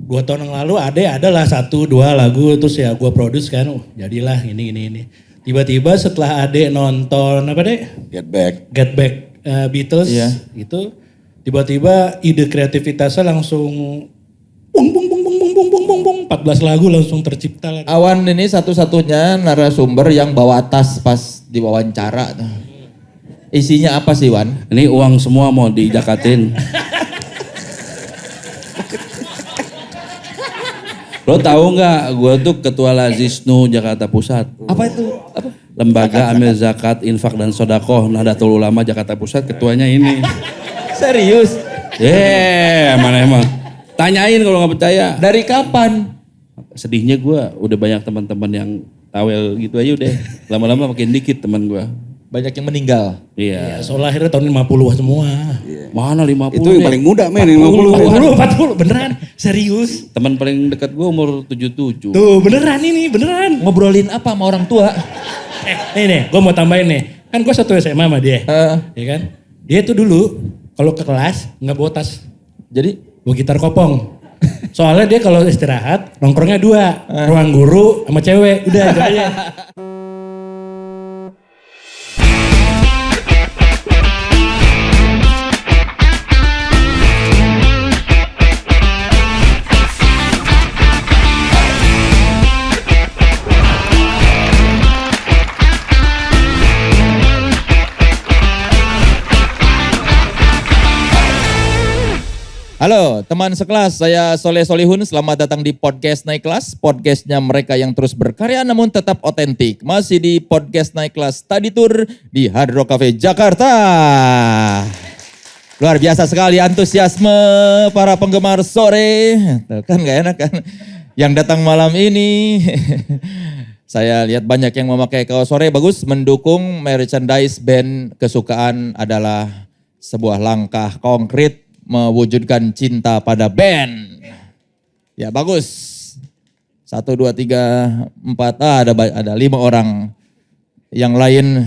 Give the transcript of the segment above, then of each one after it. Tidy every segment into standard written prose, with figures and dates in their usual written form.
2 tahun yang lalu adalah 1-2 lagu terus ya gue produce kan, jadilah ini. Tiba-tiba setelah Ade nonton apa deh? Get Back Beatles itu tiba-tiba ide kreativitasnya langsung bung 14 lagu langsung tercipta. Awan ini satu-satunya narasumber yang bawa tas pas diwawancara. Isinya apa sih Wan? Ini uang semua mau dijakatin. Lo tahu nggak? Gue tuh ketua Lazisnu Jakarta Pusat. Apa itu? Apa? Lembaga Amil Zakat, Infak dan Sodakoh Nahdlatul Ulama Jakarta Pusat. Ketuanya ini. Serius? Mana emang? Tanyain kalau nggak percaya. Dari kapan? Sedihnya gue udah banyak teman-teman yang tawel gitu aja udah. Lama-lama makin dikit teman gue. Banyak yang meninggal. Iya. Soalnya akhirnya tahun 50 semua. Mana 50? Itu yang paling muda men, 50. 40 beneran, serius. Teman paling dekat gue umur 77. Tuh beneran ini, beneran. Ngobrolin apa sama orang tua? Nih, gue mau tambahin nih. Kan gue satu SMA sama dia, ya kan? Dia tuh dulu kalau ke kelas nggak bawa tas. Jadi? Bawa gitar kopong. Soalnya dia kalau istirahat nongkrongnya 2, ruang guru sama cewek. Udah itu aja. Halo teman sekelas, saya Soleh Solihun, selamat datang di podcast Naik Kelas. Podcastnya mereka yang terus berkarya namun tetap otentik. Masih di podcast Naik Kelas Study Tour di Hard Rock Cafe Jakarta. Luar biasa sekali antusiasme para penggemar sore. Tuh, kan gak enak kan? Yang datang malam ini. Saya lihat banyak yang memakai kaos sore bagus, mendukung merchandise band kesukaan adalah sebuah langkah konkret mewujudkan cinta pada band. Ya bagus. 1, 2, 3, 4, ada 5 orang. Yang lain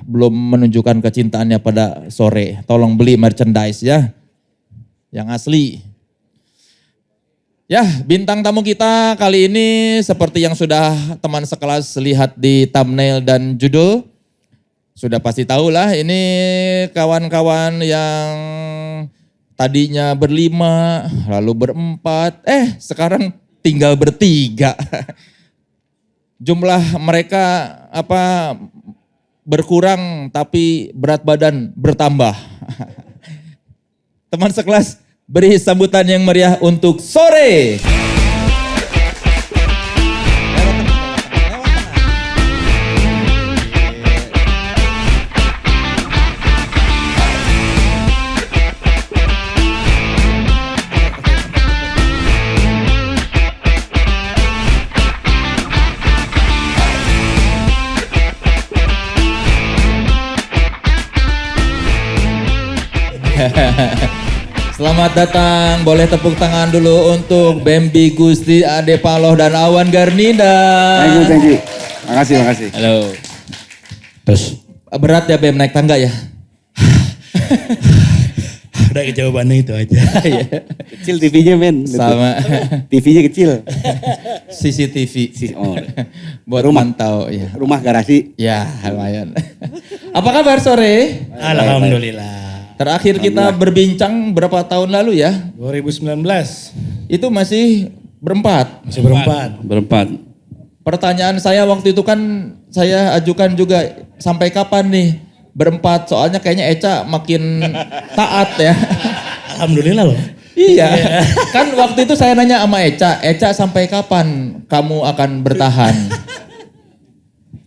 belum menunjukkan kecintaannya pada sore. Tolong beli merchandise ya. Yang asli. Ya, bintang tamu kita kali ini seperti yang sudah teman sekelas lihat di thumbnail dan judul. Sudah pasti tahu lah, ini kawan-kawan yang tadinya berlima, lalu berempat, sekarang tinggal bertiga. Jumlah mereka berkurang tapi berat badan bertambah. Teman sekelas, beri sambutan yang meriah untuk sore. Selamat datang, boleh tepuk tangan dulu untuk Bambi Gusti, Ade Paloh dan Awan Garnida. Thank you. Makasih. Halo. Terus berat ya Bem naik tangga ya? udah jawabannya itu aja. Kecil TV-nya men. Sama. TV-nya kecil. CCTV. Buat Rumah. mantau ya. Rumah garasi. Ya lumayan. Apa kabar sore? Alhamdulillah. Terakhir kita berbincang berapa tahun lalu ya? 2019. Itu masih berempat. Masih berempat. Pertanyaan saya waktu itu kan saya ajukan juga sampai kapan nih berempat, soalnya kayaknya Eca makin taat ya. Alhamdulillah loh. Iya. Kan waktu itu saya nanya sama Eca sampai kapan kamu akan bertahan?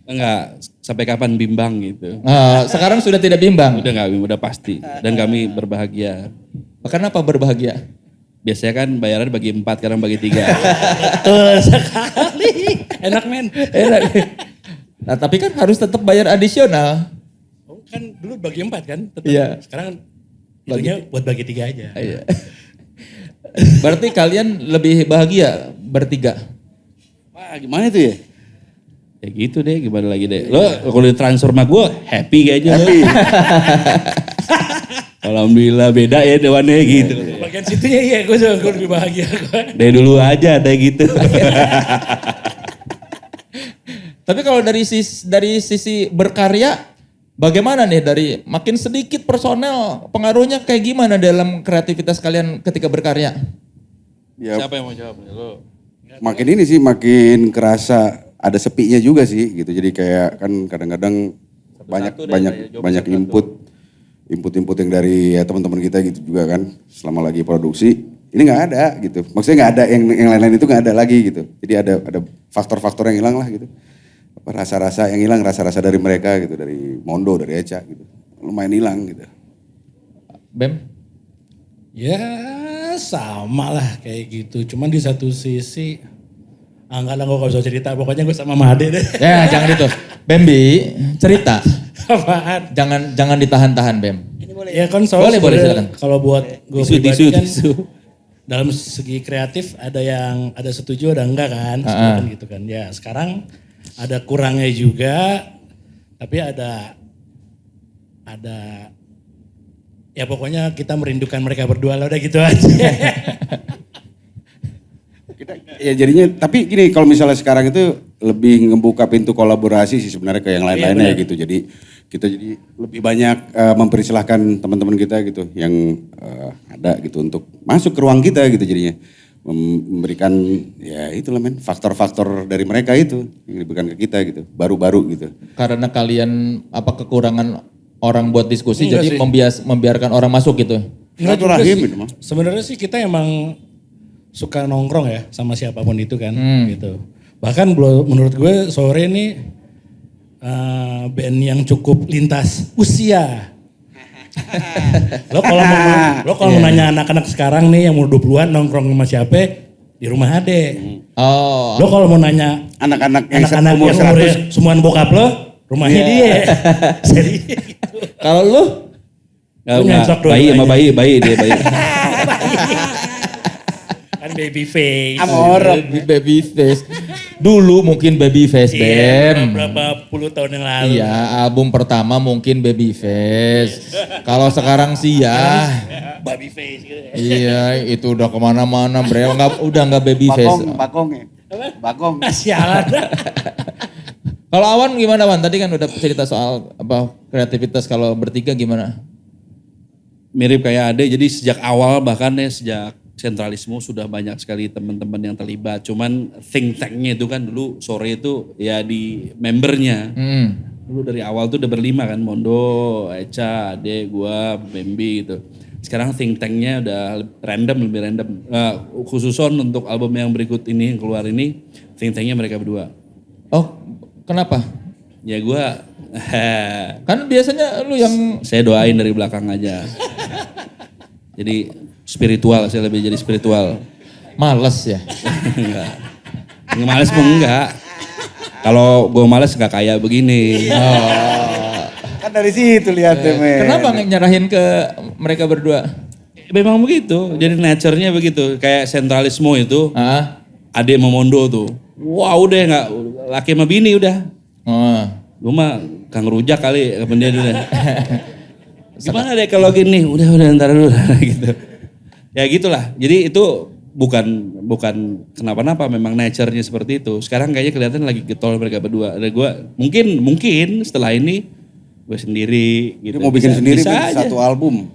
Enggak, sampai kapan bimbang gitu. Sekarang sudah tidak bimbang. Udah enggak, udah pasti. Dan kami berbahagia. Kenapa berbahagia? Biasanya kan bayaran bagi 4, sekarang bagi 3. Betul sekali. Enak men. Enak. Nah tapi kan harus tetap bayar adisional. Kan dulu bagi 4 kan? Tetap. Iya. Sekarang itunya buat bagi 3 aja. Iya. Berarti kalian lebih bahagia bertiga? Wah gimana itu ya? Ya gitu deh, gimana lagi deh. Lo kalau di transfer sama gue happy kayaknya. Happy. Alhamdulillah beda ya dewannya gitu. Bagian situnya iya, gue lebih bahagia. Dari dulu aja ada gitu. Tapi kalau dari sisi berkarya, bagaimana nih dari makin sedikit personel, pengaruhnya kayak gimana dalam kreativitas kalian ketika berkarya? Ya, Siapa yang mau jawab? Lo. makin ini sih makin kerasa ada sepinya juga sih gitu. Jadi kayak kan kadang-kadang banyak input yang dari ya, teman-teman kita gitu juga kan selama lagi produksi ini nggak ada gitu. Maksudnya nggak ada yang lain-lain itu nggak ada lagi gitu. Jadi ada faktor-faktor yang hilang lah gitu. Rasa-rasa yang hilang, rasa-rasa dari mereka gitu, dari Mondo, dari Eca gitu. Lumayan hilang gitu. Bem? Ya sama lah kayak gitu. Cuman di satu sisi, enggak lah gue gak bisa cerita. Pokoknya gue sama Made deh. Ya jangan itu. Bembi, cerita. Apaan? Jangan ditahan-tahan Bem. Ya kan soalnya Boleh, silakan. kalau buat gue Tisu, pribadi kan tisu. dalam segi kreatif ada setuju ada enggak kan. Kan gitu kan. Ya sekarang ada kurangnya juga. Tapi ada ya pokoknya kita merindukan mereka berdua lah udah gitu aja. Ya jadinya, tapi gini kalau misalnya sekarang itu lebih ngebuka pintu kolaborasi sih sebenarnya ke yang lain-lainnya gitu. Jadi kita jadi lebih banyak mempersilahkan teman-teman kita gitu yang ada gitu untuk masuk ke ruang kita gitu jadinya. Memberikan ya itulah men, faktor-faktor dari mereka itu yang diberikan ke kita gitu, baru-baru gitu. Karena kalian kekurangan orang buat diskusi Enggak jadi sih. membiarkan orang masuk gitu. Enggak juga Silaturahim sih. itu mah. Sebenarnya sih kita emang suka nongkrong ya sama siapapun itu kan gitu. Bahkan menurut gue sore ini band yang cukup lintas usia. Lo kalau mau nanya anak-anak sekarang nih yang umur 20-an nongkrong sama siapa di rumah Ade. Oh. Lo kalau mau nanya Anak-anak yang anak-anak umur yang 100 umurnya semuaan bokap lo, rumahnya dia. Jadi gitu. Kalau lu? Enggak, nyensok bayi dulu sama aja. bayi dia bayi. Kan baby face. Baby face. Dulu mungkin baby face Iya, Bem. berapa puluh tahun yang lalu. Iya, album pertama mungkin baby face. Kalau sekarang sih ya. Baby face gitu. Iya, itu udah kemana-mana bre. Udah nggak baby face. Bagong ya. Bagong. Sialan. Kalau Awan gimana Wan? Tadi kan udah cerita soal kreativitas kalau bertiga gimana? Mirip kayak Ade, jadi sejak awal bahkan ya sejak sentralisme sudah banyak sekali teman-teman yang terlibat. Cuman think tanknya itu kan dulu sore itu ya di membernya. Dulu dari awal tuh udah berlima kan, Mondo, Eca, Ade, gua, Bembi gitu. Sekarang think tanknya udah lebih random. Khususon untuk album yang berikut ini, yang keluar ini, think tanknya mereka berdua. Oh, kenapa? Ya gua, Kan biasanya lu yang saya doain dari belakang aja. Jadi spiritual, saya lebih jadi spiritual. males ya. Enggak. Males pun enggak. Kalau gue males enggak kayak begini. Kan dari situ lihatnya men. Kenapa nggak nyerahin ke mereka berdua? Memang begitu. Jadi nature-nya begitu. Kayak sentralisme itu. Ah. Adik sama Mondo tuh. Wah udah enggak. Laki sama bini udah. Oh. Lu mah Kang Rujak kali. Kapan dia dulu. Gimana deh kalau gini? Udah ntar dulu gitu. Ya gitulah. Jadi itu bukan kenapa-napa, memang nature-nya seperti itu. Sekarang kayaknya kelihatan lagi getol mereka berdua. Ada gue mungkin setelah ini gue sendiri gitu. Dia mau bikin sendiri bisa kan aja. satu album.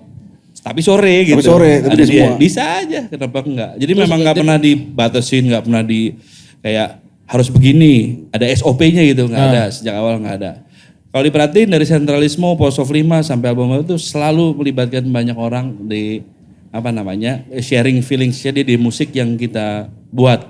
Tapi sore gitu. Tapi sore, tapi ada dia dia. semua. Bisa aja, kenapa enggak? Jadi memang nggak pernah dibatasin, nggak pernah di kayak harus begini. Ada SOP-nya gitu, nggak ada. Sejak awal nggak ada. Kalau diperhatiin dari sentralisme, Post of 5 sampai album itu selalu melibatkan banyak orang di sharing feelings-nya dia di musik yang kita buat.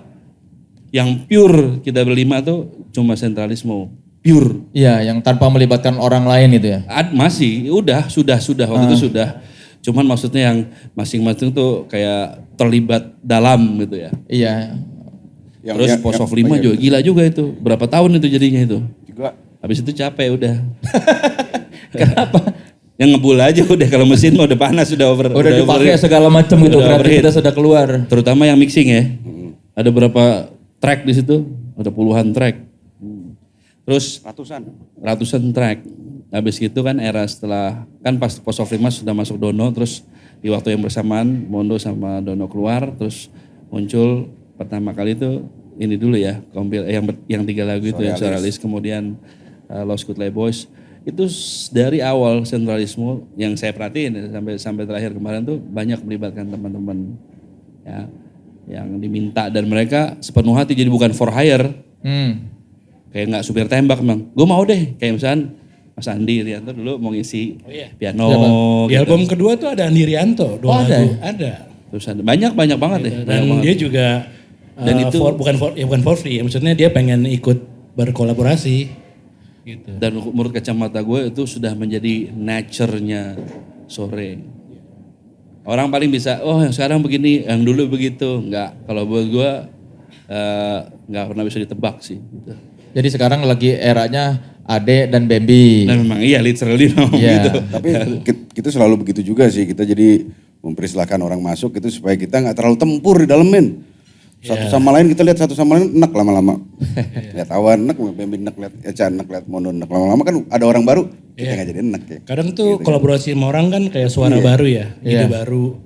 Yang pure kita berlima tuh cuma sentralisme, pure. Iya, yang tanpa melibatkan orang lain itu ya. Masih, sudah waktu itu sudah. Cuman maksudnya yang masing-masing tuh kayak terlibat dalam gitu ya. Iya. Terus Post of 5 juga gila juga itu. Berapa tahun itu jadinya itu. Juga. Habis itu capek udah. Kenapa? Yang ngebul aja udah, kalau mesin mah udah panas, udah Udah dipakai segala macam gitu, Udah kreativitas sudah keluar. Terutama yang mixing ya. Ada berapa track di situ? Ada puluhan track. Terus Ratusan. ratusan track. habis itu kan era setelah, kan pas Post of Rimas sudah masuk Dono, terus di waktu yang bersamaan Mondo sama Dono keluar, terus muncul pertama kali itu ini dulu ya, yang 3 lagu itu ya, Surrealist, kemudian Lost Good Life Boys. Itu dari awal sentralisme yang saya perhatiin sampai terakhir kemarin tuh banyak melibatkan teman-teman ya yang diminta, dan mereka sepenuh hati, jadi bukan for hire. Kayak nggak supir tembak memang. Gue mau deh, kayak misalnya Mas Andi Rianto dulu mau ngisi piano. Di gitu. album kedua tuh ada Andi Rianto, 2 lagu. Ada. Terus ada banyak banget deh. Dan dia juga Dan itu bukan for free, maksudnya dia pengen ikut berkolaborasi gitu. Dan menurut kacamata gue itu sudah menjadi nature-nya Sore. Orang paling bisa, oh yang sekarang begini, yang dulu begitu. Enggak, kalau buat gue enggak pernah bisa ditebak sih. Gitu. Jadi sekarang lagi eranya Ade dan Bambi. Nah memang iya literally memang gitu. Tapi kita selalu begitu juga sih, kita jadi mempersilahkan orang masuk itu supaya kita nggak terlalu tempur di dalam, men. Satu sama lain kita lihat satu sama lain enak lama-lama. Lihat Awan enak, Bambi enak, lihat Eca enak, lihat Mondo enak. Lama-lama kan ada orang baru, kita nggak jadi enak ya. Kadang tuh kolaborasi sama orang kan kayak suara baru ya, ide baru.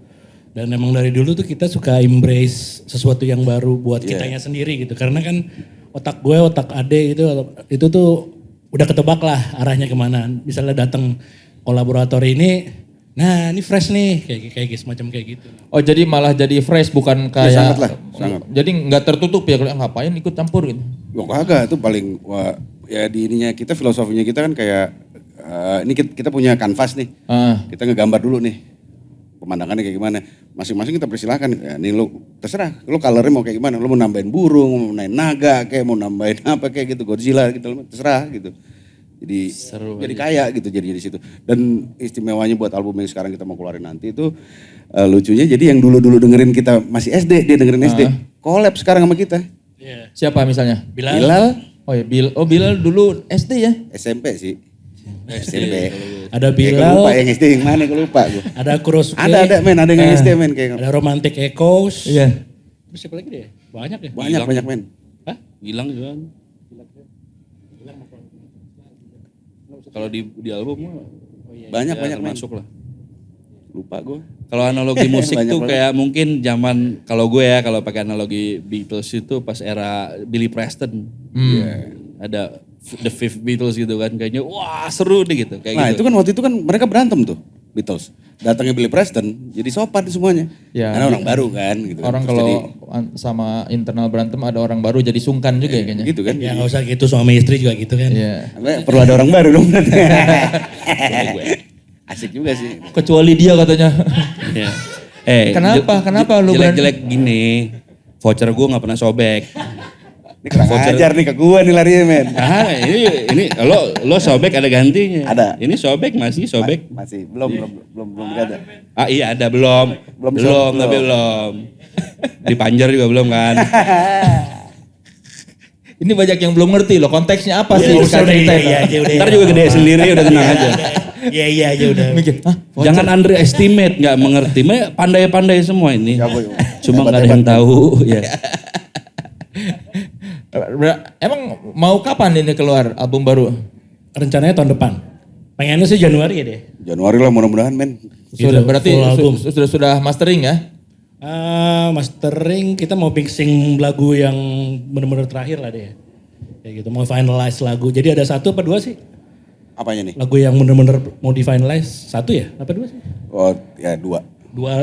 Dan emang dari dulu tuh kita suka embrace sesuatu yang baru buat kitanya sendiri gitu. Karena kan otak gue, otak Ade itu tuh udah ketebak lah arahnya kemana. Misalnya datang kolaborator ini, nah ini fresh nih, kayak semacam kayak gitu. Oh jadi malah jadi fresh, bukan kayak. Sangat lah, sangat. Jadi nggak tertutup ya, kalau ngapain ikut campur gitu. Wah kagak, itu paling, ya di ininya kita, filosofinya kita kan kayak, ini kita punya kanvas nih, kita ngegambar dulu nih. Pemandangannya kayak gimana, masing-masing kita persilahkan, ya, nih lu terserah, lu colornya mau kayak gimana, lu mau nambahin burung, mau nambahin naga, kayak mau nambahin apa kayak gitu, Godzilla gitu, terserah gitu. Jadi Seru jadi kaya gitu jadi di situ. Dan istimewanya buat album yang sekarang kita mau keluarin nanti itu lucunya, jadi yang dulu dengerin kita masih SD, dia dengerin SD, collab sekarang sama kita. Siapa misalnya? Bilal. Oh ya Bilal dulu SD ya? SMP sih. SMP. Ada Gue Bilal, lupa yang SD yang mana, gue lupa gue. ada Kurosuke, Ada men, ada yang SD men kayak. ada Romantic Echoes. Iya. Terus siapa lagi deh? Banyak ya? Banyak men. Hah? Gilang juga. Kalau di album mah Banyak ya, men. masuk lah. Lupa gue. Kalau analogi musik Banyak tuh banget. kayak mungkin zaman, kalau gue ya, kalau pakai analogi Beatles itu pas era Billy Preston. Ada The Fifth Beatles gitu kan, kayaknya wah seru nih gitu. Kayak Nah gitu. itu kan waktu itu kan mereka berantem tuh, Beatles. Datangnya Billy Preston, jadi sopan semuanya. Ya, Karena orang baru kan gitu. Orang Terus kalau sama internal berantem ada orang baru jadi sungkan juga ya kayaknya. gitu kan. Ya nggak usah gitu, suami istri juga gitu kan. Iya. Perlu ada orang baru dong berarti. Asik juga sih. Kecuali dia katanya. Iya. Kenapa lu jelek-jelek gini, voucher gue nggak pernah sobek. Ini kurang ajar nih ke gue nih larinya men. Ah ini lo sobek ada gantinya. Ada. Ini sobek masih sobek. Masih belum ada. Ah iya ada belum tapi belum. Di Panjer juga belum kan. Ini banyak yang belum ngerti loh konteksnya apa sih. Ntar juga gede sendiri udah tenang aja. Iya aja udah. Mikir, Jangan underestimate, nggak mengerti. Pandai-pandai semua ini. Cuma nggak ada yang tahu. Ya. Emang mau kapan ini keluar album baru? Rencananya tahun depan. Pengennya sih Januari ya deh. Januari lah mudah-mudahan men. Sudah Gitu, berarti full album. sudah mastering ya? Mastering kita mau mixing lagu yang bener-bener terakhir lah deh. Kayak gitu, mau finalize lagu. Jadi ada 1 apa 2 sih? Apanya nih? Lagu yang bener-bener mau di finalize 1 ya? Apa 2 sih? Oh ya 2.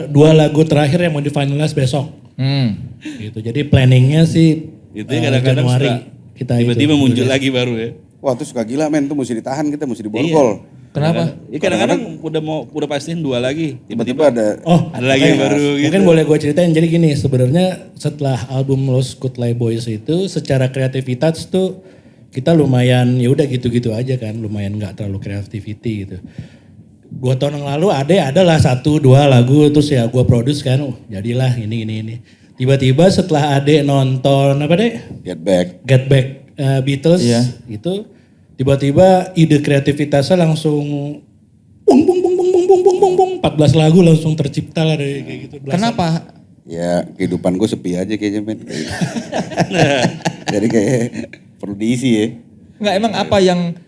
Dua lagu terakhir yang mau di finalize besok. Gitu. Jadi planningnya sih Itu kadang-kadang Januari suka kita tiba-tiba itu. muncul lagi baru ya. Wah itu suka gila men, itu mesti ditahan kita, mesti diborgol. Kenapa? Ya kadang-kadang udah pastiin 2 lagi. Tiba-tiba ada. Ada lagi yang baru gitu. Mungkin boleh gue ceritain, jadi gini sebenarnya setelah album Lost Good Life Boys itu secara kreativitas tuh kita lumayan ya udah gitu-gitu aja kan, lumayan nggak terlalu creativity gitu. 2 tahun yang lalu adalah 1-2 lagu terus ya gue produce kan, jadilah ini. Tiba-tiba setelah Ade nonton apa deh? Get Back. Beatles itu tiba-tiba ide kreativitasnya langsung bung 14 lagu langsung tercipta lah dari kayak gitu. Kenapa? Ya kehidupan gue sepi aja kayaknya men. Jadi kayak perlu diisi ya. Enggak, emang apa yang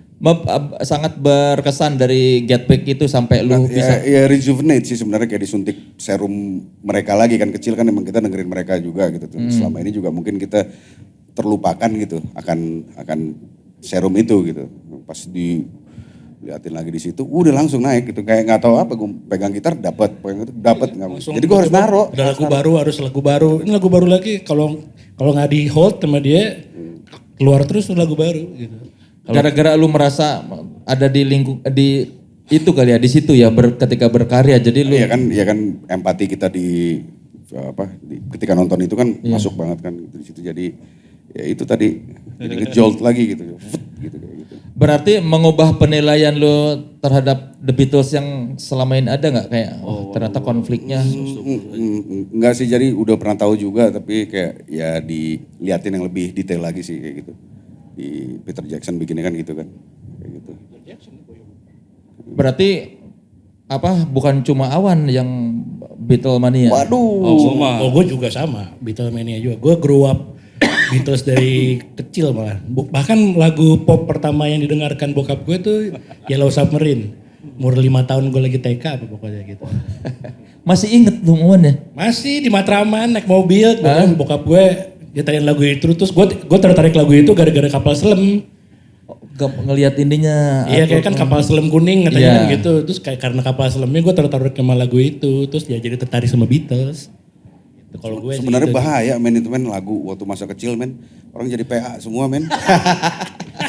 sangat berkesan dari Get Back itu sampai lu bisa. Ya rejuvenate sih sebenarnya, kayak disuntik serum mereka lagi kan, kecil kan emang kita dengerin mereka juga gitu tuh. Selama ini juga mungkin kita terlupakan gitu akan serum itu gitu. Pas diliatin lagi di situ udah langsung naik gitu, kayak nggak tahu apa, gue pegang gitar dapat jadi gue harus naruh. Ada lagu baru, harus lagu baru. Ini lagu baru lagi, kalau nggak di hold sama dia keluar terus lagu baru gitu. Gara-gara lu merasa ada di itu kali ya, di situ ya ketika berkarya, jadi lu. Iya kan empati kita ketika nonton itu kan masuk banget kan gitu, di situ, jadi ya itu tadi jadi ngejolt lagi gitu gitu kayak gitu. Berarti mengubah penilaian lu terhadap The Beatles yang selama ini ada nggak, kayak ternyata konfliknya? Enggak sih, jadi udah pernah tahu juga, tapi kayak ya diliatin yang lebih detail lagi sih kayak gitu. Di Peter Jackson bikinnya kan gitu kan, kayak gitu. Berarti bukan cuma Awan yang Beatlemania? Waduh. Gue juga sama, Beatlemania juga. Gue grow up Beatles dari kecil malah. Bahkan lagu pop pertama yang didengarkan bokap gue tuh Yellow Submarine. Umur 5 tahun gue lagi TK apa pokoknya gitu. Masih inget tuh Awan ya? Masih di Matraman naik mobil, bokap gue nyetelin lagu itu, terus gue tertarik lagu itu gara-gara kapal selam. Ngelihat ininya. Iya kayak kan kapal selam kuning katanya kan gitu. Terus kayak karena kapal selamnya gue tertarik sama lagu itu. Terus ya jadi tertarik sama Beatles. Gitu, kalau gue sebenarnya gitu. bahaya men itu men, lagu waktu masa kecil men. Orang jadi PA semua men.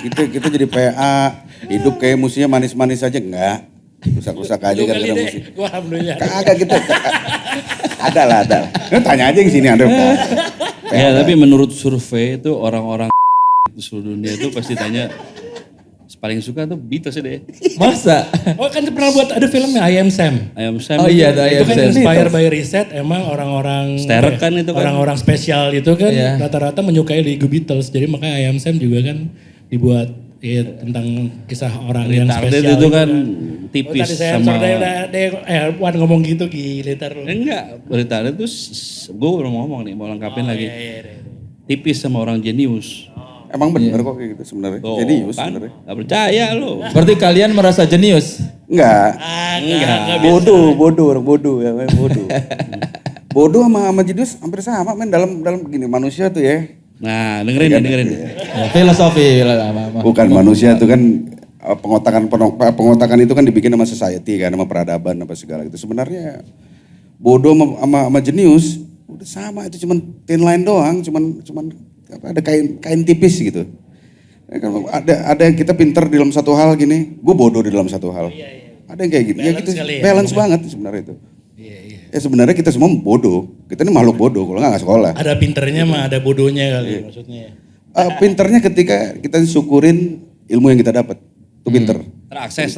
kita jadi PA, hidup kayak musiknya manis-manis aja, enggak. Rusak-rusak aja gara-gara musik. Gue alhamdulillah. Kagak gitu. Ada lah. Tanya aja yang sini ada. Ya tapi menurut survei itu orang-orang di seluruh dunia itu pasti tanya paling suka tuh Beatles deh. Masa? Oh kan pernah buat ada filmnya I Am Sam. I Am Sam. Oh iya, ada I Itu Am kan Sam. inspired by riset, emang orang-orang Sterek kan itu kan. orang-orang spesial itu kan rata-rata menyukai lagu Beatles. Jadi makanya I Am Sam juga kan dibuat tentang kisah orang yang spesial itu kan tipis tadi saya sama. Wan ngomong gitu gila ntar lu. Enggak, retarded tuh gue belum ngomong nih, mau lengkapin lagi. Iya. Tipis sama orang jenius. Emang bener kok kayak gitu sebenarnya. Jenius Kan? sebenarnya. Gak percaya lo. Berarti kalian merasa jenius? Enggak. Enggak. Bodoh, orang bodoh ya, bodoh. Bodoh sama jenius hampir sama men, dalam gini manusia tuh ya. Nah dengerin. Ya, filosofi. Bukan manusia tuh kan pengotakan itu kan dibikin sama society kan, sama peradaban apa segala gitu. Sebenarnya bodoh sama jenius udah sama, itu cuman thin line doang, cuman ada kain tipis gitu. Ada yang kita pinter di dalam satu hal gini, gue bodoh di dalam satu hal. Ada yang kayak gitu, balance ya gitu, balance banget sebenarnya itu. Ya sebenarnya kita semua bodoh, kita ini makhluk bodoh kalau nggak sekolah. Ada pinternya mah ada bodohnya kali maksudnya. Pinternya ketika kita syukurin ilmu yang kita dapat, itu pinter. Terakses.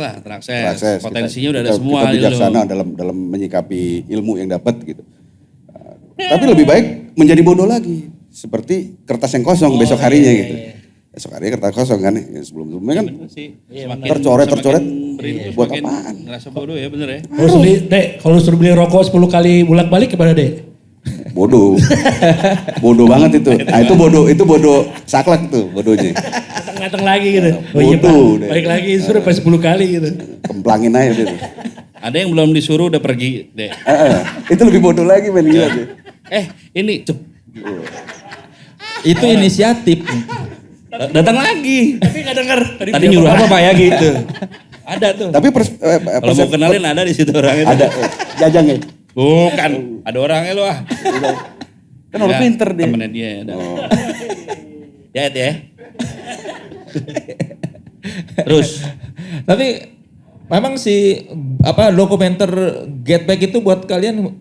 Potensinya kita, udah ada semua. Kita bijaksana dalam menyikapi ilmu yang dapat gitu. Tapi lebih baik menjadi bodoh lagi. Seperti kertas yang kosong besok harinya gitu. Besok harinya kertas kosong kan. Ya, sebelum-sebelumnya kan tercoret buat apaan. Ngerasa bodoh ya bener ya. Kalau suruh beli rokok 10 kali bolak-balik kepada Dek? Bodoh. Bodoh banget itu. Nah itu bodoh saklek tuh bodohnya. Datang lagi gitu. Bodoh. Balik lagi suruh pas 10 kali gitu. Kemplangin aja gitu. Ada yang belum disuruh udah pergi deh. Itu lebih bodoh lagi men, gila tuh. Ini Itu inisiatif. datang lagi. Tapi gak denger. Tadi nyuruh apa Pak ya gitu. Ada tuh. Tapi kalau mau kenalin ada di situ orangnya. Ada Jajang ya. Bukan, ada orangnya lu ah. Kan orang pinter dia. Temennya dia ada. Ya. Terus. Tapi memang dokumenter Get Back itu buat kalian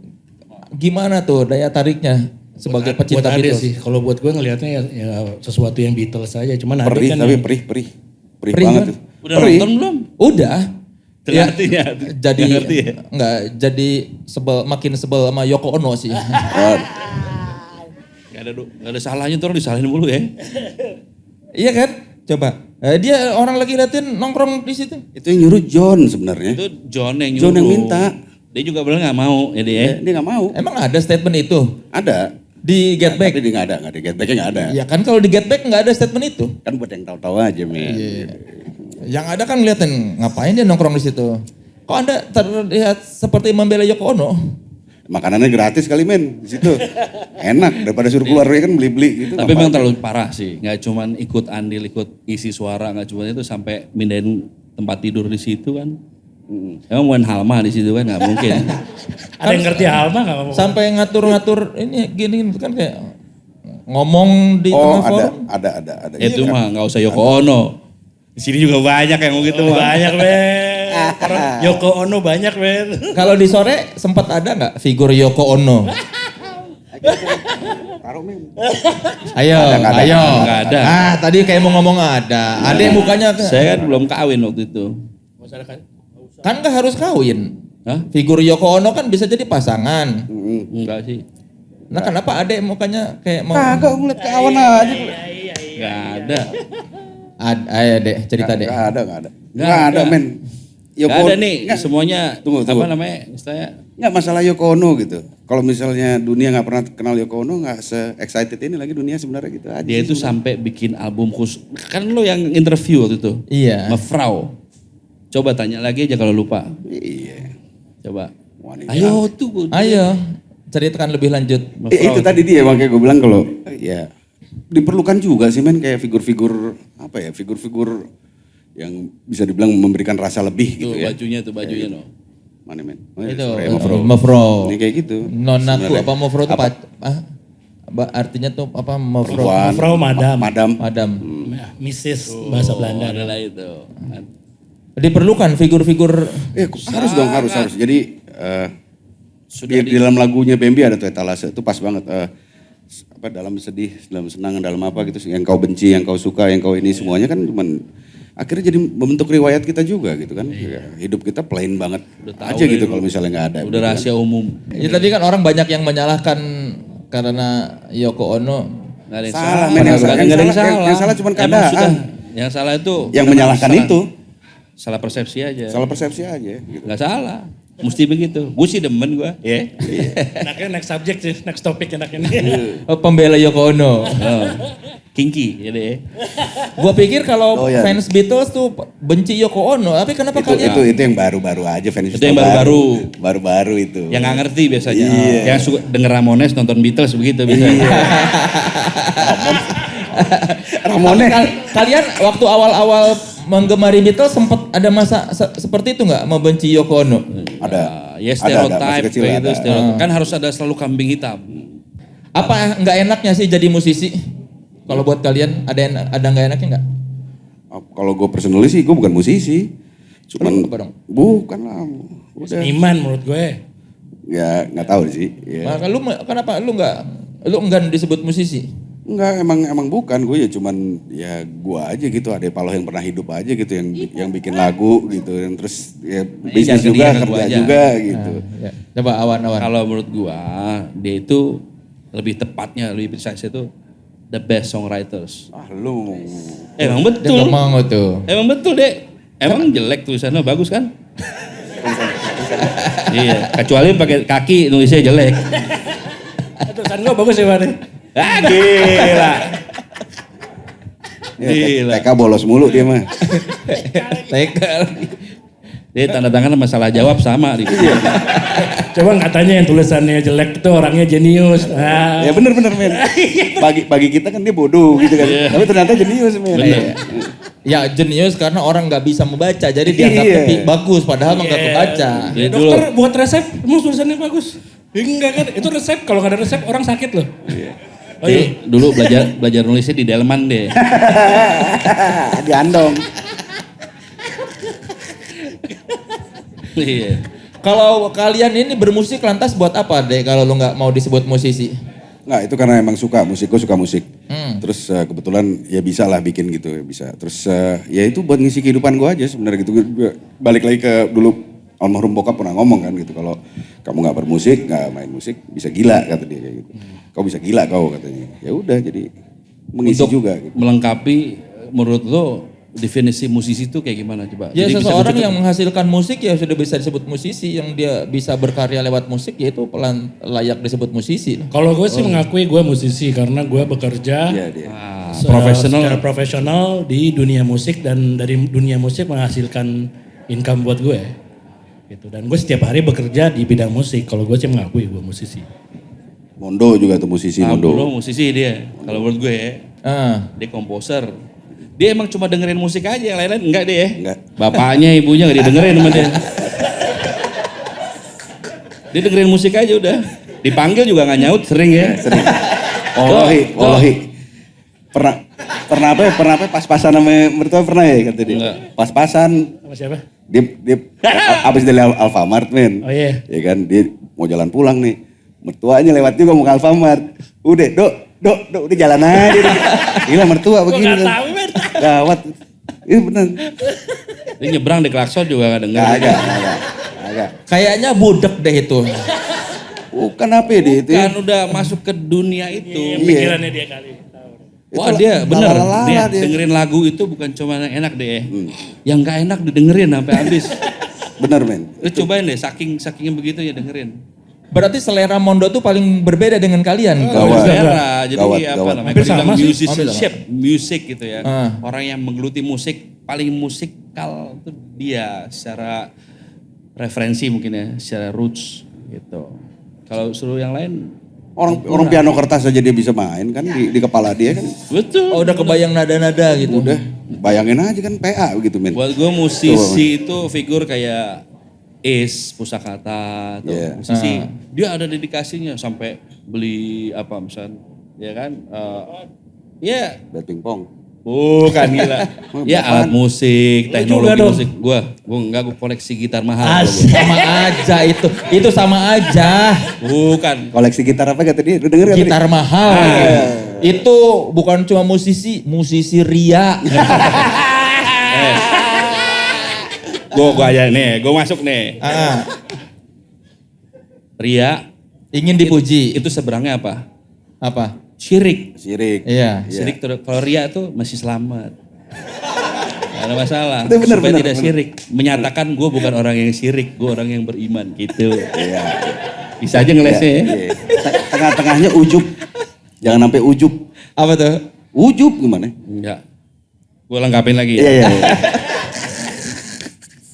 gimana tuh daya tariknya sebagai pecinta buat Beatles? sih. Kalau buat gue ngelihatnya ya sesuatu yang Beatles aja. Cuman Perih kan tapi yang, perih Perih banget kan? tuh. Udah nonton belum? Udah. Ya, Artinya jadi ngerti ya? enggak jadi makin sebel sama Yoko Ono sih. Gak ada salahnya tuh, orang disalahin mulu ya. Iya kan? Coba. Dia orang lagi latihan nongkrong di situ. Itu yang nyuruh John sebenarnya. Itu John yang nyuruh. John yang minta. Dia juga bilang gak mau ya dia. Dia gak mau. Emang ada statement itu? Ada. Di Get Back? Tapi dia gak ada, Get Back-nya gak ada. Ya kan kalau di Get Back nggak ada statement itu. Kan buat yang tahu-tahu aja men. Yang ada kan ngeliatin, ngapain dia nongkrong di situ? Kok Anda terlihat seperti membela Yoko Ono? Makanannya gratis kali men di situ. Enak daripada suruh keluar ya kan beli-beli gitu. Tapi memang terlalu parah sih, nggak cuman ikut andil, ikut isi suara, nggak cuma itu sampai mindahin tempat tidur di situ kan. Emang main halma di situ kan nggak mungkin. Ada yang ngerti Alma nggak ngomong? Sampai ngatur-ngatur ini gini kan kayak ngomong di tengah forum. Ada. Itu mah nggak usah Yoko Ono. Di sini juga banyak yang begitu. Banyak men. Orang Yoko Ono banyak men. Kalau di sore sempat ada nggak figur Yoko Ono? Ayo. Nggak ada. Ah tadi kayak mau ngomong ada. Ada yang mukanya. Saya kan belum kawin waktu itu. Kan nggak harus kawin. Hah? Figur Yoko Ono kan bisa jadi pasangan. Enggak sih. Nah kenapa adek mukanya kayak mau... Kagak ngeliat ke awan aja. Nggak ada. Ayo dek, cerita dek. Nggak ada men. Nggak ada nih, semuanya Tunggu. apa namanya istilahnya. Nggak masalah Yoko Ono gitu. Kalau misalnya dunia nggak pernah kenal Yoko Ono, nggak se-excited ini lagi dunia sebenarnya gitu aja. Dia itu sampai bikin album khusus. Kan lo yang interview waktu itu. Iya. Mefrau. Coba tanya lagi aja kalau lupa. Iya. Coba. Wanita. Ayo tuh. Ayo, ceritakan lebih lanjut. Itu tadi dia makanya gue bilang kalau ya diperlukan juga sih men kayak figur-figur apa ya, figur-figur yang bisa dibilang memberikan rasa lebih Tuh gitu ya. bajunya no. Mana men? Itu Mofro. Mofro. Ini kayak gitu. Nonaku Sebenarnya. apa Mofro itu artinya tuh apa Mofro? Perempuan. Mofro madam. Madam. Mrs. bahasa Belanda. Adalah itu. Diperlukan figur-figur. Harus. Jadi di dalam lagunya Bambi ada tuh etalase itu pas banget. Apa dalam sedih, dalam senang, dalam apa gitu. Yang kau benci, yang kau suka, yang kau ini semuanya kan cuman akhirnya jadi membentuk riwayat kita juga gitu kan. Ya, hidup kita plain banget aja gitu kalau misalnya nggak ada. Udah rahasia umum. Ya tadi kan orang banyak yang menyalahkan karena Yoko Ono. Nggak ada yang Salah, salah. men, Nggak ada yang salah. yang salah cuman Emang keadaan. sudah, yang salah itu. Yang memang menyalahkan salah- itu. Salah persepsi aja. Salah persepsi aja gitu. Nggak salah. Mesti begitu. Gue sih demen gue. Ya. Enaknya next subject sih, next topic enaknya. Oh, pembela Yoko Ono. Oh. Kinky ya deh. Gua pikir kalau Loyal. fans Beatles tuh benci Yoko Ono, tapi kenapa kalian? Itu yang baru-baru aja fans Itu yang baru-baru. Baru-baru itu. Yang nggak ngerti biasanya. Iya. Yang suka denger Ramones nonton Beatles begitu biasanya. Ramones. Kalian waktu awal-awal menggemari Beatles sempat ada masa seperti itu nggak membenci Yoko Ono? Ada. Ya Ada, stereotype masih kecil kayak gitu. ada. Stereotype. Kan harus ada selalu kambing hitam. Apa nggak enaknya sih jadi musisi? Kalau buat kalian ada nggak enaknya nggak? Kalau gue personally sih gue bukan musisi. Cuman Apa dong? bukan lah. Udah. Seniman menurut gue. Ya nggak tahu sih. Ya. Maka kenapa lu enggak disebut musisi? Enggak, emang bukan, gue ya cuman ya gue aja gitu, ada Paloh yang pernah hidup aja gitu yang bikin lagu gitu, yang terus ya bisnis jangan juga, ke dia, ke gua kerja aja. juga gitu. Ya. Coba awan-awan. Kalau menurut gua, dia itu lebih tepatnya, lebih precise itu the best songwriters. Ah lu, Emang Dia betul. nggak mau tuh. Emang betul deh. Emang jelek tulisannya bagus kan? Iya, kecuali pakai kaki nulisnya jelek. Tulisan gue bagus ya Pak. Ah gila. ya, Gila. TK bolos mulu dia mah. Tegal. Dia tanda tangan masalah jawab sama. Coba katanya yang tulisannya jelek itu orangnya jenius. Ah. Ya bener men. Bagi kita kan dia bodoh gitu kan, tapi ternyata jenius men. Bener. Ya jenius karena orang nggak bisa membaca, jadi dianggap Iya. lebih bagus padahal nggak kebaca. Jadi dulu Dokter buat resep, emang tulisannya bagus? Enggak kan, itu resep, kalau nggak ada resep orang sakit loh. Oh iya. dulu belajar nulisnya di Delman deh. Diandong. Iya. Kalau kalian ini bermusik lantas buat apa deh kalau lu nggak mau disebut musisi? Nggak, itu karena emang suka musik, gue suka musik. Hmm. Terus kebetulan ya bisa lah bikin gitu, ya bisa. Terus ya itu buat ngisi kehidupan gue aja sebenarnya gitu. Balik lagi ke dulu almarhum bokap pernah ngomong kan gitu, kalau kamu nggak bermusik, nggak main musik, bisa gila kata dia kayak gitu. Kau bisa gila kau katanya. Ya udah jadi mengisi Untuk juga gitu. melengkapi menurut lo definisi musisi itu kayak gimana coba? Ya Jadi bisa seseorang bercakap- yang menghasilkan musik ya sudah bisa disebut musisi, yang dia bisa berkarya lewat musik ya itu layak disebut musisi. Kalau gue sih mengakui gue musisi karena gue bekerja Iya dia. secara profesional di dunia musik dan dari dunia musik menghasilkan income buat gue. Gitu. Dan gue setiap hari bekerja di bidang musik. Kalau gue sih mengakui gue musisi. Mondo juga tuh musisi Mondo. Musisi dia. Kalau menurut gue ya. Dia komposer. Dia emang cuma dengerin musik aja, yang lain-lain enggak dia ya. Enggak. Bapaknya, ibunya enggak didengerin sama dia. Dia dengerin musik aja udah. Dipanggil juga enggak nyaut, sering ya. Sering. Wallahi. Pernah apa pas-pasan sama mertua pernah ya kata dia. Enggak. Pas-pasan. Sama siapa? Dia abis dari Alfamart men. Oh iya. Ya kan dia mau jalan pulang nih. Mertuanya lewat juga mau ke Alfamart. Udah, Dok, udah jalan aja. Gila mertua begini. Gue gak tahu men. Gawat. Ini bener. Dia nyebrang di klakson juga enggak denger. Agak. Kayaknya budek deh itu. Bukan apa ya dia itu. Kan udah masuk ke dunia itu. Iya, pikirannya dia kali. Wah dia bener, dia dia. dengerin lagu itu bukan cuma yang enak deh. Yang gak enak didengerin sampai habis. Bener men. Lu cobain deh, sakingnya begitu ya dengerin. Berarti selera Mondo tuh paling berbeda dengan kalian. Selera, jadi apa gawat. namanya, Hampir kalau sama bilang sih. musicianship, musik gitu ya. Orang yang menggeluti musik, paling musikal itu dia secara referensi mungkin ya, secara roots gitu. Kalau suruh yang lain, Orang piano kertas aja dia bisa main kan di kepala dia kan. betul. Oh udah kebayang nada-nada gitu. Udah, bayangin aja kan PA begitu men. Buat gue musisi itu figur kayak Ace Pusakata atau musisi. Dia ada dedikasinya sampai beli apa misalnya, ya kan? Bat pingpong. Bukan gila. Ya alat musik, teknologi musik. Gue koleksi gitar mahal. Sama aja itu. Itu sama aja. Bukan. Koleksi gitar apa kata dia? Lu denger gak Gitar mahal. Itu bukan cuma musisi Ria. Gue aja nih, gue masuk nih. Ria. Ingin dipuji. Itu seberangnya apa? Apa? Syirik. Iya. Syirik kalau ria tuh masih selamat. Gak ada masalah. Itu bener, supaya bener, tidak bener. syirik. Menyatakan gue bukan orang yang syirik, gue orang yang beriman gitu. Bisa aja ngelesnya ya. Tengah-tengahnya ujub. Jangan sampai ujub. Apa tuh? Ujub gimana? Enggak. Gue lengkapin lagi ya. Iya.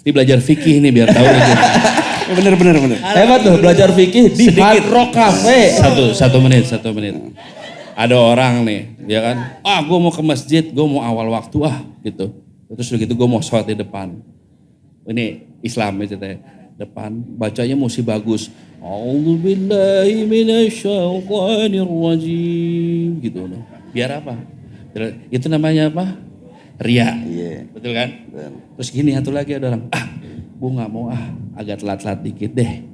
Ini belajar fikih nih biar tahu aja. Bener. Hebat tuh belajar fikih di Hard Rock Cafe. Satu menit. Ada orang nih, ya kan? Gue mau ke masjid, gue mau awal waktu gitu. Terus udah gitu gue mau sholat di depan. Ini Islam ya ceritanya. Depan, bacanya mesti bagus. A'udzubillahi minasyaitonirrajim. Gitu loh. Biar apa? Itu namanya apa? Ria. Iya. Betul kan? Terus gini satu lagi ada orang. Gue gak mau agak telat-telat dikit deh.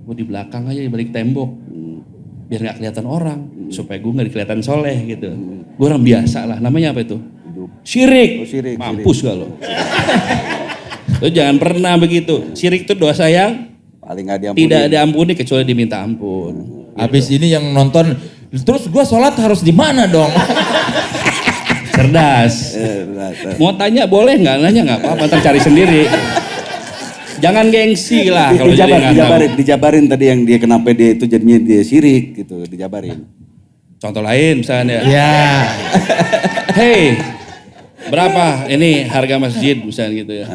Gue di belakang aja di balik tembok. Biar gak kelihatan orang. Supaya gue gak kelihatan soleh gitu. Gue orang biasa lah. Namanya apa itu? Syirik. Syirik. Mampus gak lo? Lo jangan pernah begitu. Syirik itu dosa yang Paling gak diampuni. tidak diampuni kecuali diminta ampun. Habis ini yang nonton, terus gue sholat harus di mana dong? Cerdas. Benar. Mau tanya boleh nggak? Nanya nggak apa-apa. Ntar cari sendiri. Jangan gengsi lah kalau jadi nggak tahu. Dijabarin tadi yang dia kenapa dia itu jadinya dia syirik gitu, dijabarin. Contoh lain misalnya. Ya. Hey, berapa ini harga masjid misalnya gitu ya.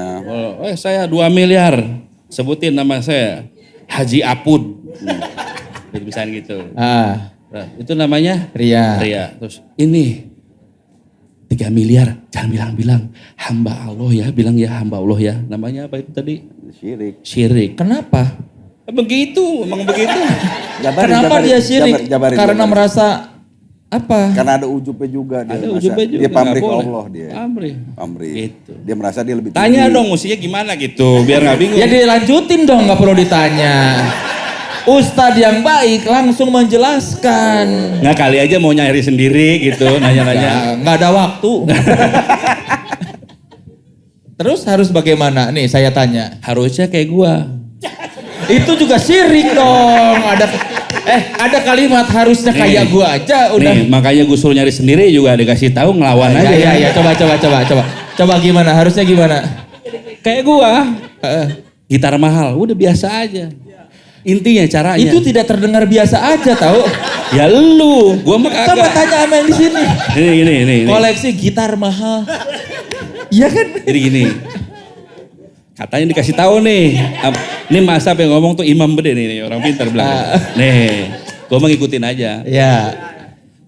Saya 2 miliar. Sebutin nama saya. Haji Apud. Jadi misalnya gitu. Nah, itu namanya Ria. Terus ini 3 miliar. Jangan bilang-bilang. Hamba Allah ya. Bilang ya hamba Allah ya. Namanya apa itu tadi? Syirik. Kenapa? Begitu, emang begitu. Kenapa dia syirik? Karena merasa apa? Karena ada ujubnya juga. Ada ujubnya juga. Dia pamrih ke nggak boleh. Allah dia. Pamrih. Gitu. Dia merasa dia lebih Tanya tinggi. dong musiknya gimana gitu, biar nggak bingung. Ya dilanjutin dong, nggak perlu ditanya. Ustadz yang baik langsung menjelaskan. Nggak kali aja mau nyari sendiri gitu, nanya-nanya. Ya, nggak ada waktu. Terus harus bagaimana? Nih saya tanya. Harusnya kayak gua. Itu juga syirik dong. Ada kalimat harusnya kayak gua aja udah. Nih, makanya gue suruh nyari sendiri juga dikasih tahu ngelawan aja. Ya, coba gimana? Harusnya gimana? Kayak gua. Gitar mahal, udah biasa aja. Intinya caranya. Itu tidak terdengar biasa aja tahu. Ya lu, gua mah Coba kagak. tanya sama yang di sini. Ini. Koleksi gitar mahal. Iya kan? Jadi gini. Katanya dikasih tahu nih. Ini Mas Asap yang ngomong tuh Imam Bede nih, orang pintar bilang. Nih, gua mau ngikutin aja. Ya.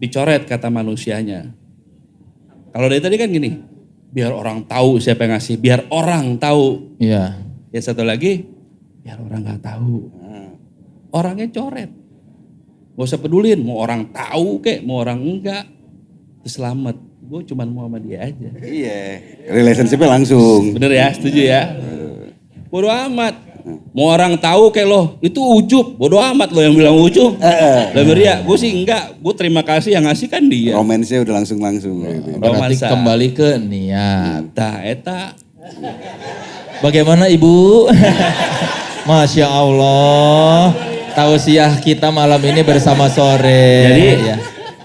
Dicoret kata manusianya. Kalau dari tadi kan gini, biar orang tahu siapa yang ngasih, biar orang tahu. Iya. Ya satu lagi, biar orang nggak tahu. Orangnya coret. Gak usah pedulin, mau orang tahu kek, mau orang enggak. Terus selamat. Gue cuma mau sama dia aja. Iya, relationship-nya langsung. Bener ya, setuju ya? Bodo amat. Mau orang tahu kayak lo, itu ujub. Bodo amat lo yang bilang ujub. Lah ya, gue sih enggak. Gue terima kasih yang ngasih kan dia. Romansnya udah langsung. Gitu. Berarti Romansa. kembali ke niat. Eta. Bagaimana Ibu? Masya Allah. Tausiah kita malam ini bersama Sore. Jadi ya.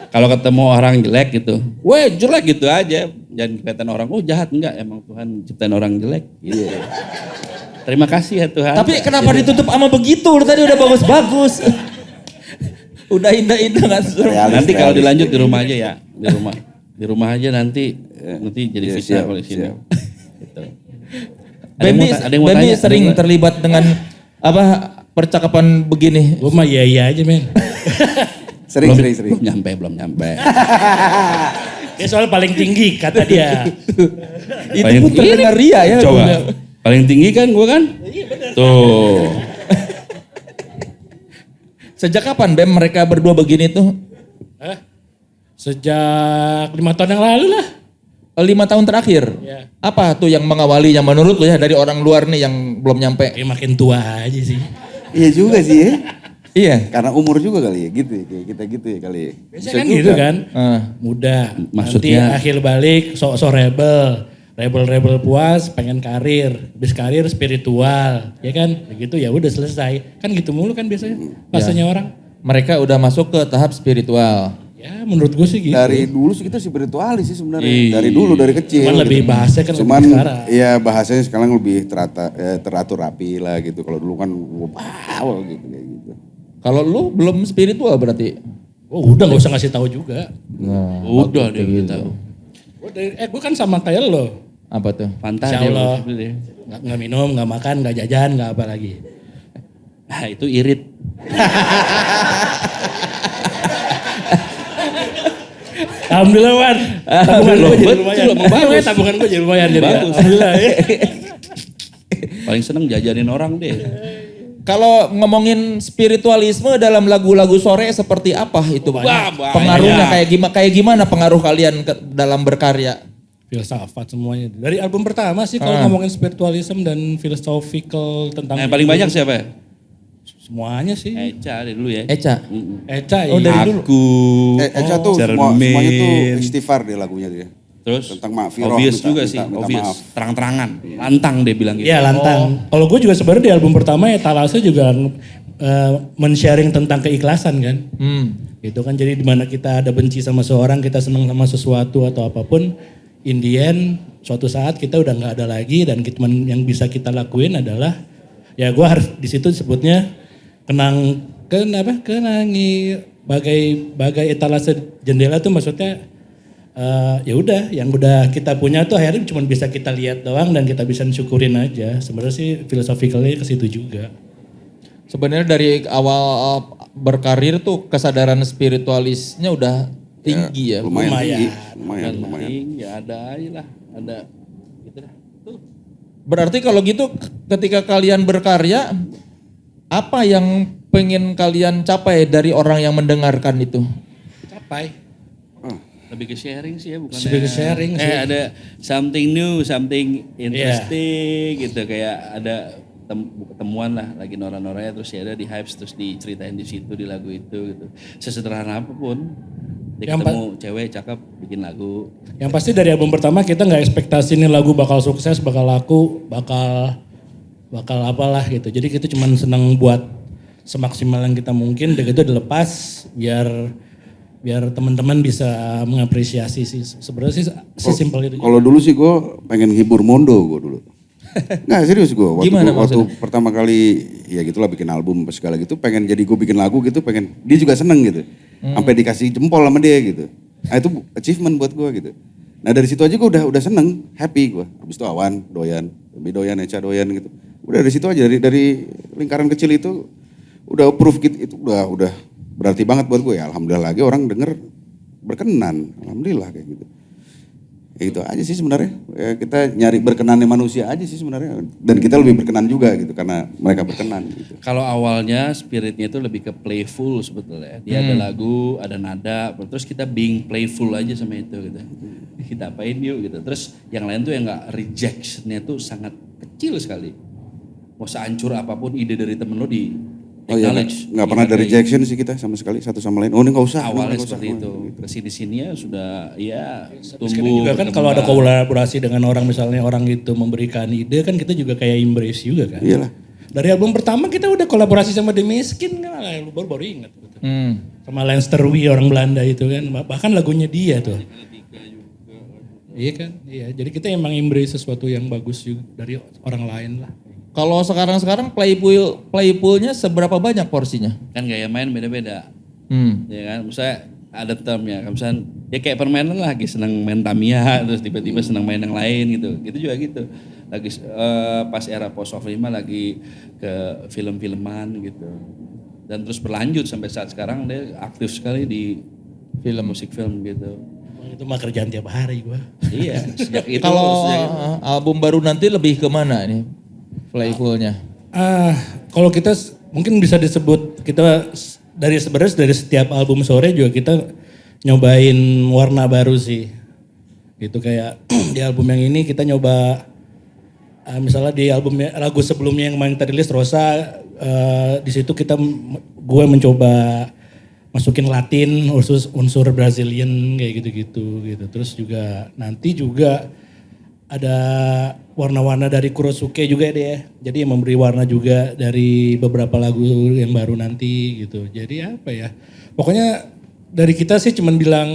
kalau ketemu orang jelek gitu, weh jelek gitu aja. Jangan kelihatan orang, oh jahat. Enggak, emang Tuhan ciptain orang jelek. Iya. Terima kasih ya Tuhan. Tapi kenapa ditutup sama begitu? Tadi udah bagus-bagus. Udah indah-indah gak seru. Nanti kalau dilanjut di rumah aja ya, di rumah aja nanti jadi Iya, fitnah siap, kalau di sini. siap. Gitu. Ada yang mau Bambi tanya? sering terlibat dengan percakapan begini. Gue mah iya aja men. Sering. Belum nyampe. Dia soal paling tinggi kata dia. Itu Paling pun terdengar ria ya. Coba. Bunda. Paling tinggi kan gue kan? Tuh. Sejak kapan Bem mereka berdua begini tuh? Sejak 5 tahun yang lalu lah. 5 tahun terakhir. Ya. Apa tuh yang mengawalinya menurut lu ya dari orang luar nih yang belum nyampe? Kayak makin tua aja sih. Iya juga sih ya. Iya. Karena umur juga kali ya gitu ya. Kayak kita gitu ya kali ya. Biasanya kan gitu kan. Muda. Maksudnya- Nanti akhir balik sok-sok rebel. Rebel puas, pengen karir. Habis karir spiritual. Ya kan? Begitu ya udah selesai. Kan gitu mulu kan biasanya. Rasanya orang. Mereka udah masuk ke tahap spiritual. Ya menurut gue sih gitu. Dari dulu sih kita spiritualis sih sebenarnya. Iya. Dari dulu, dari kecil. Cuman lebih bahasanya kan Cuman lebih sekarang. ya bahasanya sekarang lebih teratur rapi lah gitu. Kalau dulu kan wow gitu kayak gitu. Kalau lu belum spiritual berarti? Oh udah gak usah ngasih tahu juga. Nah, Udah deh gitu. gitu. Gue kan sama kayak lo. Apa tuh? Fanta Insya dia Allah. maksudnya dia. Nggak minum, nggak makan, nggak jajan, nggak apa lagi. Nah itu irit. Alhamdulillah Wan. Tabungan gue jadi Betul, lumayan. emang bagus. Tabungan gue jadi lumayan. Jadi Bagus. Alhamdulillah ya. Paling seneng jajanin orang deh. Kalau ngomongin spiritualisme dalam lagu-lagu Sore seperti apa itu Bang? Wah, banyak. Pengaruhnya kayak gimana pengaruh kalian dalam berkarya? Filsafat semuanya. Dari album pertama sih kalau ngomongin spiritualism dan philosophical tentang Yang paling banyak siapa ya? semuanya sih. Eca dari dulu ya. Eca. Eca Oh, iya. dari dulu. Aku. Eca tuh semuanya tuh istighfar dia lagunya dia. Terus Tentang mafiroh, obvious minta- juga minta- sih, minta obvious. maaf. Terang-terangan, lantang dia bilang gitu. Iya lantang. Kalau gue juga sebenarnya di album pertama ya Talasa juga men-sharing tentang keikhlasan kan. Gitu kan jadi dimana kita ada benci sama seorang, kita seneng sama sesuatu atau apapun. In the end suatu saat kita udah nggak ada lagi dan yang bisa kita lakuin adalah ya gue harus di situ sebutnya kenangi bagai etalase jendela tuh maksudnya ya udah yang udah kita punya tuh akhirnya cuma bisa kita lihat doang dan kita bisa syukurin aja. Sebenarnya sih filosofikalnya ke situ juga. Sebenarnya dari awal berkarir tuh kesadaran spiritualisnya udah tinggi ya. Lumayan. Dan Lumayan. ya ada aja lah, ada gitu dah. Tuh. Berarti kalau gitu ketika kalian berkarya, apa yang pengen kalian capai dari orang yang mendengarkan itu? Capai. Lebih ke sharing sih ya, bukan Lebih ke sharing sih. ada something new, something interesting gitu, kayak ada ketemuan lah lagi Nora-Noranya terus ya ada di hype terus diceritain di situ di lagu itu gitu. Sesederhana apapun. Dia Yang ketemu cewek cakep bikin lagu. Yang pasti dari album pertama kita nggak ekspektasi nih lagu bakal sukses, bakal laku, bakal apalah gitu. Jadi kita cuma seneng buat semaksimal yang kita mungkin, udah gitu dilepas biar teman-teman bisa mengapresiasi sih. Sebenarnya sih sesimpel itu. Kalau dulu sih gue pengen hibur Mondo gue dulu. Nggak serius gue. Gimana Waktu maksudnya? pertama kali ya gitulah bikin album apa segala gitu, pengen jadi gue bikin lagu gitu, pengen dia juga seneng gitu. Sampai dikasih jempol sama dia gitu. Nah itu achievement buat gue gitu. Nah dari situ aja gue udah seneng, happy gue. Habis itu Awan doyan, Demi doyan, Eca doyan gitu. Udah dari situ aja, dari lingkaran kecil itu udah approve gitu, itu udah berarti banget buat gue ya. Alhamdulillah lagi orang denger berkenan, alhamdulillah kayak gitu. Ya itu aja sih sebenarnya. Ya, kita nyari berkenannya manusia aja sih sebenarnya. Dan kita lebih berkenan juga gitu karena mereka berkenan gitu. Kalau awalnya spiritnya itu lebih ke playful sebetulnya. Dia ada lagu, ada nada, terus kita being playful aja sama itu gitu. Kita apain yuk gitu. Terus yang lain tuh yang gak rejectionnya tuh sangat kecil sekali. Mau sehancur apapun ide dari temen lo di Oh iya, nggak pernah ada rejection sih kita sama sekali satu sama lain. Oh ini nggak usah. Awalnya seperti itu. Kesini-sini ya sudah ya Sekarang tumbuh. juga kan kalau ada kolaborasi dengan orang, misalnya orang itu memberikan ide kan kita juga kayak embrace juga kan. Iyalah. Dari album pertama kita udah kolaborasi sama The Miskin kan, lu baru ingat gitu. Sama Leinster Wi orang Belanda itu kan, bahkan lagunya dia tuh. Iya kan, iya. Jadi kita emang embrace sesuatu yang bagus juga dari orang lain lah. Kalau sekarang playpoolnya seberapa banyak porsinya? Kan gaya main beda-beda. Hmm. Ya kan, misalnya ada termnya, misalnya ya kayak permainan lah, lagi seneng main Tamiya, terus tiba-tiba seneng main yang lain gitu. Gitu juga gitu. Lagi pas era post of 5 lagi ke film-filman gitu. Dan terus berlanjut sampai saat sekarang dia aktif sekali di musik film gitu. Itu mah kerjaan tiap hari gua. Iya, sejak itu. Kalau album baru nanti lebih kemana nih playfulnya? Kalau kita mungkin bisa disebut kita sebenarnya dari setiap album Sore juga kita nyobain warna baru sih. Gitu kayak di album yang ini kita nyoba misalnya di album lagu sebelumnya yang main tadi list Rosa, di situ gue mencoba masukin Latin, unsur Brazilian kayak gitu-gitu gitu. Terus juga nanti juga ada warna-warna dari Kurosuke juga deh. Jadi yang memberi warna juga dari beberapa lagu yang baru nanti gitu. Jadi apa ya? Pokoknya dari kita sih cuman bilang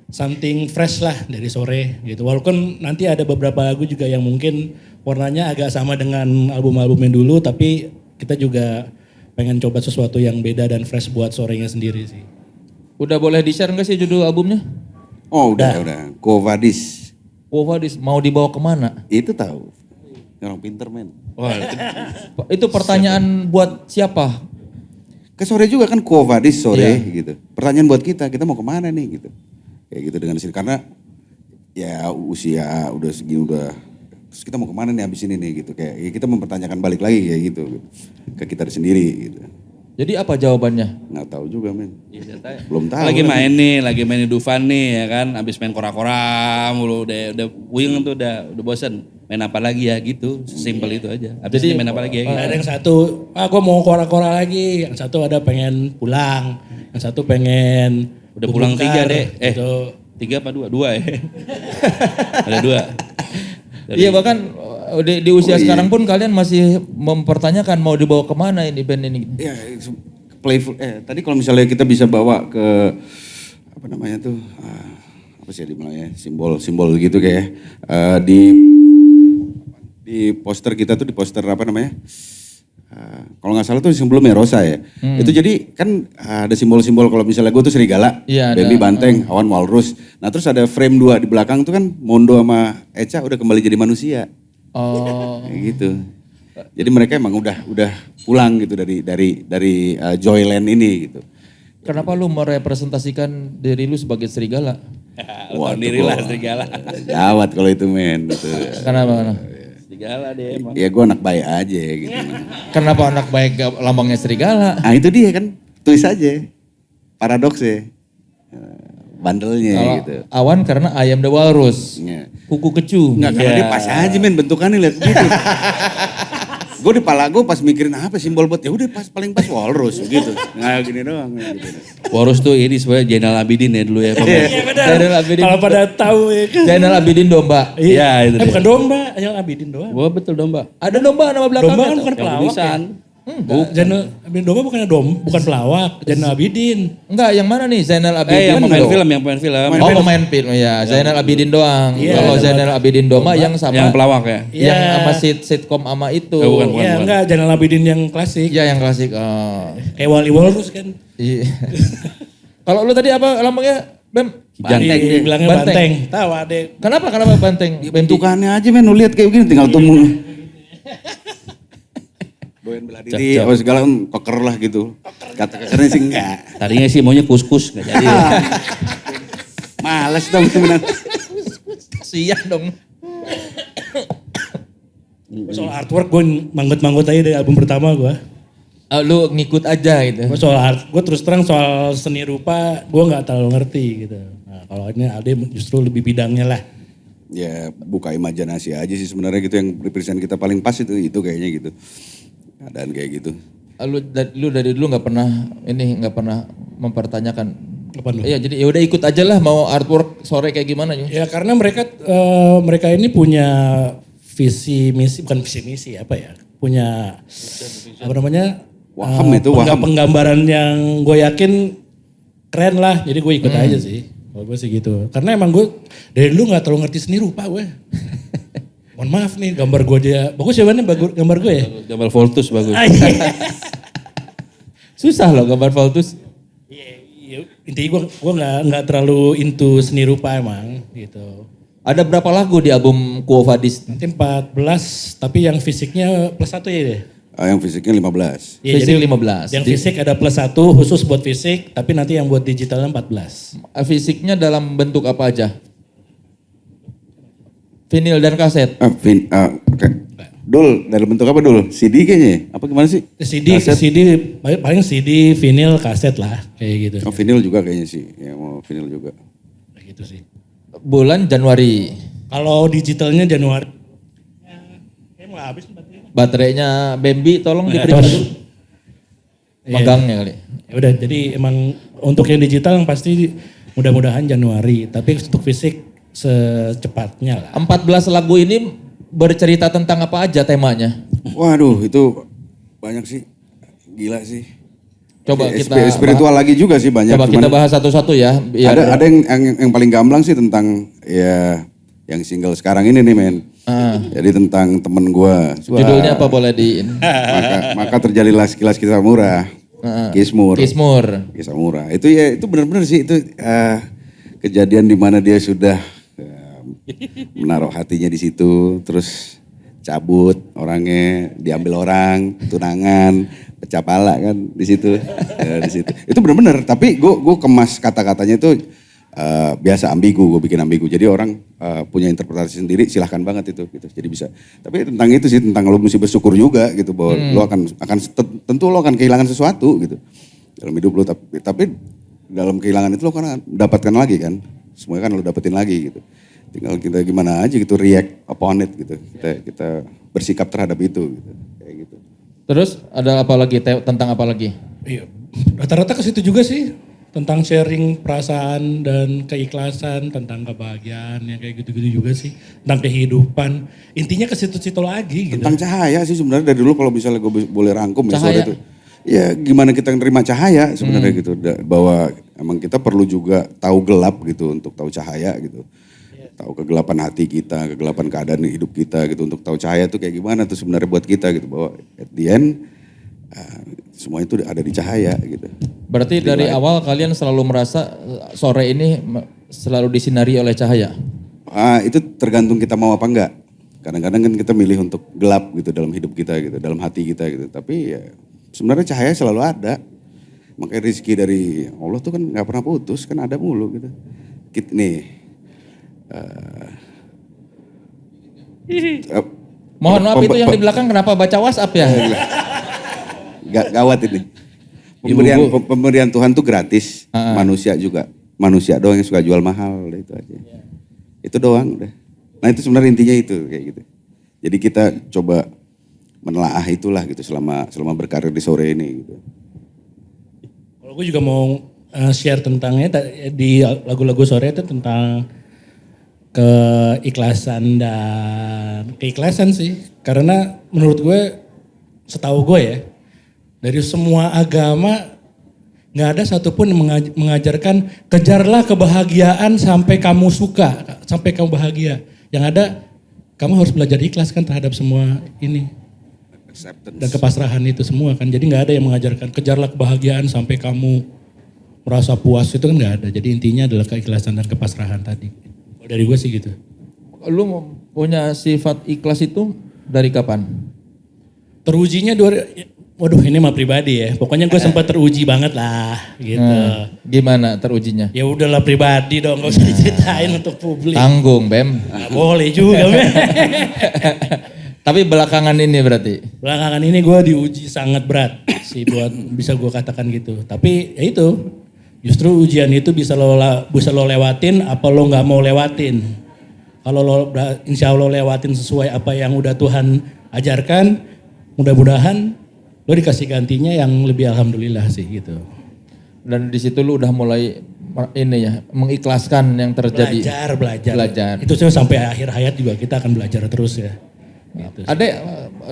something fresh lah dari Sore gitu. Walaupun nanti ada beberapa lagu juga yang mungkin warnanya agak sama dengan album-album yang dulu, tapi kita juga pengen coba sesuatu yang beda dan fresh buat Sorenya sendiri sih. Udah boleh di-share nggak sih judul albumnya? Oh udah. Quo Vadis. Quo Vadis, mau dibawa kemana? Itu tahu. Orang pinter men. Wah, Itu pertanyaan buat siapa? Ke Sore juga kan Quo Vadis Sore gitu. Pertanyaan buat kita mau kemana nih gitu. Kayak gitu dengan sini karena ya usia udah segini terus kita mau kemana nih abis ini nih gitu. Kayak ya kita mempertanyakan balik lagi kayak gitu. Ke kita sendiri gitu. Jadi apa jawabannya? Nggak tahu juga men. iya, Belum tahu. lagi main nih, lagi main di Dufan nih ya kan, abis main kora-kora mulu, udah puyeng tuh, udah bosan. Main apa lagi ya gitu, simpel itu aja. Abis ini main apa lagi ya gitu. Ada yang satu, gue mau kora-kora lagi. Yang satu ada pengen pulang. Yang satu pengen Udah pulang 3 deh. Gitu. 3 apa 2? 2 ya. Ada 2. Iya bahkan di usia sekarang pun kalian masih mempertanyakan mau dibawa kemana ini band ini. Ya playful. Tadi kalau misalnya kita bisa bawa ke apa namanya tuh apa sih dimulai simbol gitu kayak di poster kita tuh di poster apa namanya kalau nggak salah tuh sebelumnya Rosa ya. Itu jadi kan ada simbol-simbol kalau misalnya gue tuh serigala, Bambi banteng, Awan walrus. Nah terus ada frame 2 di belakang tuh kan Mondo sama Eca udah kembali jadi manusia. Oh. Kayak gitu. Jadi mereka emang udah pulang gitu dari Joyland ini gitu. Kenapa lu merepresentasikan diri lu sebagai serigala? Wah, dirilah serigala. Gawat kalau itu men. Gitu. Kenapa? Serigala deh emang. Ya gue anak baik aja gitu. Kenapa anak baik lambangnya serigala? Nah itu dia kan, tulis aja. Paradoks ya. Bandelnya Kalau gitu. Awan karena ayam the walrus. Ya. Kuku kecu. Enggak, karena dia pas aja men bentukannya lihat gitu. Gue di pala gue pas mikirin apa simbol buat ya udah paling pas walrus gitu. Nah gini doang gitu. Walrus tuh ini sebenarnya Zainal Abidin ya dulu ya. Iya benar. Zainal Abidin. Kalau pada tahu ya kan. Zainal Abidin domba. Iya itu dia. Bukan domba, Zainal Abidin doang. Wah betul domba. Ada domba nama belakangnya. Domba kan bukan Yang pelawak ya. tulisan. Zainal Abidin Doma bukan pelawak, Zainal Abidin. Enggak, yang mana nih Zainal Abidin? yang pemain film, yang pemain film. Oh, pemain film ya. Zainal Abidin doang. Kalau Zainal Abidin Doma yang sama Yang pelawak ya? yang sama sitkom ama itu. Bukan. Iya, enggak Zainal Abidin yang klasik. Iya, yang klasik. Oh. Kayak Wali Walrus kan. Iya. Kalau lu tadi apa lambangnya, Bem? Banteng. Bilangnya Banteng. Tahu adek. Kenapa Banteng? Bentukannya aja men, lu lihat kayak begini tinggal tumbuh. Doyan bela diri, apa segala koker lah gitu. Kata-katanya sih enggak. Tadinya sih maunya kus-kus, gak jadi. Males dong sebenarnya. Kasian dong. Soal artwork gue manggut-manggut aja dari album pertama gue. Lu ngikut aja gitu. Gue terus terang soal seni rupa gue nggak terlalu ngerti gitu. Nah kalau ini Alde justru lebih bidangnya lah. Ya buka imajinasi aja sih sebenarnya gitu yang represent kita paling pas itu kayaknya gitu. Keadaan kayak gitu. Lu dari dulu nggak pernah mempertanyakan. Apa dulu? Iya jadi ya udah ikut aja lah mau artwork sore kayak gimana ya. Ya karena mereka ini punya visi misi bukan visi misi apa ya punya apa namanya penggambaran yang gue yakin keren lah jadi gue ikut aja sih kalau gue sih gitu karena emang gue dari dulu nggak terlalu ngerti seni rupa gue. Mohon maaf nih gambar gue aja bagus ya Bang gambar gue ya. Gambar Voltus bagus. Susah loh gambar Voltus. Iya, intinya gue nggak terlalu into seni rupa emang gitu. Ada berapa lagu di album Quo Vadis? Nanti 14, tapi yang fisiknya plus 1 ya deh. Yang fisiknya 15. Ya, Fisik jadi 15. Yang fisik ada plus 1 khusus buat fisik, tapi nanti yang buat digitalnya 14. Fisiknya dalam bentuk apa aja? Vinil dan kaset? Dul, dalam bentuk apa Dul? CD kayaknya? Apa gimana sih? CD paling CD, vinil, kaset lah kayak gitu. Oh vinyl juga kayaknya sih, ya mau vinyl juga. Kayak gitu sih. Bulan Januari. Kalau digitalnya Januari. Kayak mau habis baterainya. Baterainya Bambi tolong diperiksa dulu. Magangnya kali. Ya udah, jadi emang untuk yang digital yang pasti mudah-mudahan Januari, tapi untuk fisik secepatnya lah. 14 lagu ini bercerita tentang apa aja temanya? Waduh itu banyak sih, gila sih. Coba kita spiritual lagi juga sih banyak. Coba kita bahas satu-satu ya. Ada yang paling gamblang sih tentang ya yang single sekarang ini nih men. Jadi tentang temen gua. Judulnya apa boleh maka terjadilah sekilas kisah murah. Kismur. Kisah murah. Itu ya itu benar-benar sih itu kejadian di mana dia sudah menaruh hatinya di situ, terus cabut orangnya, diambil orang, tunangan, pecah pala kan di situ. Di situ. Itu benar-benar. Tapi gue kemas kata-katanya itu biasa ambigu, gue bikin ambigu. Jadi orang punya interpretasi sendiri, silahkan banget itu. Gitu. Jadi bisa. Tapi tentang itu sih, tentang lo mesti bersyukur juga gitu bahwa lo akan tentu lo akan kehilangan sesuatu gitu dalam hidup lo. Tapi dalam kehilangan itu lo kan dapatkan lagi kan. Semuanya kan lo dapetin lagi gitu. Tinggal kita gimana aja gitu react upon it gitu. Kita bersikap terhadap itu gitu. Kayak gitu. Terus ada apa lagi tentang apa lagi? Iya, rata-rata ke situ juga sih. Tentang sharing perasaan dan keikhlasan, tentang kebahagiaan yang kayak gitu-gitu juga sih. Tentang kehidupan. Intinya ke situ-situ lagi gitu. Tentang cahaya sih sebenarnya dari dulu kalau misalnya gue boleh rangkum ya sore Cahaya. itu. Ya gimana kita nerima cahaya sebenarnya gitu. Bahwa emang kita perlu juga tahu gelap gitu untuk tahu cahaya gitu. Tahu kegelapan hati kita, kegelapan keadaan hidup kita gitu. Untuk tahu cahaya itu kayak gimana tuh sebenarnya buat kita gitu. Bahwa at the end semua itu ada di cahaya gitu. Berarti dari awal kalian selalu merasa sore ini selalu disinari oleh cahaya? Itu tergantung kita mau apa enggak. Kadang-kadang kan kita milih untuk gelap gitu dalam hidup kita gitu, dalam hati kita gitu. Tapi ya sebenarnya cahaya selalu ada. Makanya rezeki dari Allah tuh kan gak pernah putus, kan ada mulu gitu. Nih. Mohon maaf itu yang di belakang kenapa baca WhatsApp ya? Gawat ini. Pemberian Tuhan tuh gratis, manusia juga. Manusia doang yang suka jual mahal, udah itu aja. Itu doang udah. Nah itu sebenarnya intinya itu kayak gitu. Jadi kita coba menelaah itulah gitu selama berkarir di sore ini gitu. Kalau gue juga mau share tentangnya di lagu-lagu sore itu tentang keikhlasan dan keikhlasan sih. Karena menurut gue, setahu gue ya, Dari semua agama nggak ada satupun yang mengajarkan kejarlah kebahagiaan sampai kamu suka, sampai kamu bahagia. Yang ada kamu harus belajar ikhlas kan terhadap semua ini. Dan kepasrahan itu semua kan. Jadi nggak ada yang mengajarkan kejarlah kebahagiaan sampai kamu merasa puas, itu kan nggak ada. Jadi intinya adalah keikhlasan dan kepasrahan tadi. Dari gue sih gitu. Lu punya sifat ikhlas itu dari kapan? Terujinya waduh ini mah pribadi ya. Pokoknya gue sempat teruji banget lah gitu. Gimana terujinya? Ya udahlah pribadi dong, gak usah diceritain untuk publik. Tanggung, Bem. Nah, boleh juga, Bem. Tapi belakangan ini berarti? Belakangan ini gue diuji sangat berat sih buat bisa gue katakan gitu. Tapi ya itu, justru ujian itu bisa lo lewatin apa lo nggak mau lewatin. Kalau lo insya Allah lewatin sesuai apa yang udah Tuhan ajarkan, mudah-mudahan lo dikasih gantinya yang lebih alhamdulillah sih gitu. Dan di situ lu udah mulai ini ya, mengikhlaskan yang terjadi. Belajar. Itu sampai akhir hayat juga kita akan belajar terus ya. Gitu. Adek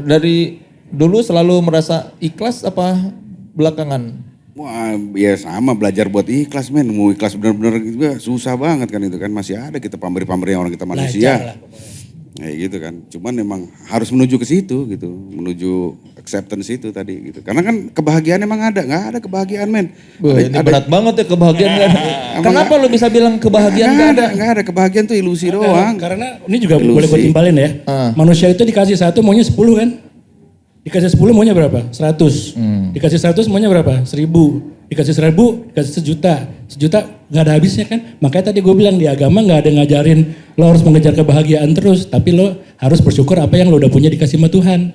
dari dulu selalu merasa ikhlas apa belakangan? Wah ya sama belajar buat ikhlas men. Mau ikhlas benar-benar juga susah banget kan itu kan. Masih ada kita pamrih-pamrih orang kita manusia. Kayak gitu kan. Cuman memang harus menuju ke situ gitu. Menuju acceptance itu tadi gitu. Karena kan kebahagiaan emang ada. Gak ada kebahagiaan men. Ini berat banget ya kebahagiaan gak ada. Kenapa lu bisa bilang kebahagiaan gak ada? Gak ada. Kebahagiaan tuh ilusi doang. Karena ini juga boleh gue timbalin ya. Manusia itu dikasih 1 maunya 10 kan. Dikasih 10 maunya berapa? 100. Dikasih 100 maunya berapa? 1000. Dikasih 1000, dikasih 1 juta. 1 juta gak ada habisnya kan. Makanya tadi gue bilang di agama gak ada ngajarin lo harus mengejar kebahagiaan terus. Tapi lo harus bersyukur apa yang lo udah punya dikasih sama Tuhan.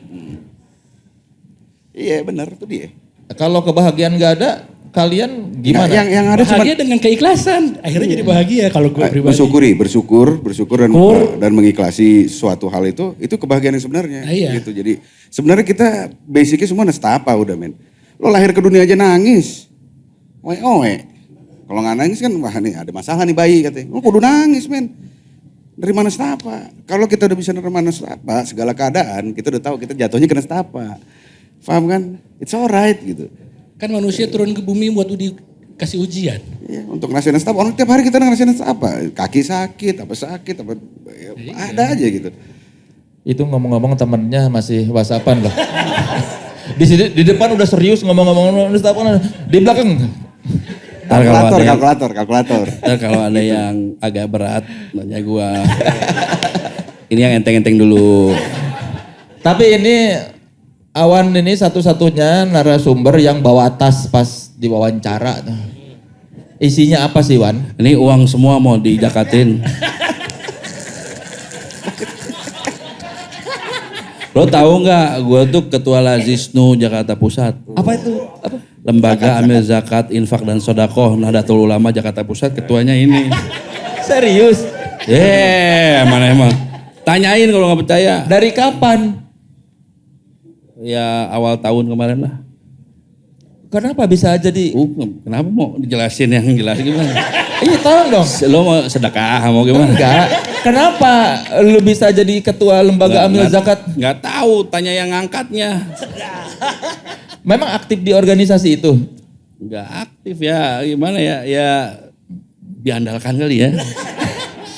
Iya benar itu dia. Kalau kebahagiaan gak ada, kalian gimana? Nah, yang ada bahagia dengan keikhlasan. Akhirnya jadi bahagia kalau gue pribadi. Bersyukur dan mengikhlasi suatu hal itu kebahagiaan yang sebenarnya. Iya. Gitu. Jadi sebenarnya kita basicnya semua nestapa udah men. Lo lahir ke dunia aja nangis. Oe. Kalau nggak nangis kan wah nih ada masalah nih bayi katanya. Lo kudu nangis men. Dari mana nestapa? Kalau kita udah bisa nerima nestapa, segala keadaan kita udah tahu kita jatuhnya ke nestapa. Paham kan? It's alright gitu. Kan manusia turun ke bumi buat dikasih ujian. Iya, untuk ngerasain nestapa. Orang tiap hari kita ngerasain nestapa. Kaki sakit, apa ada aja gitu. Itu ngomong-ngomong temennya masih whatsappan loh. Di depan udah serius ngomong-ngomong nestapa, di belakang. Kalkulator. Kalau ada yang agak berat, nanya gua. Ini yang enteng-enteng dulu. Tapi ini Awan ini satu-satunya narasumber yang bawa tas pas diwawancara. Isinya apa sih Wan? Ini uang semua mau dijakatin. Lo tahu nggak? Gue tuh ketua Lazisnu Jakarta Pusat. Apa itu? Apa? Lembaga Amil Zakat, Infak dan Sodakoh Nahdlatul Ulama Jakarta Pusat. Ketuanya ini. Serius? Mana emang? Tanyain kalau nggak percaya. Dari kapan? Ya awal tahun kemarin lah. Kenapa bisa jadi? Kenapa mau dijelasin yang jelas gimana? Iya tolong dong. Lo mau sedekah mau gimana? Enggak. Kenapa lu bisa jadi ketua lembaga Amil Zakat? Enggak tahu, tanya yang ngangkatnya. Memang aktif di organisasi itu? Enggak aktif ya, gimana ya? Ya diandalkan kali ya.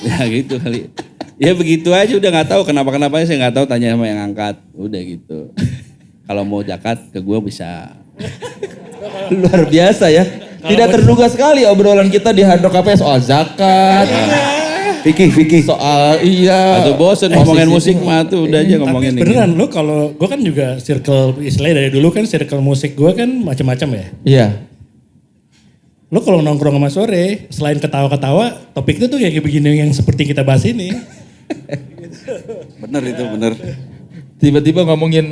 Ya gitu kali. Ya begitu aja udah nggak tahu kenapa-kenapanya saya nggak tahu, tanya sama yang ngangkat. Udah gitu. Kalau mau zakat ke gue bisa. Luar biasa ya. Tidak terduga sekali obrolan kita di Hard Rock Cafe soal zakat. Fikih. Soal Atau bosen ngomongin musik mah tuh udah aja ngomongin. Tapi beneran lo kalau gue kan juga circle istilahnya dari dulu kan circle musik gue kan macam-macam ya. Iya. Lo kalau nongkrong sama sore selain ketawa-ketawa topik itu tuh kayak begini yang seperti kita bahas ini. Bener itu bener. Tiba-tiba ngomongin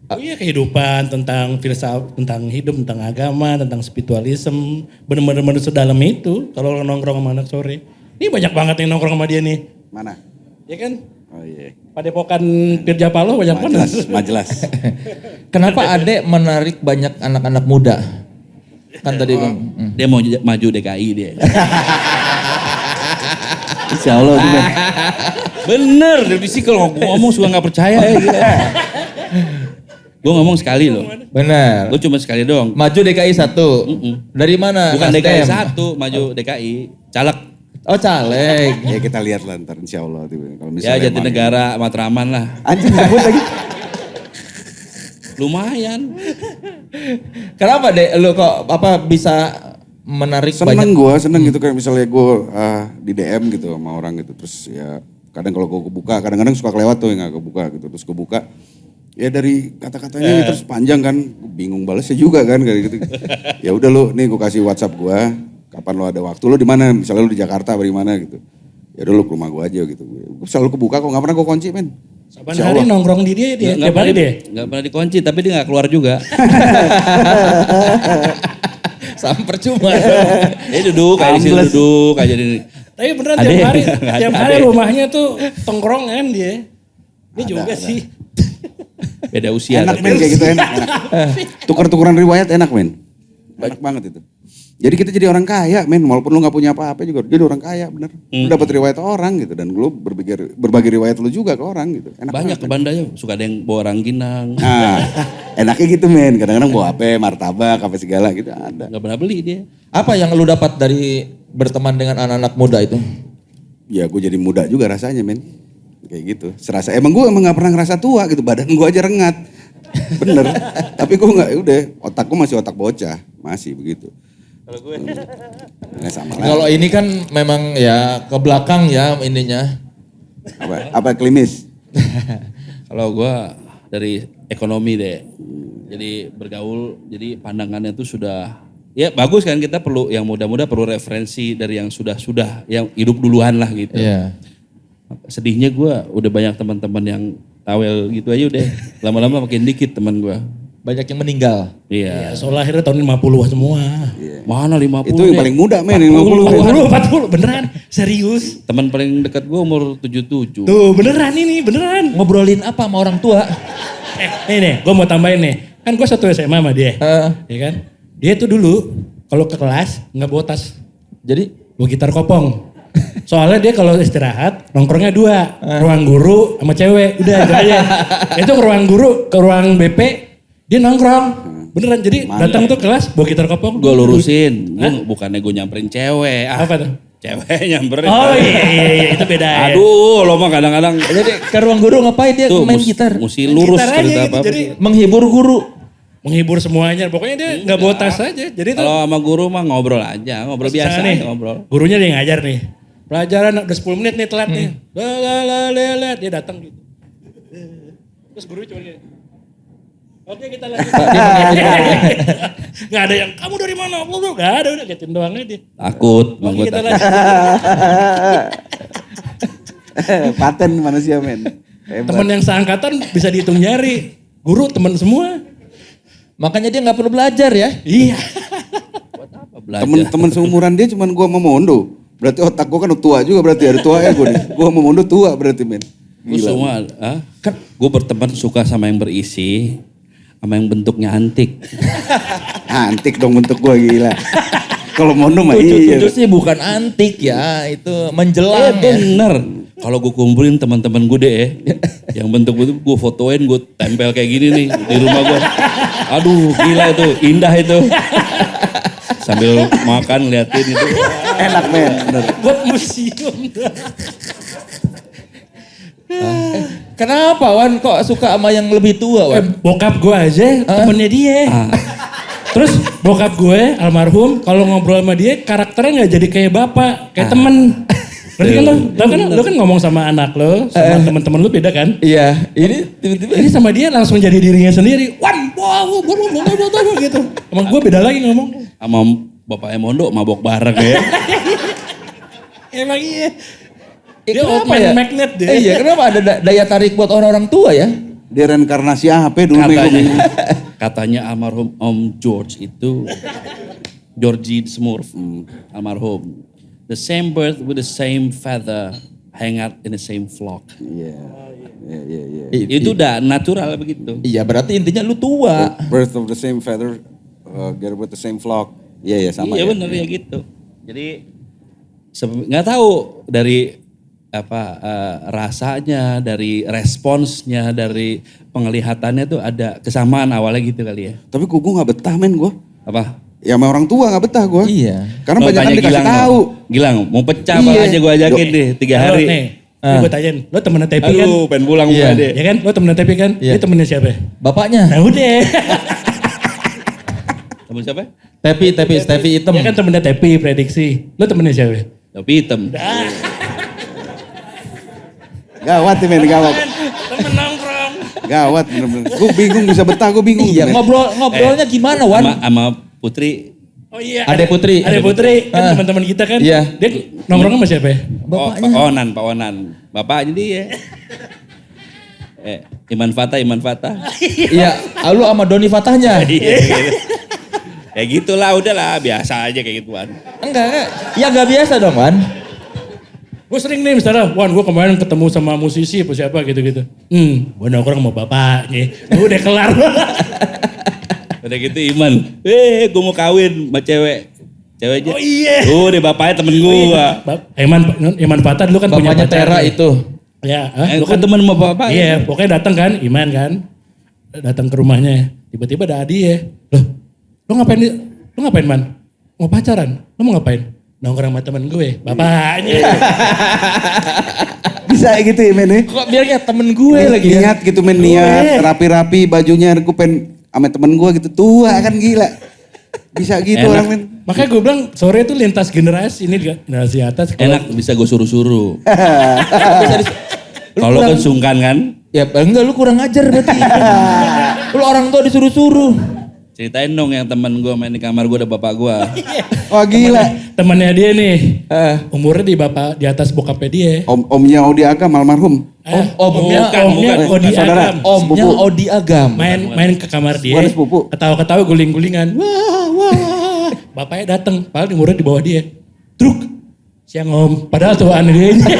iya kehidupan, tentang filsafat, tentang hidup, tentang agama, tentang spiritualisme. Bener-bener sedalam itu kalau nongkrong sama anak sore. Ini banyak banget yang nongkrong sama dia nih. Mana? Ya kan? Oh iya. Padepokan Pirja Paloh banyak banget. Majelas. kenapa Ade menarik banyak anak-anak muda? Kan tadi Bang. Dia mau maju DKI dia. Insya Allah juga. Bener, dari sih kalau ngomong suka gak percaya ya. Gue ngomong sekali loh. Benar. Gue cuma sekali doang. Maju DKI 1. Dari mana? Bukan Nasdem? DKI 1, maju DKI. Caleg. Oh caleg. Ya kita lihat lah ntar insya Allah. Kalau Ya misalnya Jatinegara, Matraman lah. Anjing disebut lagi. Lumayan. Kenapa deh lu kok bisa menarik Seneng banyak? gue, seneng gitu kayak misalnya gue di DM gitu sama orang gitu. Terus ya kadang kalau gue kebuka, kadang-kadang suka kelewat tuh yang gak kebuka gitu. Terus gue buka, ya dari kata-katanya terus panjang kan, bingung balesnya juga kan kayak gitu. Ya udah lu, nih gue kasih WhatsApp gue, kapan lu ada waktu, lu di mana? Misalnya lu di Jakarta apa di mana gitu. Ya udah lu ke rumah gue aja gitu. Gue selalu kebuka kok, gak pernah gue kunci men. Saban hari nongkrong di dia tiap hari dia. Gak pernah dikunci, tapi dia gak keluar juga. Sama percuma. Dia duduk, kayak di sini duduk, kayak jadi. Tapi beneran tiap hari rumahnya tuh tongkrongan dia. Ini juga sih. Beda usia. Enak men kayak gitu enak. Tuker-tukeran riwayat enak men. Enak banget itu. Jadi kita jadi orang kaya men, walaupun lu gak punya apa-apa juga jadi orang kaya bener. Lu dapet riwayat orang gitu dan lu berbagi riwayat lu juga ke orang gitu. Enak banyak ke Bandanya, suka ada yang bawa rangginang. Nah, enaknya gitu men, kadang-kadang bawa apa, martabak, apa segala gitu ada. Gak pernah beli dia. Apa yang lu dapat dari berteman dengan anak-anak muda itu? Ya gue jadi muda juga rasanya men. Kayak gitu. Serasa emang gue emang gak pernah ngerasa tua gitu, badan gue aja rengat. Bener. Tapi gue gak, udah otak gue masih otak bocah, masih begitu. Kalau gue. Nggak sama lah. Kalau ini kan memang ya ke belakang ya ininya. Apa klimis? Kalau gue dari ekonomi deh. Jadi bergaul, jadi pandangannya tuh sudah, ya bagus kan kita perlu, yang muda-muda perlu referensi dari yang sudah, yang hidup duluan lah gitu. Iya. Sedihnya gue udah banyak teman-teman yang tawel gitu aja udah. Lama-lama makin dikit teman gue. Banyak yang meninggal. Iya. Soalnya akhirnya tahun 50 semua. Mana 50 Itu yang paling muda men, 40 beneran, serius. Teman paling dekat gue umur 77. Tuh beneran ini, beneran. Ngobrolin apa sama orang tua? Nih, gue mau tambahin nih. Kan gue satu SMA sama dia. Ya kan? Dia tuh dulu kalau ke kelas nggak bawa tas. Jadi Bawa gitar kopong. Soalnya dia kalau istirahat nongkrongnya 2. Ruang guru sama cewek. Udah itu aja. Itu ke ruang guru, ke ruang BP. Dia nongkrong. Beneran, jadi datang tuh kelas bawa gitar kopong. Gue lurusin. Bukannya gue nyamperin cewek. Apa tuh? Cewek nyamperin. Oh iya, itu beda ya. Aduh, lo mah kadang-kadang. jadi ke ruang guru ngapain dia Tuh, main gitar? Mesti lurus Gitar aja cerita gitu, apa-apa. jadi Menghibur guru. menghibur semuanya. Pokoknya dia nggak bawa tas aja. Jadi tuh Kalau sama guru mah ngobrol aja, ngobrol biasa nih, aja ngobrol. gurunya dia ngajar nih. Pelajaran udah 10 menit nih telat nih. Lalalala, dia datang gitu. Terus guru cuma gini. Oke kita lanjut. Gak ada yang kamu dari mana? Gak ada, udah liatin doang aja dia. Takut, Oke kita lanjut. Paten manusia men. Hebat. Temen yang seangkatan bisa dihitung jari. Guru temen semua. Makanya dia nggak perlu belajar ya. Iya. Belajar. Temen-temen seumuran dia cuman gua sama Mondo. Berarti otak gua kan tua juga berarti, ada tuanya gua nih. Gua sama Mondo tua berarti men. Gue semua, gue berteman suka sama yang berisi, sama yang bentuknya antik. Antik dong bentuk gua gila. Kalau Mondo mah iya. Itu sih bukan antik ya, itu menjelang ya. Bener. Kalau gue kumpulin teman-teman gue deh, yang bentuk gue fotoin, gue tempel kayak gini nih di rumah gue. Aduh gila itu, indah itu. Sambil makan liatin itu. Enak men. Bener. Buat museum. Kenapa Wan kok suka sama yang lebih tua Wan? Bokap gue aja temennya dia. Terus bokap gue almarhum kalau ngobrol sama dia karakternya nggak jadi kayak bapak, kayak temen. Berarti kan lo kan ngomong sama anak lo, sama teman-teman lo beda kan? Iya, ini tiba-tiba Ini sama dia langsung jadi dirinya sendiri. Wan, wow, gitu. Emang gue beda lagi ngomong. Sama Bapak Emondo mabok bareng ya. Emang iya. Dia old kenapa man ya? magnet dia. Iya, kenapa ada daya tarik buat orang-orang tua ya? Dia reinkarnasi apa dulu Katanya almarhum Om George itu, Georgie Smurf, almarhum. The same bird with the same feather, hang out in the same flock. Iya. Itu udah natural begitu. Iya, berarti intinya lu tua. Birth of the same feather, get with the same flock. Iya sama iya ya. bener ya gitu. Jadi nggak tahu dari rasanya, dari responsnya, dari penglihatannya tuh ada kesamaan awalnya gitu kali ya. Tapi gue gak betah men gue. Apa? Ya sama orang tua gak betah gue. Iya. Karena banyak kan dikasih tahu. Gilang, mau pecah apa aja gue ajakin deh 3 hari. Nih, gue tanyain, lo temennya Tepi kan? Aduh, pengen pulang Iya. deh. Ya kan, lo temennya Tepi kan? Iya. Dia temennya siapa? Bapaknya. Nah udah. Temen siapa? Tepi hitam. Ya kan temennya Tepi, prediksi. Lo temennya siapa? Tapi hitam. Gawat nih men, gawat. Temen nongkrong. Gawat bener-bener. Gue bingung bisa betah, gue bingung. Iya, men. ngobrolnya gimana, Wan? Sama Putri. Oh iya. Ade Putri. Ade Putri, kan teman-teman kita kan. Iya. Dia nongkrong sama siapa? Bapaknya. Pak Onan. Bapaknya dia. Iman Fatah. Iya, lu sama Doni Fatahnya. Iya, gitu. Ya gitulah, udahlah, biasa aja kayak gituan. Enggak. Ya enggak biasa dong, Wan. Gue sering nih misalnya, Wan gue kemarin ketemu sama musisi apa siapa gitu-gitu. Gue nongkrong sama bapaknya. Udah kelar. Udah gitu Iman, gue mau kawin sama cewek. Ceweknya. Oh iya. Deh bapaknya temen gue. Iman Fatah dulu kan punya Bapaknya pacar. Tera itu. Ya, Lu kan temen sama bapak. iya, pokoknya datang kan, Iman kan. Datang ke rumahnya. Tiba-tiba ada Adi ya. Loh, lu ngapain Man? Mau pacaran? Lu mau ngapain? Nongkrong sama temen gue, bapaknya. Bisa gitu ya men. Kok biar kayak temen gue lagi ya? Niat gitu men, niat. Rapi-rapi bajunya. Gue pengen sama temen gue gitu. Tua kan gila. Bisa gitu Enak. orang men. Makanya gue bilang sore itu lintas generasi, ini generasi atas. Enak bisa gue suruh-suruh. Bisa Kalau kan sungkan kan. Ya enggak, lu kurang ajar berarti. Lu orang tua disuruh-suruh. Ceritain dong yang temen gue main di kamar gue ada bapak gue. Wah gila. Temannya dia nih, umurnya di atas bokapnya dia. Omnya Odi Agam almarhum. Omnya bukan. Odi Saudara. Agam. Omnya Odi Agam. Main ke kamar dia, Bukan sepupu. ketawa-ketawa guling-gulingan. Wah. Bapaknya dateng, padahal umurnya di bawah dia. Truk, siang om, padahal tuh aneh dia.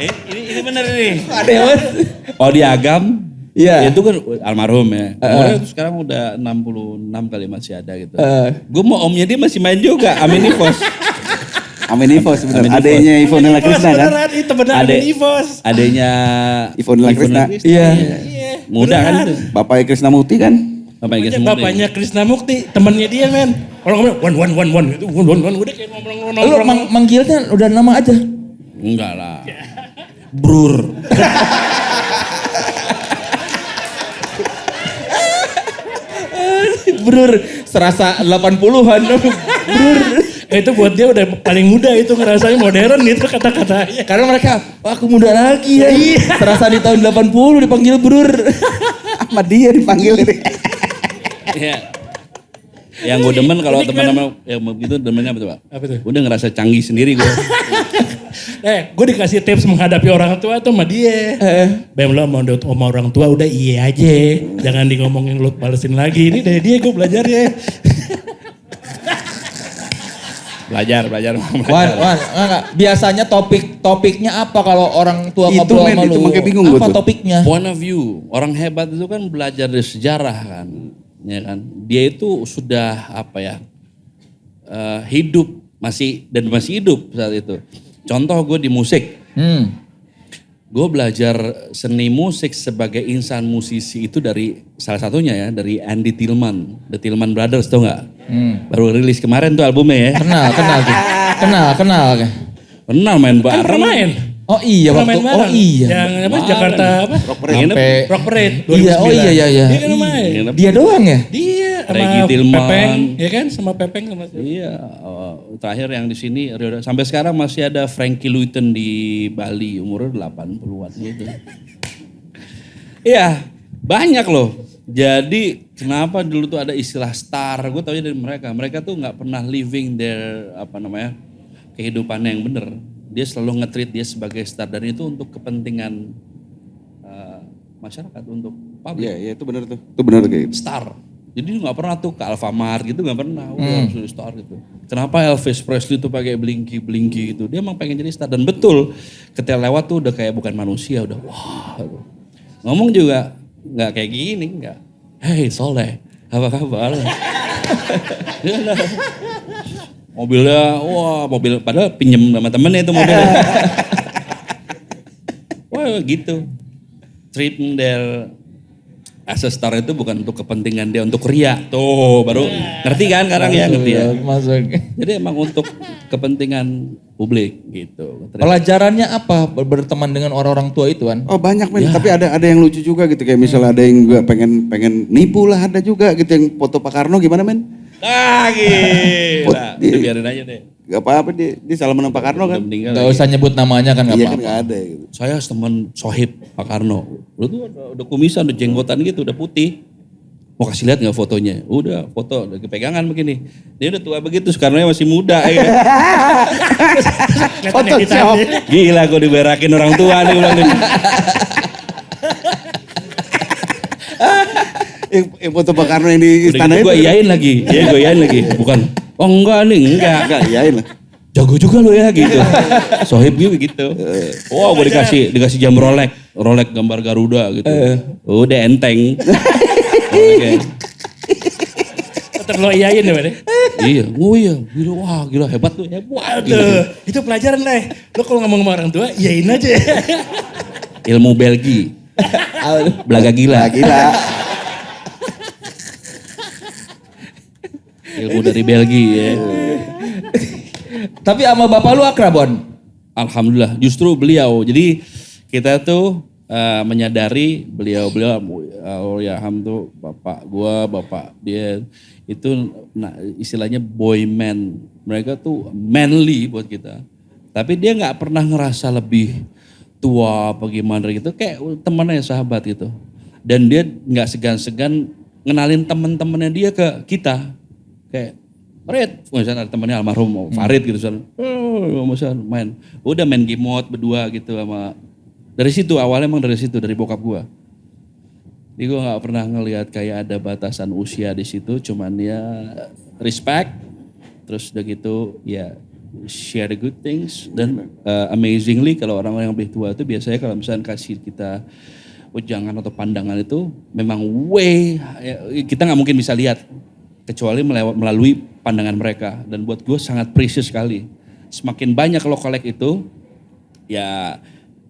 Ini bener nih. Ada Wan. Odi Agam. Iya. Itu kan almarhum ya. Umurnya tuh sekarang udah 66 kali masih ada gitu. Gue mau omnya dia masih main juga. Amin Ivos. Amin Ivos bener. Amin Ivos. Adenya Ivonella Krisna kan. Beneran, itu beneran Ade- Ivos. Adanya Ivonella Krisna. Iya. Muda kan itu. Bapaknya Krisna Mukti kan. Bapaknya Krisna Mukti, temannya dia men. Kalau ngomong wan gitu, wan udah kayak Lu ngomong. manggilnya udah nama aja. Enggak lah. Brur. Brur, serasa 80-an. Brur. Itu buat dia udah paling muda itu ngerasain modern itu kata-katanya. Karena mereka, wah aku muda lagi ya. Serasa di tahun 80 dipanggil Brur. Sama dia dipanggil ini. Iya. Yang gue demen kalau teman-teman yang begitu demennya apa tuh Pak? Apa tuh? Udah ngerasa canggih sendiri gue. Gue dikasih tips menghadapi orang tua tuh sama dia. Bem lo mau sama orang tua udah iya aja. Jangan di ngomongin lo balesin lagi. Ini dari dia gue belajar ya. belajar. Wan, enggak. Biasanya topiknya apa kalau orang tua Itu, ngobrol men, sama itu lu? makanya bingung gua Apa tuh. topiknya? Point of view. Orang hebat itu kan belajar dari sejarah kan. Ya kan. Dia itu sudah apa ya. Hidup masih hidup saat itu. Contoh gue di musik. Gue belajar seni musik sebagai insan musisi itu dari salah satunya ya, dari Andy Tillman, The Tillman Brothers, tau gak? Baru rilis kemarin tuh albumnya ya. Kenal. Kenal main Kan bareng. pernah main. Oh iya Pernah waktu. main Oh bareng. iya. Yang apa Jakarta apa? Rock Parade. Sampai Rock Parade 2009. Iya, oh iya. Dia kan main. Dia doang ya? Dia sama Reggie Tillman. Pepeng, ya kan? Sama Pepeng sama Iya, terakhir yang di sini sampai sekarang masih ada Frankie Luiten di Bali, umurnya 80-an gitu. Iya, banyak loh. Jadi kenapa dulu tuh ada istilah star? Gue taunya dari mereka. Mereka tuh nggak pernah living their kehidupannya yang bener. Dia selalu nge-treat dia sebagai star dan itu untuk kepentingan masyarakat, untuk publik. Iya itu benar tuh. Itu benar kayak gitu. Star. Jadi dia nggak pernah tuh ke Alfamart gitu, nggak pernah. Udah harus jadi star gitu. Kenapa Elvis Presley tuh pakai blinky gitu? Dia emang pengen jadi star dan betul. Ketika lewat tuh udah kayak bukan manusia, udah wah. Ngomong juga nggak kayak gini, nggak. Hey Soleh, apa kabar? Mobilnya, wah mobil, padahal pinjem sama temennya itu mobilnya. Wah gitu. Treat their as a star itu bukan untuk kepentingan dia, untuk ria. Tuh baru ngerti kan sekarang ya, ngerti ya. Masuk. Jadi emang untuk kepentingan publik gitu. Pelajarannya apa berteman dengan orang-orang tua itu kan? Oh banyak men, tapi ada yang lucu juga gitu. Kayak misalnya ada yang juga pengen nipu lah, ada juga gitu yang foto Pak Karno gimana men? Ah gila, udah biarin aja deh. Gak apa-apa dia salah menang Pak Karno kan. Gak usah nyebut namanya kan gak Iya apa-apa. kan gak ada gitu. Saya teman sohib Pak Karno. Udah tuh udah kumisan, udah jenggotan gitu, udah putih. Mau kasih lihat nggak fotonya? Udah foto, udah kepegangan begini. Dia udah tua begitu, Soekarno masih muda. Ya. Photoshop. Gila gue diberakin orang tua nih ulang nih. Yang foto Pak Karno yang di istana itu. Gue iyain lagi, ya gue iyain lagi. Bukan, oh enggak nih, enggak. Enggak iyain lah. Jago juga lo ya gitu. Sohib gue gitu. Oh gue dikasih jam Rolex gambar Garuda gitu. Udah enteng. Tetep lo iyain ya Bang? Iya, oh iya, gila hebat tuh, hebat. Gitu. Itu pelajaran deh. Lo kalau ngomong sama orang tua, iyain aja. Ilmu Belgi. Belaga gila. Gila. Ilmu dari Belgia ya. Tapi sama bapak lu akrab, Bon? Alhamdulillah, justru beliau. Jadi kita tuh menyadari beliau ya Ham tuh bapak gua, bapak dia itu istilahnya boy man. Mereka tuh manly buat kita. Tapi dia nggak pernah ngerasa lebih tua apa gimana gitu, kayak temannya sahabat gitu. Dan dia nggak segan-segan ngenalin teman-temannya dia ke kita. Kayak Farid, misalnya ada temannya almarhum Farid gitu misalnya main. Udah main game mode berdua gitu sama. Dari situ awalnya emang dari situ, dari bokap gua. Jadi gua nggak pernah ngelihat kayak ada batasan usia di situ, cuman ya respect, terus udah gitu ya share the good things dan amazingly kalau orang-orang yang lebih tua itu biasanya kalau misalnya kasih kita ujangan atau pandangan itu memang kita nggak mungkin bisa lihat kecuali melalui pandangan mereka dan buat gue sangat precious sekali. Semakin banyak lo collect itu ya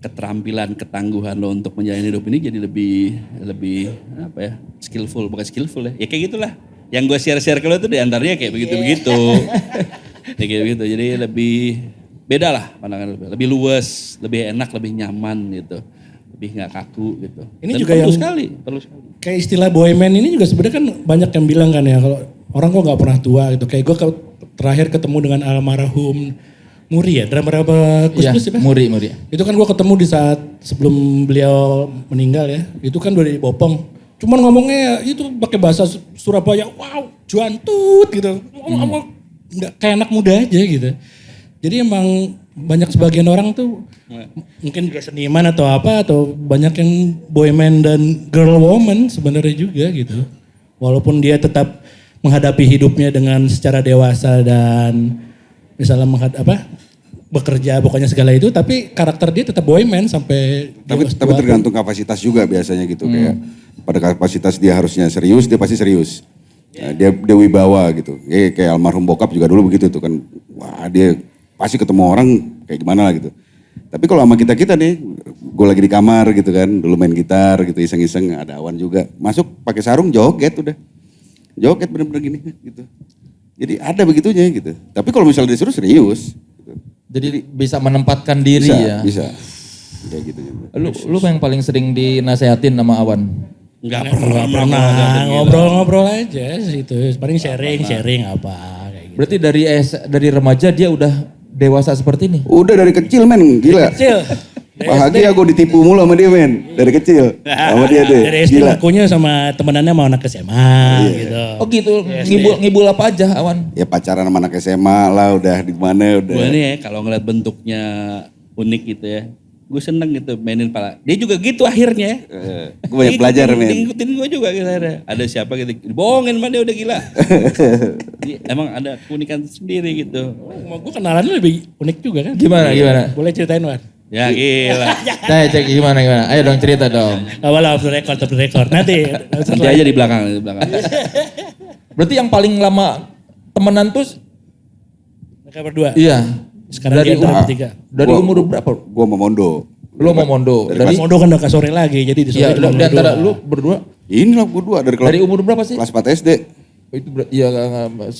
keterampilan, ketangguhan lo untuk menjalani hidup ini jadi lebih apa ya, skillful, bukan skillful ya. Ya kayak gitulah. Yang gue share-share ke lo itu diantaranya kayak begitu-begitu. Ya kayak begitu. Jadi lebih beda lah pandangan lebih luas, lebih enak, lebih nyaman gitu. Lebih gak kaku gitu. Ini dan juga perlu yang sekali. Kayak istilah boyman ini juga sebenarnya kan banyak yang bilang kan ya kalau orang kok gak pernah tua gitu. Kayak gue terakhir ketemu dengan almarhum Muri ya, drama Gus Gus ya, Muri. Itu kan gue ketemu di saat sebelum beliau meninggal ya. Itu kan udah di Bopong. Cuman ngomongnya itu pakai bahasa Surabaya, wow, juantut gitu. Ngomong nggak kayak anak muda aja gitu. Jadi emang banyak sebagian orang tuh mungkin juga seniman atau apa atau banyak yang boyman dan girl woman sebenarnya juga gitu. Walaupun dia tetap menghadapi hidupnya dengan secara dewasa dan misalnya bekerja pokoknya segala itu, tapi karakter dia tetap boyman sampai tapi tergantung kapasitas juga biasanya gitu. Kayak pada kapasitas dia harusnya serius, dia pasti serius. Nah, dia wibawa gitu. Kayak almarhum bokap juga dulu begitu tuh kan. Wah dia pasti ketemu orang kayak gimana lah gitu. Tapi kalau sama kita nih, gue lagi di kamar gitu kan, dulu main gitar gitu iseng-iseng, ada Awan juga. Masuk pakai sarung joget udah. Joget bener-bener gini gitu. Jadi ada begitunya gitu. Tapi kalau misalnya disuruh serius. Gitu. Jadi bisa menempatkan diri ya. Bisa. Kayak gitu. Lu yang paling sering dinasehatin sama Awan? Enggak pernah ngobrol-ngobrol aja situ. Paling sharing apa kayak gitu. Berarti dari remaja dia udah dewasa seperti ini? Udah dari kecil men, gila. Kecil. Bahagia gue ditipu mulu sama dia men, dari kecil. Sama dia deh, Dari SD gila. ngakunya sama temenannya mau anak SMA gitu. Oh gitu, ngibul apa aja Awan? Ya pacaran sama anak SMA lah, udah di mana udah. Gue nih ya kalau ngeliat bentuknya unik gitu ya. Gue seneng gitu mainin pala. Dia juga gitu akhirnya. Gue banyak belajar men. Ngikutin gue juga gitu akhirnya. Ada siapa gitu, bohongin mah dia udah gila. Jadi, emang ada keunikan sendiri gitu. Gue kenalannya lebih unik juga kan. Gimana? Boleh ceritain Wan? Ya gila. Nah cek gimana? Ayo dong cerita dong. Awal off the record. Nanti Nanti aja di belakang. Berarti yang paling lama temenan tuh Mereka berdua? Iya. Sekarang dari dia antara bertiga. Dari umur berapa? Gua mau Mondo. Lu mau Mondo. Dari Mondo kan udah ke sore lagi, jadi di sore Iya, cuma di antara berdua. lu berdua. Inilah berdua dari kelas, Dari umur berapa sih? kelas 4 SD. Itu iya 9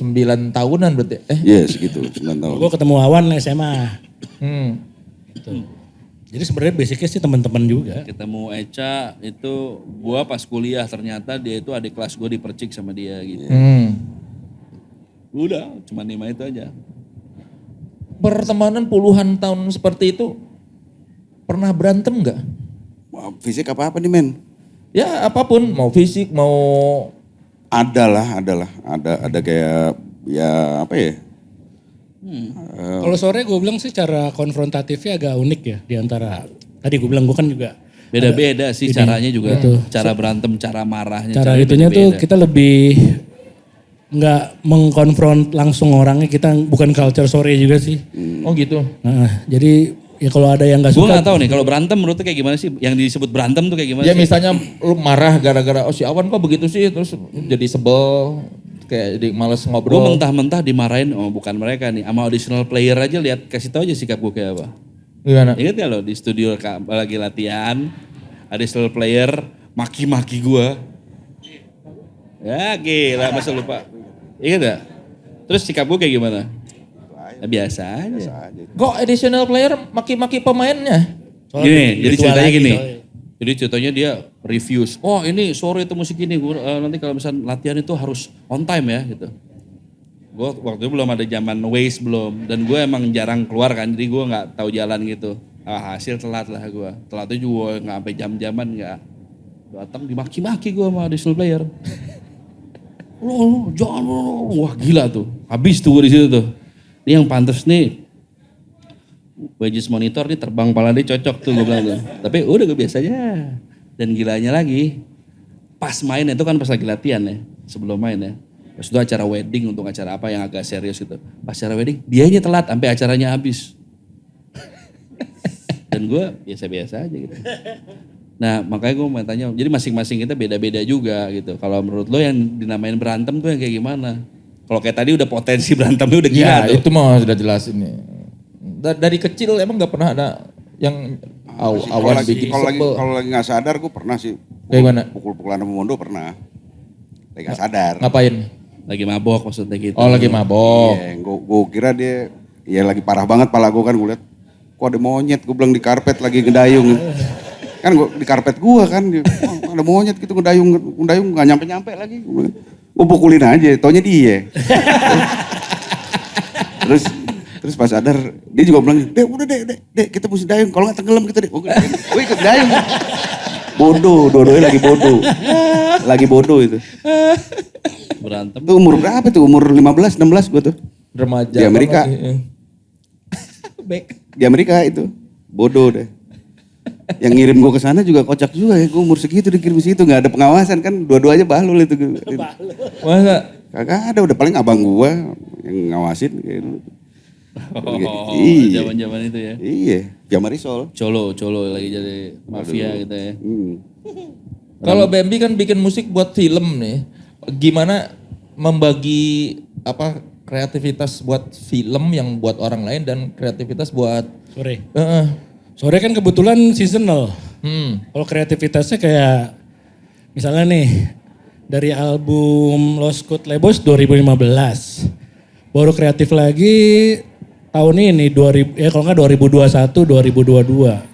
tahunan berarti. Iya segitu, 9 tahun. Gue ketemu Awan SMA. Gitu. Hmm. Jadi sebenarnya basicnya sih teman-teman juga. Ketemu Eca itu gua pas kuliah ternyata dia itu adik kelas gue dipercik sama dia gitu. Udah cuma 5 itu aja. Pertemanan puluhan tahun seperti itu pernah berantem nggak? Wah, fisik apa nih men? Ya apapun, mau fisik, mau Ada kayak ya apa ya? Kalau sore gue bilang sih cara konfrontatifnya agak unik ya di antara tadi gue bilang gue kan juga Beda-beda sih ini, caranya juga. gitu. Cara berantem, cara marahnya. cara caranya itunya tuh beda-beda. kita lebih nggak mengkonfront langsung orangnya, kita bukan culture sore juga sih. oh gitu. Nah, jadi ya kalau ada yang nggak Gue suka, gak tahu nih kalau berantem menurut lu kayak gimana sih? Yang disebut berantem tuh kayak gimana Ya sih? misalnya lu marah gara-gara oh si Awan kok begitu sih, terus jadi sebel, kayak jadi males Gue ngobrol. mentah-mentah dimarahin, oh bukan mereka nih. Sama additional player aja lihat, kasih tau aja sikap gue kayak apa. Gimana? Ingat gak lo di studio lagi latihan, additional player maki-maki gue. Ya gila masa lupa. Ingat gak? Terus sikap gue kayak gimana? Ya, biasa aja. Kok additional player maki-maki pemainnya? soalnya Gini, jadi ritual ceritanya lagi gini. soalnya. Jadi ceritanya dia reviews. Oh ini sore itu musik ini. Gua, nanti kalau misalnya latihan itu harus on time ya gitu. Gue waktu itu belum ada zaman Waze belum. Dan gue emang jarang keluar kan. Jadi gue gak tahu jalan gitu. Hasil telat lah gue. Telatnya juga gak sampai jam-jaman gak. Datang dimaki-maki gue sama additional player. Lo jangan lo. Wah gila tuh. Habis tuh gue di situ tuh. Ini yang pantas nih. Wedges monitor nih terbang pala dia cocok tuh gue bilang tuh. Tapi udah gue biasa aja. Dan gilanya lagi, pas main itu kan pas lagi latihan ya, sebelum main ya. Pas itu acara wedding untuk acara apa yang agak serius gitu. Pas acara wedding, dianya telat sampai acaranya habis. Dan gue biasa-biasa aja gitu. Nah makanya gue mau tanya, jadi masing-masing kita beda-beda juga gitu. Kalau menurut lo yang dinamain berantem tuh yang kayak gimana? Kalau kayak tadi udah potensi berantemnya udah gila Ya tuh. itu mah sudah jelas ini. Dari kecil emang gak pernah ada yang awan bikin sebel. Kalau lagi nggak sadar gue pernah sih. Kayak gimana? Pukul-pukulan sama Mondo pernah. Lagi nggak sadar. Ngapain? Lagi mabok maksudnya gitu. Oh lagi mabok. Iya, gue kira dia ya lagi parah banget pala gue kan, gue liat kok ada monyet, gue bilang di karpet lagi ngedayung. Kan gue di karpet gue kan, oh, ada monyet gitu ngedayung nggak nyampe lagi. Gue pukulin aja, taunya dia. Terus pas sadar, dia juga bilang, udah dek, kita mesti dayung, kalau nggak tenggelam kita deh. Gue ikut dayung. Bodoh, dua-duanya lagi bodoh itu. Berantem. Itu umur berapa tuh? Umur 15, 16 gue tuh. Remaja. Di Amerika. Baik. Di Amerika itu, bodoh deh. Yang ngirim gue ke sana juga kocak juga ya, gue umur segitu dikirim situ, nggak ada pengawasan kan, dua-duanya bahlul itu. Masa? Kagak ada, udah paling abang gue yang ngawasin kayak dulu. Oh, Iya. zaman-zaman itu ya. Iya, Jamarisol. Colo lagi jadi mafia gitu ya. Kalau Bambi kan bikin musik buat film nih. Gimana membagi apa kreativitas buat film yang buat orang lain dan kreativitas buat Sore. Sore kan kebetulan seasonal. Kalau kreativitasnya kayak misalnya nih dari album Lost Code Labels 2015. Baru kreatif lagi tahun ini kalau nggak 2021, 2022.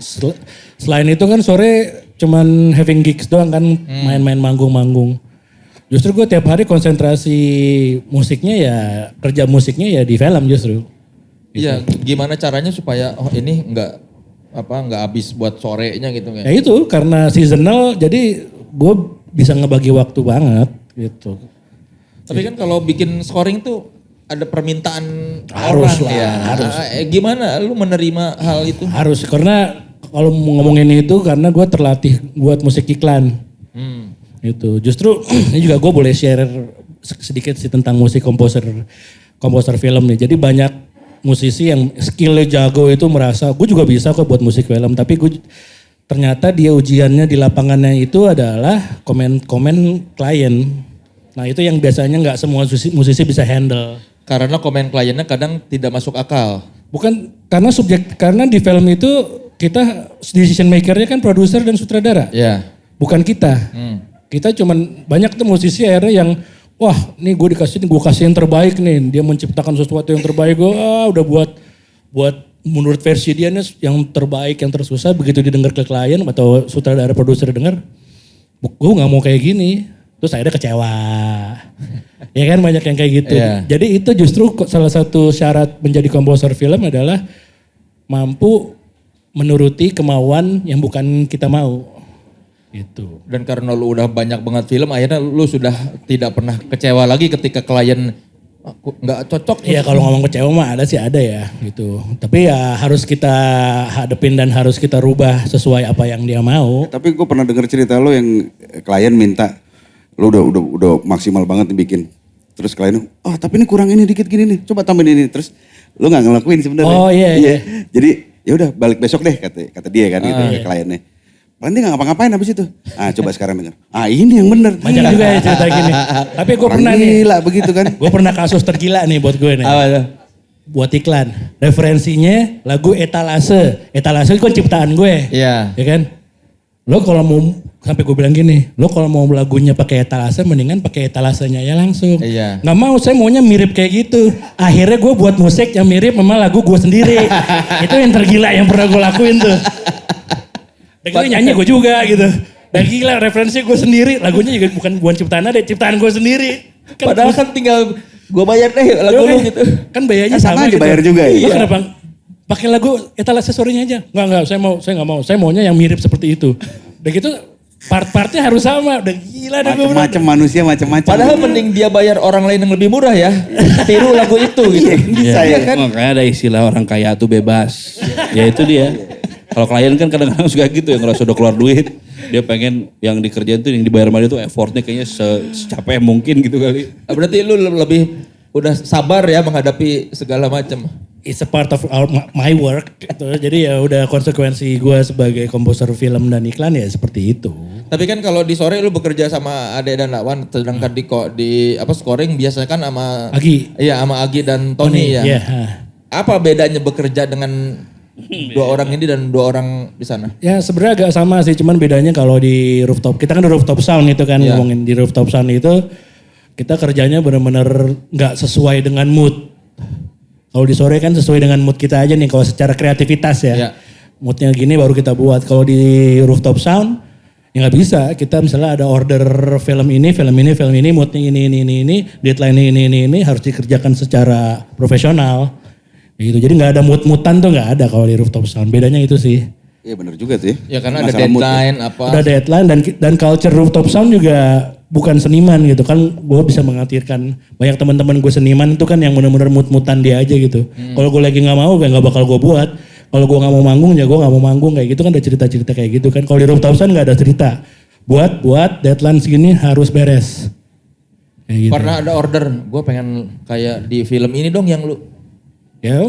Selain itu kan sore cuman having gigs doang kan, main-main manggung-manggung. Justru gue tiap hari konsentrasi musiknya ya, kerja musiknya ya di film justru. Iya, gimana caranya supaya ini nggak habis buat sorenya gitu Ya kan? itu karena seasonal jadi gue bisa ngebagi waktu banget gitu. Tapi kan kalau bikin scoring tuh ada permintaan Harus orang lah, ya. harus. Gimana lu menerima hal itu? Harus, karena kalau mau ngomongin itu karena gue terlatih buat musik iklan. Gitu. Justru ini juga gue boleh share sedikit sih tentang musik komposer film nih. Jadi banyak musisi yang skillnya jago itu merasa gue juga bisa kok buat musik film. Tapi ternyata dia ujiannya di lapangannya itu adalah komen klien. Nah itu yang biasanya nggak semua musisi bisa handle. Karena komen kliennya kadang tidak masuk akal. Bukan karena di film itu kita decision makernya kan produser dan sutradara. Ya. Bukan kita. Kita cuman banyak tuh musisi akhirnya yang wah nih gue kasih yang terbaik nih. Dia menciptakan sesuatu yang terbaik. Gue udah buat menurut versi dia nih yang terbaik, yang tersusah. Begitu didengar ke klien atau sutradara produser dengar, gue gak mau kayak gini. Terus akhirnya kecewa. Ya kan banyak yang kayak gitu. Yeah. Jadi itu justru salah satu syarat menjadi komposer film adalah mampu menuruti kemauan yang bukan kita mau. Gitu. Dan karena lu udah banyak banget film, akhirnya lu sudah tidak pernah kecewa lagi ketika klien nggak cocok. Iya kalau ngomong kecewa mah ada sih ada ya gitu. Tapi ya harus kita hadepin dan harus kita rubah sesuai apa yang dia mau. Tapi gue pernah dengar cerita lo yang klien minta, lo udah maksimal banget dibikin. Terus klien, tapi ini kurang ini dikit gini nih, coba tambahin ini. Terus lo nggak ngelakuin sebenarnya. Oh iya. Jadi ya udah balik besok deh kata dia kan gitu ke kliennya. Paling dia gak ngapa-ngapain habis itu. Coba sekarang denger. Ini yang bener. Banyak juga ya cerita gini. Tapi gue pernah nih. Gila begitu kan. Gue pernah kasus tergila nih buat gue nih. Apa tuh? Buat iklan. Referensinya lagu Etalase. Etalase itu kan ciptaan gue. Iya. Ya kan? Lo kalau mau, sampai gue bilang gini. Lo kalau mau lagunya pakai Etalase mendingan pakai Etalasenya ya langsung. Iya. Gak mau, saya maunya mirip kayak gitu. Akhirnya gue buat musik yang mirip sama lagu gue sendiri. Itu yang tergila yang pernah gue lakuin tuh. Dan gue nyanyi gue juga gitu. Dan gila referensi gue sendiri. Lagunya juga bukan ciptaan ada, ciptaan gue sendiri. Padahal kan tinggal gue bayar deh lagu lu gitu. Kan bayarnya sama gitu. dibayar juga ya. Iya. Kenapa? Pakai lagu Etalase Sorry-nya aja. Enggak, saya nggak mau. Saya maunya yang mirip seperti itu. Dan gitu part-partnya harus sama. Udah gila dah gue. Macam manusia macam-macam. Padahal mending dia bayar orang lain yang lebih murah ya. Tiru lagu itu gitu. Bisa ya kan? Makanya ada istilah orang kaya tuh bebas. Ya itu dia. Kalau klien kan kadang-kadang suka gitu yang ngerasa udah keluar duit. Dia pengen yang dikerjain tuh yang dibayar sama dia tuh effortnya kayaknya secapek mungkin gitu kali. Berarti lu lebih udah sabar ya menghadapi segala macam. It's a part of my work. Gitu. Jadi ya udah konsekuensi gue sebagai komposer film dan iklan ya seperti itu. Tapi kan kalau di sore lu bekerja sama Ade dan Lawan, sedangkan di scoring biasanya kan sama Agi. Iya sama Agi dan Tony ya. Iya. Apa bedanya bekerja dengan dua orang ini dan dua orang di sana? Ya sebenarnya agak sama sih, cuman bedanya kalau di rooftop, kita kan di rooftop sound itu kan ngomongin di rooftop sound itu kita kerjanya benar-benar nggak sesuai dengan mood. Kalau di sore kan sesuai dengan mood kita aja nih kalau secara kreativitas ya. Moodnya gini baru kita buat. Kalau di rooftop sound ya nggak bisa. Kita misalnya ada order film ini, moodnya ini, deadline ini harus dikerjakan secara profesional. Gitu. Jadi nggak ada mood-moodan tuh nggak ada kalau di rooftop sound. Bedanya itu sih. Iya benar juga sih. Ya karena ada Masalah mood deadline apa. Ada deadline dan culture rooftop sound juga bukan seniman gitu kan. Gue bisa mengartikan banyak teman-teman gue seniman itu kan yang benar-benar mood-moodan dia aja gitu. Kalau gue lagi nggak mau, nggak bakal gue buat. Kalau gue nggak mau manggung ya gue nggak mau manggung kayak gitu kan ada cerita-cerita kayak gitu kan. Kalau di rooftop sound nggak ada cerita. Buat deadline segini harus beres. Kayak gitu. Pernah ada order, gue pengen kayak di film ini dong yang lu. Ya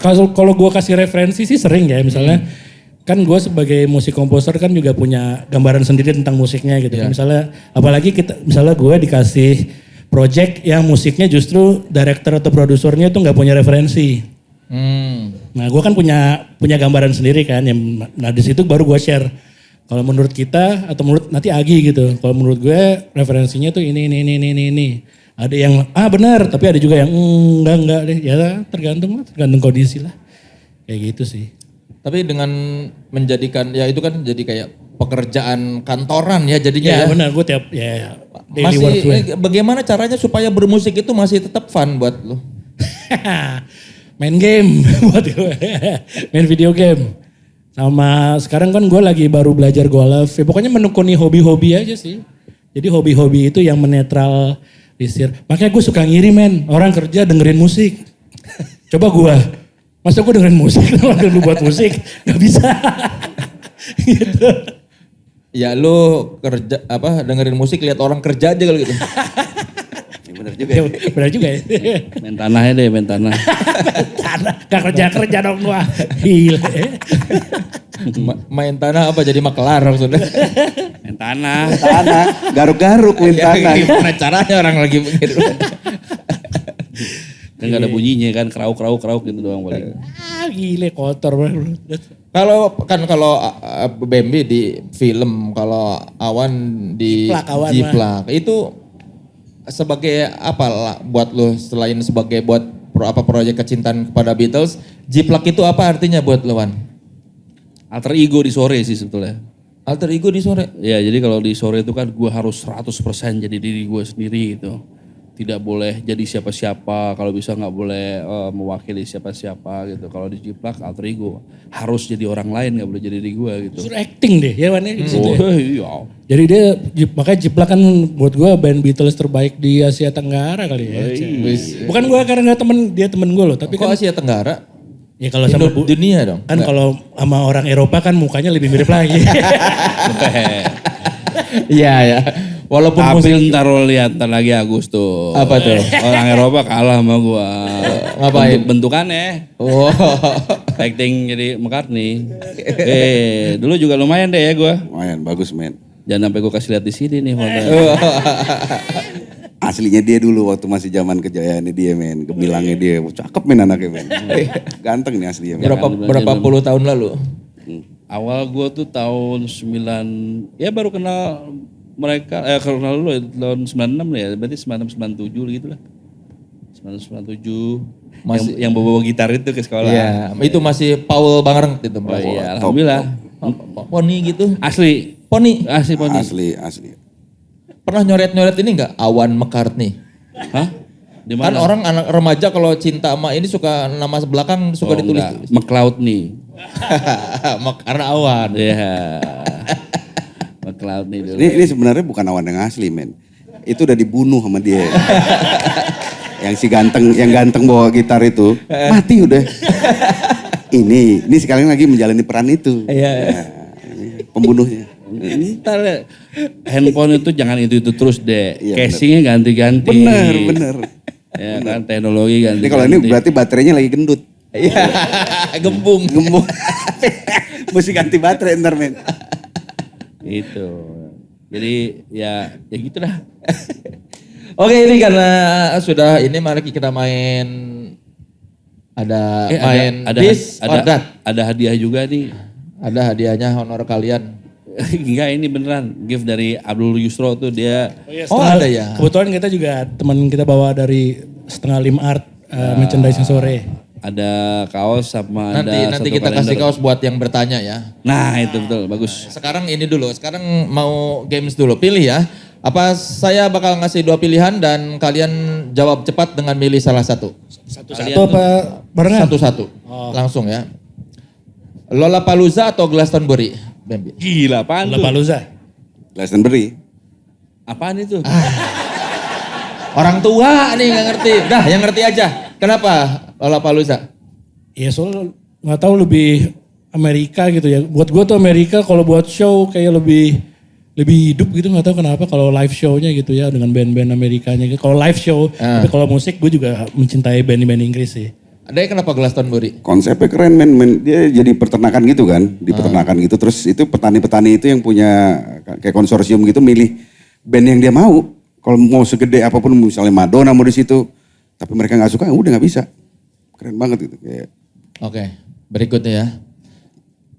kalau gue kasih referensi sih sering ya misalnya kan gue sebagai musik komposer kan juga punya gambaran sendiri tentang musiknya gitu kan misalnya apalagi misalnya gue dikasih project yang musiknya justru director atau produsernya tuh nggak punya referensi. Nah gue kan punya gambaran sendiri kan nah di situ baru gue share kalau menurut kita atau menurut nanti Agi gitu kalau menurut gue referensinya tuh ini. Ada yang benar, tapi ada juga yang enggak deh. Ya tergantung kondisi lah. Kayak gitu sih. Tapi dengan menjadikan ya itu kan jadi kayak pekerjaan kantoran ya jadinya ya. Benar, gue tiap ya daily masih work gue. Bagaimana caranya supaya bermusik itu masih tetap fun buat lo? Main game buat gue. Main video game. Sama sekarang kan gue lagi baru belajar golf. Ya pokoknya menekuni hobi-hobi aja sih. Jadi hobi-hobi itu yang menetral disir. Makanya gue suka ngiri orang kerja dengerin musik. Coba gue, masa gue dengerin musik, waktu lu buat musik, gak bisa. Gitu. Ya lu kerja dengerin musik lihat orang kerja aja kalau gitu. Benar juga ya. Main tanahnya deh, main tanah. Gak kerja dong gue. Gila. Main tanah apa jadi makelar maksudnya? Main tanah. Garuk-garuk main tanah. Gimana caranya orang lagi begitu? Kan gak ada bunyinya kan, krauk gitu doang paling. Gile kotor banget. Kalau Bambi di film, kalau Awan di Awan Jiplak, itu sebagai apa lah buat lo selain sebagai buat proyek kecintaan kepada Beatles, Jiplak itu apa artinya buat lo, Wan? Alter ego di sore sih sebetulnya. Alter ego di sore? Ya jadi kalau di sore itu kan gue harus 100% jadi diri gue sendiri gitu. Tidak boleh jadi siapa-siapa, kalau bisa nggak boleh mewakili siapa-siapa gitu. Kalau di Jiplak alter ego harus jadi orang lain, nggak boleh jadi diri gue gitu. Justru acting deh ya Wan ya di situ ya. Iya. Jadi dia makanya Jiplak kan buat gue band Beatles terbaik di Asia Tenggara kali ya. Bukan gue karena dia temen gue loh, tapi Kok kan Asia Tenggara? ya kalau sama dunia dong. kan kalau sama orang Eropa kan mukanya lebih mirip lagi. Iya ya. Walaupun Tapi ntar lo lihat ntar lagi Agustus. Apa tuh? Orang Eropa kalah sama gua. Ngapain? Bentukannya. Oh. Acting jadi McCartney. Dulu juga lumayan deh ya gua. Lumayan, bagus men. Jangan sampai gua kasih lihat di sini nih fotonya. Aslinya dia dulu waktu masih zaman kejayaannya dia men. Gemilangnya dia, cakep men anaknya men. Ganteng nih aslinya men. Berapa puluh tahun lalu? Awal gua tuh tahun 9, ya baru kenal mereka, kenal dulu tahun 96 lah ya, berarti 96, 97 gitu lah. 96, 97, yang bawa gitar itu ke sekolah. Iya, itu masih Paul Bangerang itu. Oh iya, alhamdulillah. Poni gitu. Asli. Poni. Poni. Asli. Pernah nyoret-nyoret ini enggak? Awan McCartney. Hah? Di Kan mana? orang anak remaja kalau cinta sama ini suka nama belakang suka ditulis. McCloud nih. Karena Awan. Iya. McCloud nih dulu. Ini sebenarnya bukan Awan yang asli men. Itu udah dibunuh sama dia. yang ganteng bawa gitar itu mati udah. ini sekalian lagi menjalani peran itu. Iya. Nah, ini pembunuhnya. Ntar handphone itu jangan itu terus deh. Iya, Casingnya ganti-ganti. Bener. Ya kan teknologi ganti. Ini kalau ini berarti baterainya lagi gendut. Iya. Gembung. Mesti ganti baterai ntar men. Itu. Jadi ya gitulah. Oke, ini karena sudah ini mari kita main this or that. Ada hadiah juga nih. Ada hadiahnya honor kalian. Enggak, ini beneran gift dari Abdul Yusro tuh dia. Oh ada ya. Kebetulan kita juga teman kita bawa dari setengah lima art merchandise sore. Ada kaos sama ada nanti satu kita kasih kalender. kaos buat yang bertanya ya. Nah itu betul, bagus. Sekarang ini dulu, sekarang mau games dulu. Pilih ya. Apa saya bakal ngasih 2 pilihan dan kalian jawab cepat dengan milih salah satu. Satu-satu apa barengan? Satu-satu. Langsung ya. Lollapalooza atau Glastonbury? Bambi. Gila, apaan tuh? Lollapalooza. Glastonbury. Apaan itu? Orang tua nih nggak ngerti. Dah yang ngerti aja. Kenapa Lollapalooza? Ya soalnya nggak tahu lebih Amerika gitu ya. Buat gue tuh Amerika kalau buat show kayak lebih hidup gitu, nggak tahu kenapa kalau live show-nya gitu ya dengan band-band Amerikanya. Kalau live show, tapi kalau musik gue juga mencintai band-band Inggris sih. Ada kenapa Glastonbury? Konsepnya keren men. Dia jadi peternakan gitu kan. Di peternakan gitu. Terus itu petani-petani itu yang punya kayak konsorsium gitu milih band yang dia mau. Kalau mau segede apapun misalnya Madonna mau di situ. Tapi mereka gak suka, udah gak bisa. Keren banget gitu. Kayak. Oke, berikutnya ya.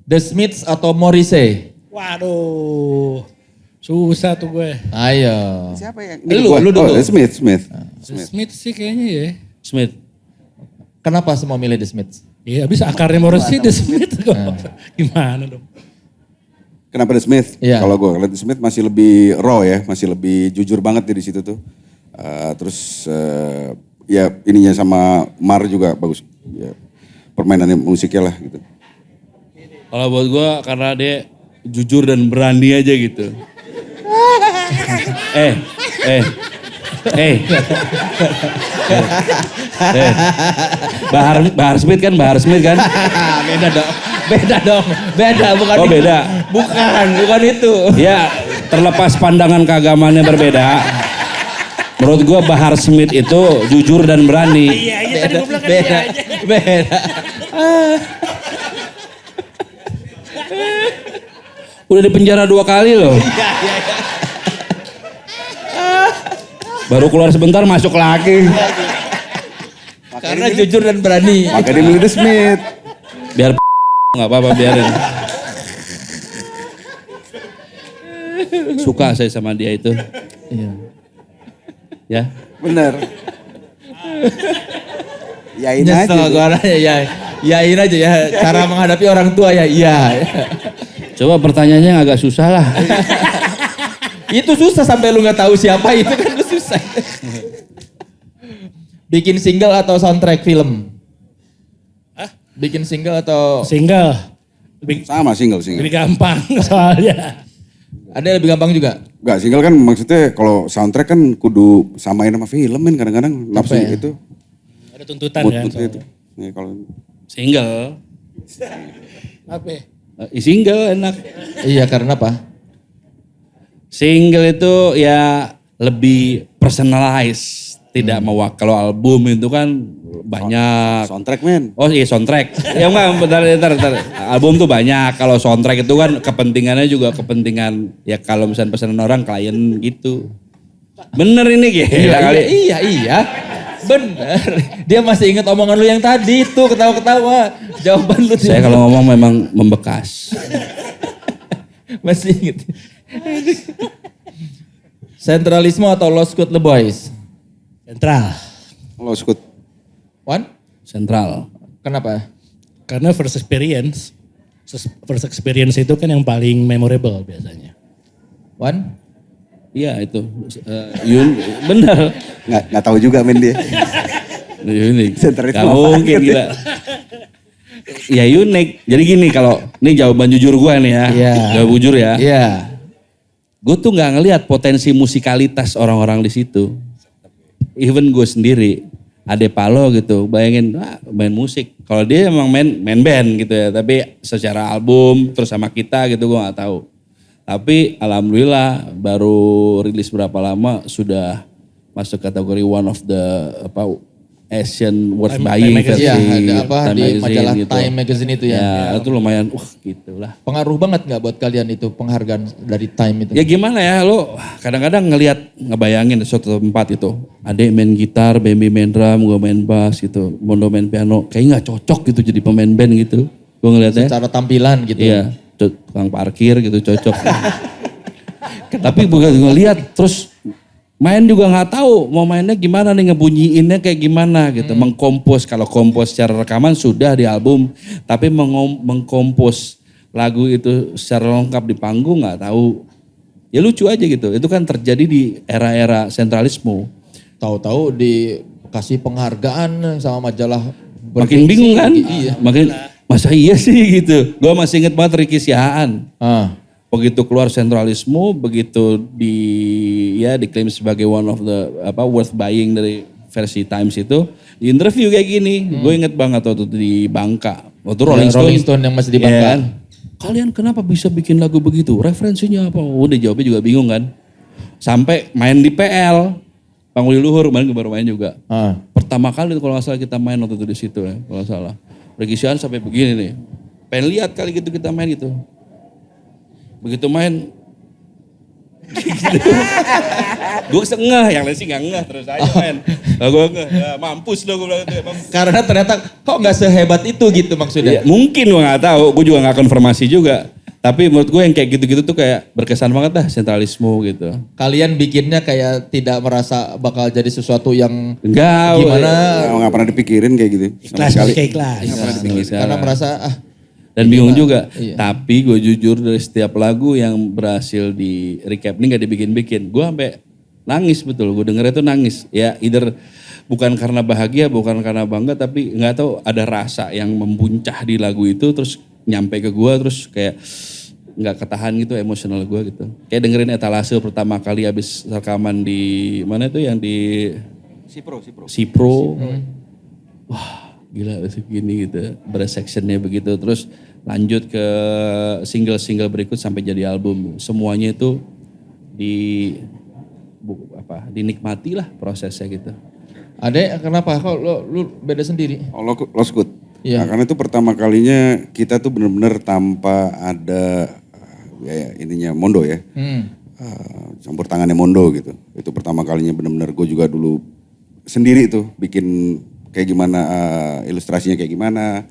The Smiths atau Morrissey? Waduh, susah tuh gue. Ayo. Siapa yang? Lu dulu. Smith. Smith sih kayaknya ya. Smith. Kenapa semua milih The Smiths? Iya habis akarnya Morrissey The Smith kok. Gimana dong? Kenapa The Smith? Iya. Kalau gue lihat The Smith masih lebih raw ya, masih lebih jujur banget di situ tuh. Terus ya ininya sama Mar juga bagus. Ya, permainannya musiknya lah gitu. Kalau buat gue karena dia jujur dan berani aja gitu. Bahar Smith kan? Beda bukan. Oh beda. Bukan itu. Ya terlepas pandangan keagamannya berbeda. Menurut gua Bahar Smith itu jujur dan berani. Iya tadi gue bilang kan iya aja. Beda. Udah di penjara 2 kali loh. Baru keluar sebentar masuk lagi. Karena jujur dan berani. Makanya dia milih The Smith. Biar nggak apa-apa biarin. Suka saya sama dia itu. Iya. Ya. Bener. Yain Nyesel aja. gue orangnya, ya. Yain aja ya. Cara menghadapi orang tua ya, iya. Coba pertanyaannya yang agak susah lah. Itu susah sampai lu gak tahu siapa itu kan lu susah. Bikin single atau soundtrack film? Hah? Bikin single atau... Single. Lebih, Sama single. lebih gampang soalnya. Ada yang lebih gampang juga? Enggak, single kan maksudnya kalau soundtrack kan kudu samain sama film kan kadang-kadang nafsu ya? itu. Ada tuntutan Mood kan itu. soalnya. Ya, kalau Single. Apa? Single enak. Iya, karena apa? Single itu ya lebih personalized. Tidak kalau album itu kan banyak. soundtrack men. Oh iya soundtrack. Ya enggak, bentar. Album tuh banyak. Kalau soundtrack itu kan kepentingannya juga kepentingan. Ya kalau misalnya pesanan orang klien gitu. Bener ini gila kali. Iya. Bener. Dia masih ingat omongan lu yang tadi tuh ketawa-ketawa. Jawaban lu. Saya kalau ngomong memang membekas. Masih ingat. Sentralisme atau Lost Code The Boys? Sentral. Lo skut. One? Sentral. Kenapa? Karena first experience. First experience itu kan yang paling memorable biasanya. One? Iya itu. Bener. Nggak tahu juga men dia. Unik. Sentralisme Gak apaan mungkin gitu. gila. Ya unik. Jadi gini kalau, ini jawaban jujur gue nih ya. Iya. Jawab jujur ya. Iya. Gue tuh gak ngelihat potensi musikalitas orang-orang di situ. Even gue sendiri. Ade Palo gitu, bayangin main musik. Kalau dia emang main band gitu ya. Tapi secara album terus sama kita gitu gue gak tahu. Tapi alhamdulillah baru rilis berapa lama sudah masuk kategori one of the Asian worth Time buying Magazine. versi Iya, ada apa Time di Magazine majalah gitu. Time Magazine itu ya. Ya, itu lumayan gitulah. Pengaruh banget nggak buat kalian itu penghargaan dari Time itu? Ya gimana ya lo kadang-kadang ngebayangin suatu tempat itu. Adek main gitar, Bambi main drum, gue main bass gitu. Mondo main piano. Kayaknya gak cocok gitu jadi pemain band gitu. Gue ngeliatnya. Secara tampilan gitu. Iya, tukang parkir gitu cocok. Tapi bukan ngeliat terus main juga nggak tahu mau mainnya gimana nih, ngebunyiinnya kayak gimana gitu. Mengkompos, kalau kompos secara rekaman sudah di album. Tapi mengkompos lagu itu secara lengkap di panggung nggak tahu. Ya lucu aja gitu, itu kan terjadi di era-era sentralisme. Tahu-tahu dikasih penghargaan sama majalah. Makin bingung kan? Iya. Makin, masa iya sih gitu. Gue masih inget banget Ricky Siahaan. Begitu keluar sentralisme, begitu diklaim sebagai one of the worth buying dari versi Times itu, di interview kayak gini, gue inget banget waktu itu di Bangka, waktu Rolling Stone yang masih di Bangka. Ya kan? Kalian kenapa bisa bikin lagu begitu? Referensinya apa? Udah jawabnya juga bingung kan. Sampai main di PL, Pangguli Luhur kemarin baru main juga. Pertama kali kalau nggak salah kita main waktu itu di situ ya, kalau nggak salah. Ricky Siahaan sampai begini nih, pengen lihat kali gitu kita main gitu. Begitu main, gue sengah, yang lain sih gak ngeh terus aja main. Nah, gue ngeh, ya, mampus loh gue bilang itu. Karena ternyata kok nggak sehebat itu gitu maksudnya. Ya, mungkin gue gak tahu, gue juga gak konfirmasi juga. Tapi menurut gue yang kayak gitu-gitu tuh kayak berkesan banget lah sentralisme gitu. Kalian bikinnya kayak tidak merasa bakal jadi sesuatu yang Enggak. gimana. Nggak pernah dipikirin kayak gitu. Ikhlas, ikhlas. Karena merasa dan bingung juga. Iya. Tapi gue jujur dari setiap lagu yang berhasil di recap ini gak dibikin-bikin. Gue sampai nangis betul, gue denger itu nangis. Ya either bukan karena bahagia, bukan karena bangga, tapi gak tahu ada rasa yang membuncah di lagu itu terus nyampe ke gue terus kayak gak ketahan gitu emosional gue gitu. Kayak dengerin Etalase pertama kali habis rekaman di mana itu yang di Sipro. Wah gila segini gitu, sectionnya begitu. Terus lanjut ke single-single berikut sampai jadi album. Semuanya itu dinikmati lah prosesnya gitu. Adek kenapa kok lu beda sendiri? Oh, Lost Code. Iya. Nah, karena itu pertama kalinya kita tuh benar-benar tanpa ada ininya Mondo ya. Campur tangannya Mondo gitu. Itu pertama kalinya benar-benar gue juga dulu sendiri tuh bikin kayak gimana, ilustrasinya kayak gimana.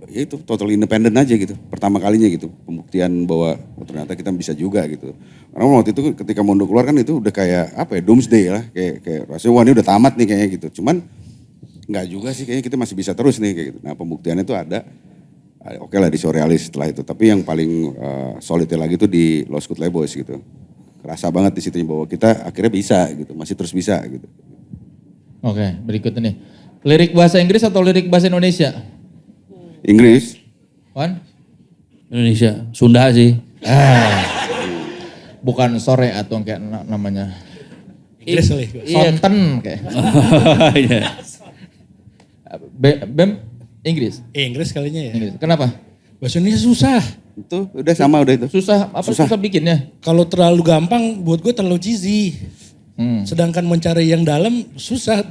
Ya itu total independen aja gitu. Pertama kalinya gitu, pembuktian bahwa ternyata kita bisa juga gitu. Karena waktu itu ketika Mondo keluar kan itu udah kayak apa ya, doomsday lah. Kayak rasanya wah ini udah tamat nih kayaknya gitu. Cuman enggak juga sih, kayaknya kita masih bisa terus nih kayak gitu. Nah pembuktiannya itu ada. Oke lah di Surrealis setelah itu. Tapi yang paling solidnya lagi tuh di Lost Good Boys gitu. Kerasa banget di situ bahwa kita akhirnya bisa gitu. Masih terus bisa gitu. Oke, berikut ini. Lirik bahasa Inggris atau lirik bahasa Indonesia? Inggris. Wan? Indonesia, Sunda sih. Bukan sore atau kayak namanya. Inggris kali. Sonten kayak. Iya. Bem Inggris. Inggris kalinya ya. Inggris. Kenapa? Bahasa Indonesia susah. Itu udah sama udah itu. Susah susah bikinnya? Kalau terlalu gampang buat gue terlalu cheesy. Sedangkan mencari yang dalam susah,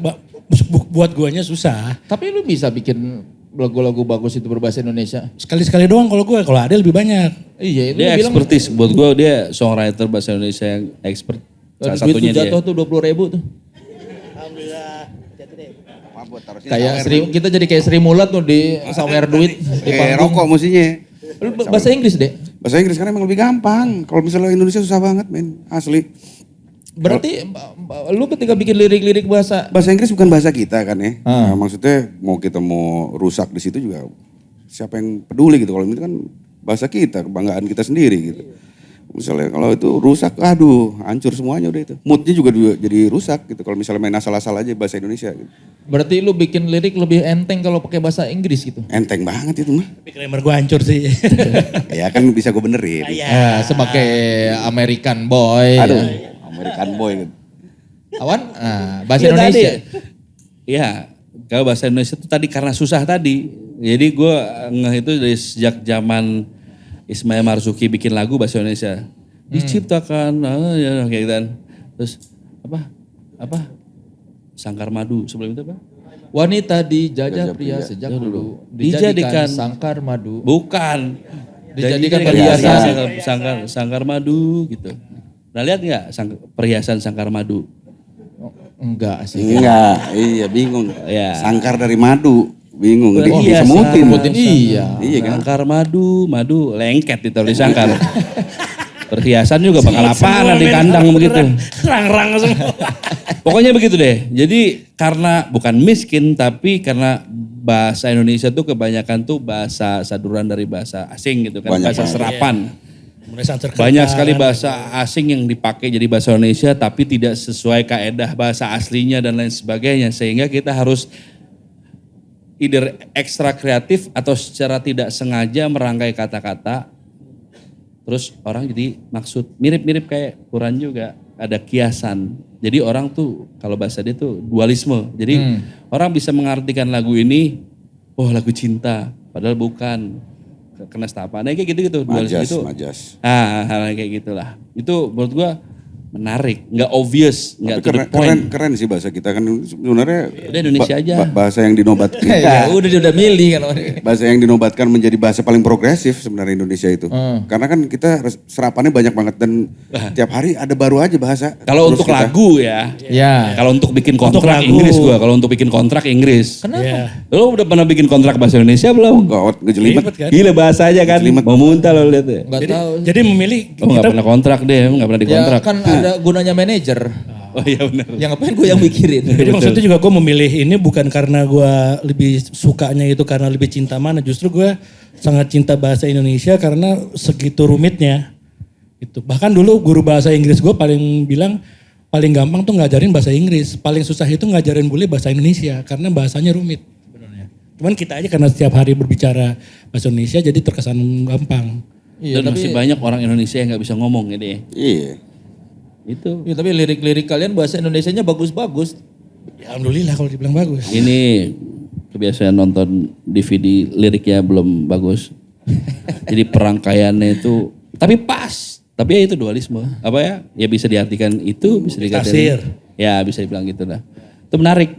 buat guanya susah. Tapi lu bisa bikin lagu-lagu bagus itu berbahasa Indonesia. Sekali-sekali doang kalau gue, kalau ada lebih banyak. Iya, itu Dia bilang expertise, buat gue dia songwriter bahasa Indonesia yang expert. Salah satunya dia. Jatuh tuh 20.000 tuh. Kayak kita jadi kayak Sri Mulat tuh di sawer duit di panggung. Rokok musinya. Lu bahasa Inggris deh. Bahasa Inggris karena emang lebih gampang. Kalau misalnya Indonesia susah banget men, asli. Berarti lu ketika bikin lirik-lirik bahasa Inggris bukan bahasa kita kan ya. Nah, maksudnya mau kita mau rusak di situ juga siapa yang peduli gitu. Kalau ini kan bahasa kita, kebanggaan kita sendiri gitu. Misalnya kalau itu rusak, aduh hancur semuanya udah itu. Moodnya juga jadi rusak gitu. Kalau misalnya main asal-asal aja bahasa Indonesia gitu. Berarti lu bikin lirik lebih enteng kalau pakai bahasa Inggris gitu. Enteng banget itu mah. Tapi grammar gue hancur sih. Ya kan bisa gue benerin. Sebagai American boy. Aduh, Ya. American boy gitu. Awan, bahasa Indonesia. Iya, kalau bahasa Indonesia itu tadi karena susah tadi. Jadi gue ngeh itu dari sejak zaman Ismail Marzuki bikin lagu bahasa Indonesia. Diciptakan, ya kayak gitu kan. Terus apa? Sangkar Madu, sebelum itu apa? Wanita dijajah pria sejak dulu. Dijadikan sangkar madu. Bukan. Dijadikan perhiasan sangkar madu gitu. Nah lihat nggak perhiasan sangkar madu? Enggak sih. Enggak, iya bingung. Ya. Sangkar dari madu, bingung. Iya, Disemutin. Iya kan? Sangkar madu lengket ditulis sangkar. Perhiasan juga bakal apaan di kandang begitu. Rang-rang semua. Pokoknya begitu deh. Jadi karena bukan miskin tapi karena bahasa Indonesia tuh kebanyakan tuh bahasa saduran dari bahasa asing gitu kan. Bahasa serapan. Banyak sekali bahasa asing yang dipakai jadi bahasa Indonesia tapi tidak sesuai kaedah bahasa aslinya dan lain sebagainya. Sehingga kita harus either ekstra kreatif atau secara tidak sengaja merangkai kata-kata. Terus orang jadi maksud mirip-mirip kayak Quran juga. Ada kiasan. Jadi orang tuh kalau bahasa dia tuh dualisme. Jadi orang bisa mengartikan lagu ini, oh lagu cinta. Padahal bukan. Kena setapa. Nah kayak gitu-gitu. Majas. Hal kayak gitulah. Itu menurut gua menarik, nggak obvious, nggak to the point. Keren sih bahasa kita kan sebenarnya. Udah Indonesia aja. Bahasa yang dinobatkan. Ya, udah milih kan. Bahasa yang dinobatkan menjadi bahasa paling progresif sebenarnya Indonesia itu. Karena kan kita serapannya banyak banget dan tiap hari ada baru aja bahasa. Kalau untuk lagu ya. Kalau untuk bikin kontrak Inggris gua, kalau untuk bikin kontrak Inggris. Kenapa? Lo udah pernah bikin kontrak bahasa Indonesia belum? Gawat, ngejelimet. Kan? Gila bahasa aja kan. Mau muntah lo lihat ya. Gak tahu. Jadi memilih. Oh nggak pernah kontrak deh, nggak pernah dikontrak. Ya kan ada gunanya manajer. Oh iya benar. Yang ngapain gue yang mikirin. Jadi maksudnya juga gue memilih ini bukan karena gue lebih sukanya itu karena lebih cinta mana. Justru gue sangat cinta bahasa Indonesia karena segitu rumitnya. Itu. Bahkan dulu guru bahasa Inggris gue paling gampang tuh ngajarin bahasa Inggris. Paling susah itu ngajarin bule bahasa Indonesia karena bahasanya rumit sebenarnya. Cuman kita aja karena setiap hari berbicara bahasa Indonesia jadi terkesan gampang. Iya, dan masih banyak orang Indonesia yang nggak bisa ngomong gitu ya. Iya. Itu. Ya, tapi lirik-lirik kalian bahasa Indonesianya bagus-bagus. Ya, alhamdulillah kalau dibilang bagus. Ini kebiasaan nonton DVD liriknya belum bagus. Jadi perangkaiannya itu, tapi pas. Tapi ya itu dualisme. Apa ya? Ya bisa diartikan itu, bisa diartikan. Tafsir. Ya bisa dibilang gitu lah. Itu menarik.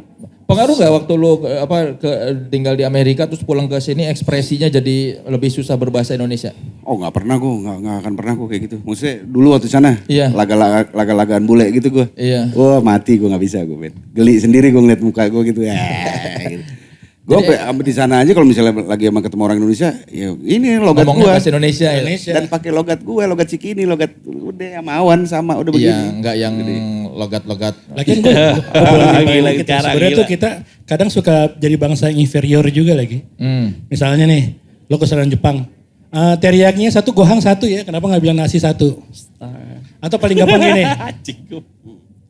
Pengaruh nggak waktu lu tinggal di Amerika terus pulang ke sini ekspresinya jadi lebih susah berbahasa Indonesia? Oh nggak pernah gue, nggak akan pernah gue kayak gitu. Maksudnya dulu waktu sana, Iya. laga-lagaan bule gitu gue. Iya. Wah mati gue nggak bisa gue, Ben. Geli sendiri gue ngeliat muka gue gitu. Gitu. Gue sampai di sana aja kalau misalnya lagi sama ketemu orang Indonesia, ya ini logat Ngomongnya gue. bahasa Indonesia. Dan pakai logat gue, logat Cikini, logat udah sama Awan sama udah begini. Iya, nggak yang logat-logat. Lagian gue Gila, sebenarnya tuh kita kadang suka jadi bangsa yang inferior juga lagi. Misalnya nih, lo ke restoran Jepang, teriyakinya satu, gohang satu ya, kenapa nggak bilang nasi satu? Atau paling gampang gini,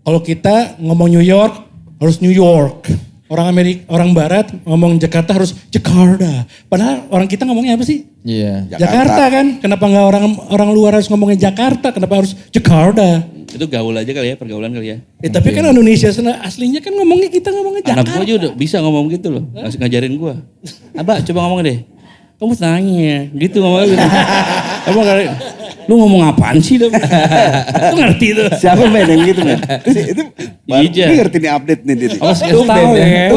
kalau kita ngomong New York, harus New York. Orang Barat ngomong Jakarta harus Jakarta. Padahal orang kita ngomongnya apa sih? Iya. Jakarta kan. Kenapa nggak orang luar harus ngomongnya Jakarta? Kenapa harus Jakarta? Itu gaul aja kali ya, pergaulan kali ya. Tapi kan Indonesia aslinya kan kita ngomongnya Anak Jakarta. gue juga udah bisa ngomong gitu loh, ngajarin gue. Abah coba ngomong deh, kamu tanya gitu ngomongnya gitu. Abah kali, lu ngomong apaan sih dong? Lu ngerti tuh. Siapa men yang gitu men? Itu Iya. ini ngerti nih update nih dia. Oh, tahu ya.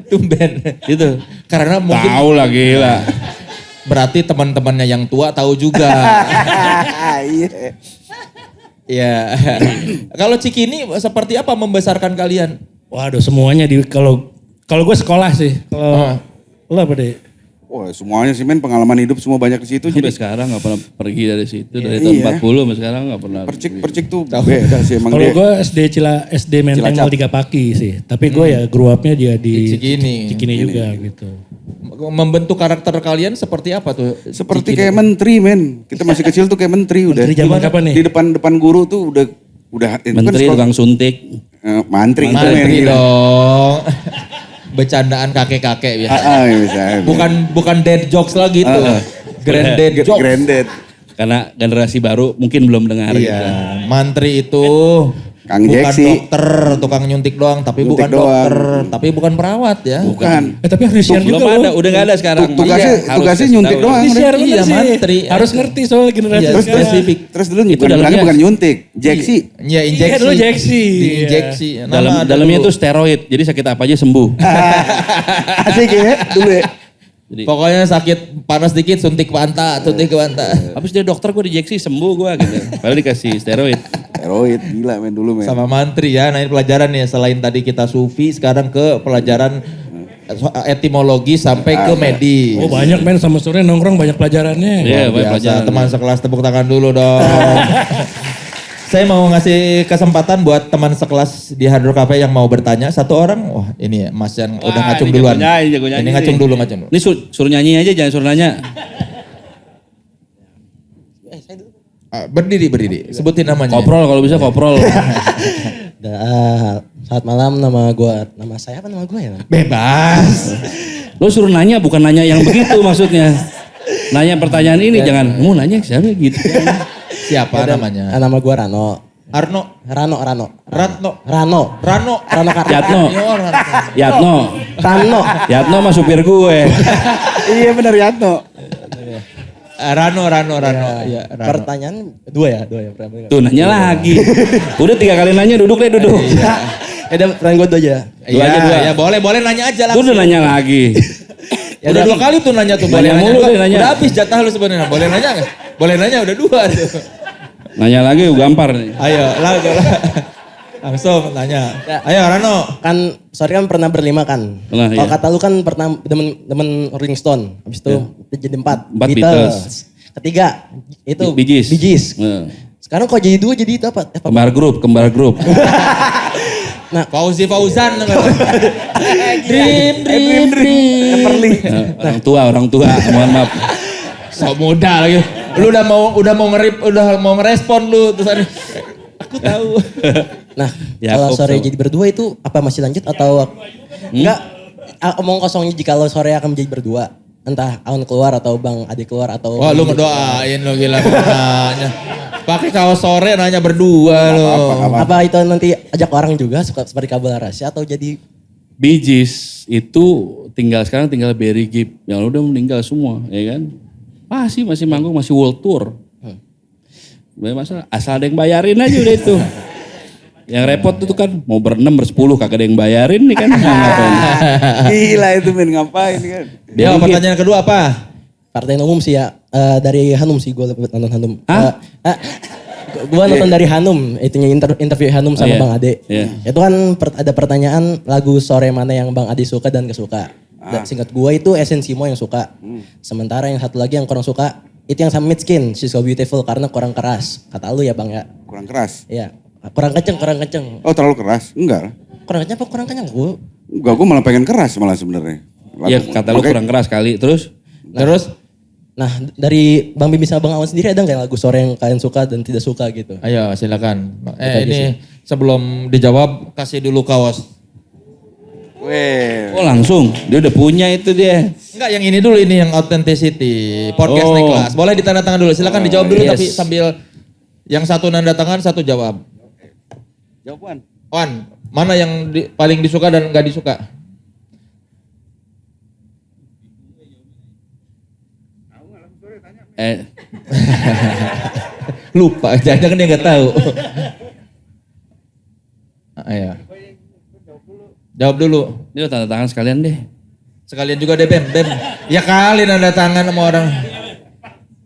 Tumben. Gitu. Karena mungkin Tahu lah gila. berarti teman-temannya yang tua tahu juga. Iya. Iya. Kalau Cikini seperti apa membesarkan kalian? Waduh semuanya kalau gue sekolah sih. Kalau lo apa deh? Wah semuanya sih men, pengalaman hidup semua banyak di situ. Sampai Jadi sekarang gak pernah pergi dari situ. Dari tahun 40 sampai sekarang gak pernah. percik tuh beda sih emang Kalau dia. gue SD Menteng Cilacap. 03 Paki sih. Tapi gue ya grew up-nya dia di Cikini. juga gitu. Membentuk karakter kalian seperti apa tuh? Seperti kayak menteri men. Kita masih kecil tuh kayak menteri udah. Menteri zaman kapan nih? Di depan guru tuh udah itu kan Menteri, sekolah- tukang suntik. mantri itu men. Mantri gitu. dong. Bercandaan kakek-kakek biasa. Misalnya. Bukan dead jokes lagi tuh. Granddad jokes. Granddad. Karena generasi baru mungkin belum dengar gitu. Iya, mantri itu Kang bukan Jeksi. dokter, tukang nyuntik doang, tapi Nyuntik bukan dokter, doang. tapi bukan perawat ya. Bukan. Tapi harus share Belum juga ada, loh. udah gak ada sekarang. Tugasnya Iya, harus tugasnya kasih nyuntik tahu. doang. Di-share Iya, bener sih. mantri. Harus ngerti soal generasi Iya, sekarang. spesifik. Terus dulu Itu dalamnya- bilangnya bukan nyuntik, jeksi. Iya, injeksi. Iya, dulu injeksi. Diinjeksi. Dalamnya itu steroid, jadi sakit apa aja sembuh. Asik ya dulu ya. Jadi, Pokoknya sakit panas dikit suntik ke pantat, suntik ke pantat. habis dia dokter gue diinjeksi sembuh gue gitu. Padahal dikasih steroid. Steroid gila men dulu men. Sama mantri ya, nah ini pelajaran ya. Selain tadi kita sufi, sekarang ke pelajaran etimologi sampai ke medis. Oh banyak men sama sore nongkrong banyak pelajarannya. Iya, banyak Biasa, pelajaran. teman sekelas tepuk tangan dulu dong. Saya mau ngasih kesempatan buat teman sekelas di Hard Rock Cafe yang mau bertanya. Satu orang, wah ini ya Mas yang udah Wah, ngacung ini duluan. jago nyanyi Ini nih. ngacung dulu, ngacung dulu. Ini suruh nyanyi aja, jangan suruh nanya. Berdiri. Sebutin namanya. Koprol kalau bisa koprol. Saat malam nama saya apa nama gue ya? Bebas. Lo suruh nanya, bukan nanya yang begitu maksudnya. Nanya pertanyaan ini, jangan, mau nanya siapa gitu. Siapa namanya? Nama gue Rano. Arno. Rano. Rano. Yatno. Yatno. Yatno mah supir gue. Iya benar Yatno. Rano. Ya, Rano. Pertanyaan dua ya. Tuh nanya lagi. Udah 3 kali nanya, duduk. Udah pertanyaan gue dua aja. Dua aja, dua. Ya boleh nanya aja Tuh langsung. udah nanya lagi. Udah 2 kali tuh nanya tuh. Nanya mulu Udah- deh, nanya. Udah habis jatah lu sebenarnya. Boleh nanya nggak? Boleh nanya udah 2 tuh. Nanya lagi, gampar nih. Ayo langsung tanya. Ayo Rano. Kan sorry kan pernah berlima kan. Pernah, Kalau iya. kata lu kan pernah demen Rolling Stone. Habis itu jadi 4. 4 Beatles. Ketiga itu Bee Gees. Bee Gees. Nah, Sekarang kok jadi 2 jadi itu apa? Kembar grup. Fauzi Fauzan. Dream. Everly. Nah, orang tua, mohon maaf. So muda lagi. Lu udah mau ngerespon lu terus ada, aku tahu. Nah, Yakob kalau sore tahu. jadi berdua itu apa masih lanjut atau enggak? Omong kosongnya jika lo sore akan menjadi berdua. Entah Aun keluar atau Bang Ade keluar atau... Wah lu ngedoain lu gila nanya. Pakai kaos sore nanya berdua lu. Apa itu nanti ajak orang juga seperti kabel rahasia atau jadi... Bee Gees itu sekarang tinggal Barry Gibb. Yang udah meninggal semua, ya kan? Masih manggung, masih world tour. Gak masalah, asal ada yang bayarin aja udah itu. Yang repot itu kan mau berenam bersepuluh kagak ada yang bayarin nih kan. Gila itu men, ngapain kan. Ya, pertanyaan kedua apa? Partai umum sih ya, dari Hanum sih gue nonton Hanum. Gue nonton dari Hanum, itunya interview Hanum sama Bang Ade. Itu kan ada pertanyaan lagu Sore mana yang Bang Ade suka dan gak suka. Singkat gue itu Essensimo yang suka. Sementara yang satu lagi yang kurang suka, itu yang sama Mitskin, She's So Beautiful karena kurang keras. Kata lu ya Bang ya? Kurang keras? Iya, kurang kenceng. Oh terlalu keras? Enggak lah. Kurang kenceng apa kurang kenceng? Enggak, gue malah pengen keras malah sebenarnya. Ya kata lu kurang keras kali, terus? Nah, dari Bang Bibi sama Bang Awan sendiri ada nggak lagu sore yang kalian suka dan tidak suka gitu? Ayo silakan. Ini sebelum dijawab kasih dulu kaos. Weh. Oh langsung, dia udah punya itu dia. Enggak, yang ini dulu, ini yang authenticity podcast Niklas. Boleh ditanda tangan dulu. Silakan dijawab dulu tapi sambil yang satu nanda tangan, satu jawab. Jawaban. Wan, mana yang paling disuka dan nggak disuka? Lupa, jangan dia nggak tahu. Ayo. Jawab dulu. Ini tanda tangan sekalian deh. Sekalian juga deh Bem. Ya kali nanda tangan sama orang.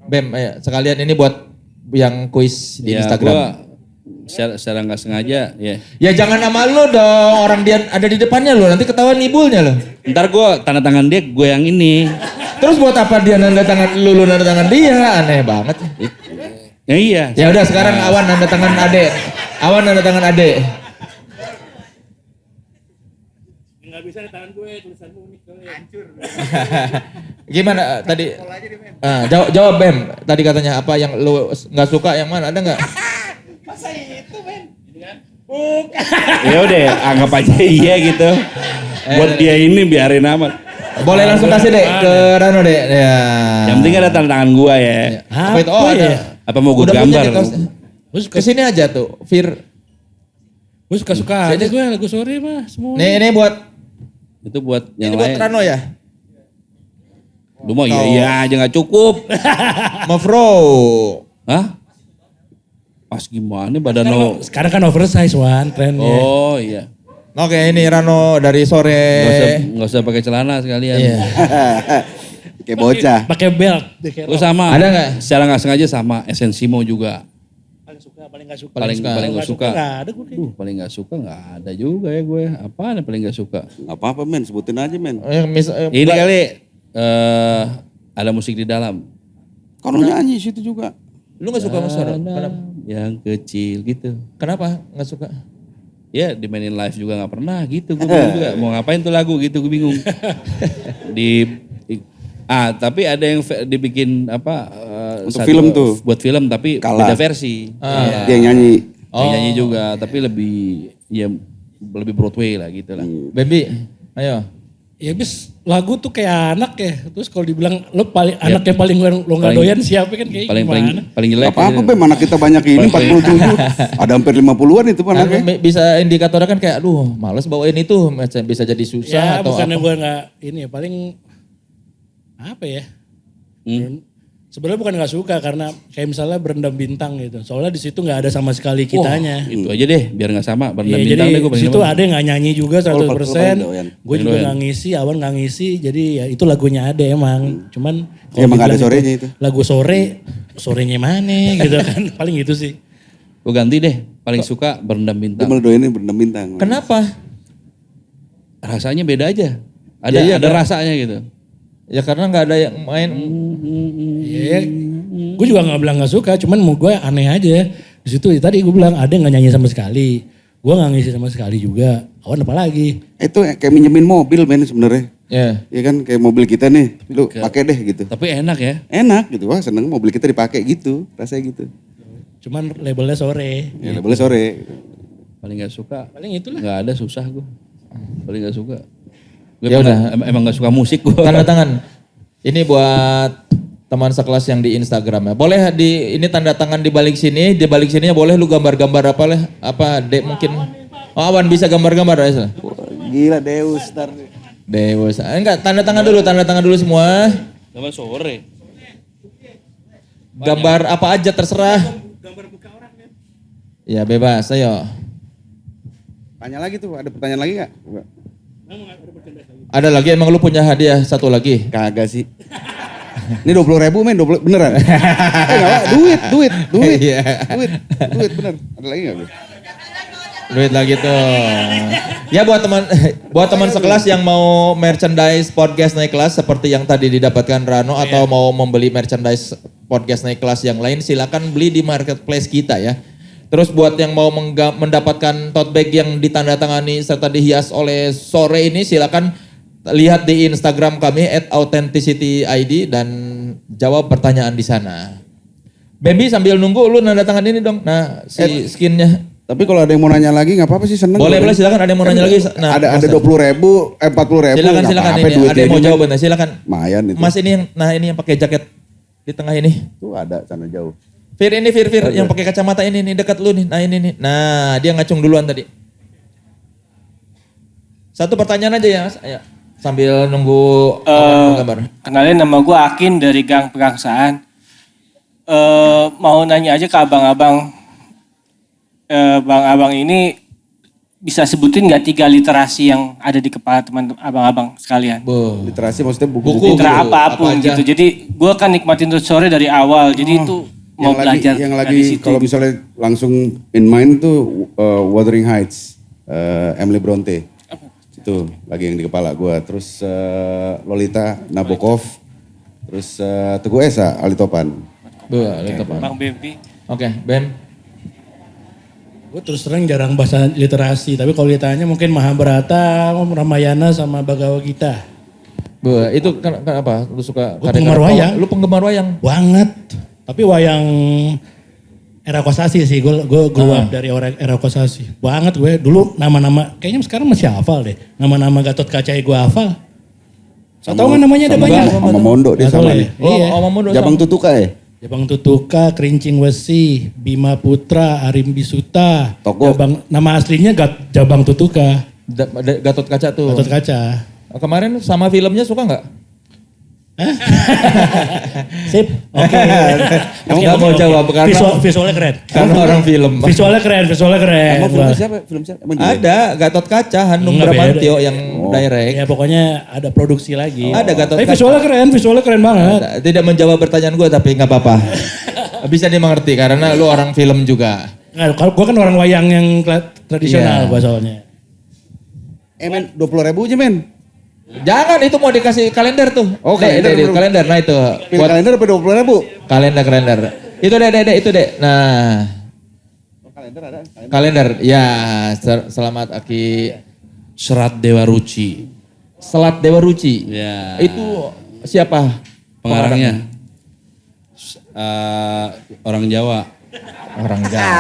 Bem, ayo sekalian ini buat yang kuis di Instagram. Gua secara nggak sengaja ya. Ya jangan sama lu dong, orang dia ada di depannya lu, nanti ketahuan ibulnya lo. Ntar gue tanda tangan dia, gue yang ini. Terus buat apa dia nanda tangan lu nanda tangan dia? Aneh banget. Ya iya. Ya udah sekarang Awan nanda tangan Ade. Awan nanda tangan Ade. Nggak bisa di tangan gue, tulisanmu unik soalnya. Hancur. Gimana tadi? Jawab Bem. Tadi katanya apa yang lu nggak suka, yang mana? Ada nggak? Masa itu men? Ya udah anggap aja iya gitu. Buat dia ini biarin amat. Boleh langsung kasih deh ke Rano deh. Ya. Yang penting ada tanda tangan gua ya. Apa itu? Oh ada. Apa mau gue Udah punya gambar? nih kaosnya. Kesini aja tuh, Fir. Gue suka-suka aja gue lagu sore mah semua. Nih buat. Itu buat yang Ini buat lain. Rano ya? Lu mau iya aja gak cukup. Mafro. Hah? Pas gimana badan lo? Sekarang kan oversize Wan trennya. Oh iya. Oke ini Rano dari sore. Gak usah pakai celana sekalian. Iya. Kayak bocah. Pakai belt. Lu sama. Ada nggak? Secara nggak sengaja sama Essensimo juga. Paling suka, paling gak suka. Paling nggak suka. Nggak ada gue kayaknya. Paling nggak suka nggak ada juga ya gue. Apaan yang paling nggak suka? Gak apa-apa men, sebutin aja men. Ini kali ada musik di dalam. Kan lu nyanyi situ juga. Lu gak suka musik? Kenapa? Yang kecil gitu. Kenapa gak suka? Ya dimainin live juga nggak pernah gitu. Gue bingung juga mau ngapain tuh lagu gitu gue bingung. Tapi ada yang dibikin apa? Untuk film tuh. Buat film tapi Kalah. beda versi. Dia yang nyanyi. Dia nyanyi juga tapi lebih Broadway lah gitu lah. Baby, ayo. Ya bis lagu tuh kayak anak ya. Terus kalau dibilang lo paling anak yang paling lo nggak doyan siapa kan kayak gimana? Paling jelek. Apa-apa Bem, anak kita banyak ini 47. Ada hampir 50-an itu anaknya. Bisa indikatornya kan kayak aduh males bawain itu. Bisa jadi susah Ya atau bukannya apa. gue nggak ini ya paling apa ya? Sebenarnya bukan nggak suka karena kayak misalnya berendam bintang gitu. Soalnya di situ nggak ada sama sekali kitanya. Itu aja deh biar nggak sama. Berendam Iya, bintang jadi deh gue di situ ada yang nggak nyanyi juga 100%. Gue juga nggak ngisi, Awan nggak ngisi. Jadi ya itu lagunya ada emang. Cuman kalau Emang ada dibilang sorenya itu. lagu sore, sorenya mana gitu kan. Paling itu sih. Gue ganti deh. Paling suka berendam Dia bintang. malah doainnya berendam bintang. Kenapa? Rasanya beda aja. Ada rasanya gitu. Ya karena gak ada yang main. Iya, gue juga nggak bilang nggak suka, cuman mau gue aneh aja. Di situ tadi gue bilang ada yang nggak nyanyi sama sekali, gue nggak ngisi sama sekali juga. Awan apa lagi? Itu kayak minjemin mobil men sebenarnya. Ya. Iya kan kayak mobil kita nih, lu pakai deh gitu. Tapi enak ya. Enak gitu, wah seneng mobil kita dipakai gitu, rasanya gitu. Cuman labelnya sore. Ya boleh sore. Paling gak suka. Paling itulah. Gak ada susah gue. Paling gak suka. Gue Ya udah. emang gak suka musik gue. Tanda tangan. Ini buat teman sekelas yang di Instagram ya. Boleh ini tanda tangan di balik sininya boleh lu gambar-gambar apa lah? Apa Dek mungkin? Oh Awan bisa gambar-gambar ya? Gila Deus ntar. Deus. Enggak, tanda tangan dulu semua. Gambar sore. Gambar apa aja terserah. Gambar muka orang ya. Ya bebas, ayo. Tanya lagi tuh, ada pertanyaan lagi gak? Ada lagi, emang lu punya hadiah satu lagi? Kagak sih. Ini 20.000 men, 20 beneran. Duit, Iya. duit bener. Ada lagi gak? Duit lagi tuh. Ya buat teman sekelas yang mau merchandise podcast naik kelas seperti yang tadi didapatkan Rano atau mau membeli merchandise podcast naik kelas yang lain, silakan beli di marketplace kita ya. Terus buat yang mau mendapatkan tote bag yang ditandatangani serta dihias oleh Sore ini, silakan lihat di Instagram kami @authenticity_id dan jawab pertanyaan di sana. Baby sambil nunggu lu nanda tangan ini dong. Nah, si skinnya. Tapi kalau ada yang mau nanya lagi nggak apa-apa sih, seneng. Boleh silakan, ada yang mau nanya lagi. Nah, ada 20.000, 40.000. Silakan ini. Ada yang mau jawab, nah, silakan. Lumayan itu. Mas ini yang pakai jaket di tengah ini. Tuh ada sana jauh. Fir yang pakai kacamata ini nih dekat lu nih. Nah ini nih. Nah, dia ngacung duluan tadi. Satu pertanyaan aja ya, Mas. Ayo. Sambil nunggu gambar. Kenalin, nama gue Akin dari Gang Pegangsaan. Mau nanya aja ke abang-abang. Bang-abang ini bisa sebutin nggak 3 literasi yang ada di kepala teman abang-abang sekalian? Literasi maksudnya Buku. Literasi apapun apa gitu. Jadi gue kan nikmatin tuh Sore dari awal. Jadi itu mau belajar yang dari lagi situ. kalau misalnya langsung in mind tuh Wuthering Heights, Emily Bronte. Itu lagi yang di kepala gue. Terus Lolita Nabokov. Terus Teguh Esa, Ali Topan. Bang Bempi. Oke, Bem. Gue terus terang jarang bahasa literasi, tapi kalau ditanya mungkin Mahabharata, Ramayana sama Bhagavad Gita. Itu kan apa? Lu suka Gue penggemar wayang. Lu penggemar wayang? Banget. Tapi wayang era Kosasih sih, gue grew up dari orang era Kosasih. Banget gue, dulu nama-nama, kayaknya sekarang masih hafal deh. Nama-nama Gatot Kaca gue hafal. Tahu nggak namanya ada banyak? Sama Mondo dia sama nih. Iya. Jabang Tutuka ya? Jabang Tutuka, Kerincing Wesi, Bima Putra, Arim Bisuta. Toko. Nama aslinya Jabang Tutuka. Gatot Kaca tuh. Gatot Kaca. Kemarin sama filmnya suka nggak? Sip. Oke. Nggak mau jawab karena visualnya keren. Karena orang film. Visualnya keren. Emang filmnya siapa? Film siapa? Emang jelek? Ada Gatot Kaca, Hanung Nggak, Bramantyo beda. yang direct. Ya pokoknya ada produksi lagi. Ada Gatot Tapi Kaca. visualnya keren banget. Tidak menjawab pertanyaan gue tapi nggak apa-apa. Bisa dimengerti karena lu orang film juga. Nah, kalau gue kan orang wayang yang tradisional Iya. gue soalnya. Men, 20.000 aja men. Jangan, itu mau dikasih kalender tuh. Oh, kalender, Dek, kalender. Nah itu. Pilih kalender apa 20.000? Kalender. Itu dek. Nah. Kalender ada. Kalender. Ya, selamat Aki. Serat Dewa Ruci. Selat Dewa Ruci. Ya. Itu siapa? Pengarangnya. Orang Jawa. Orang Jawa.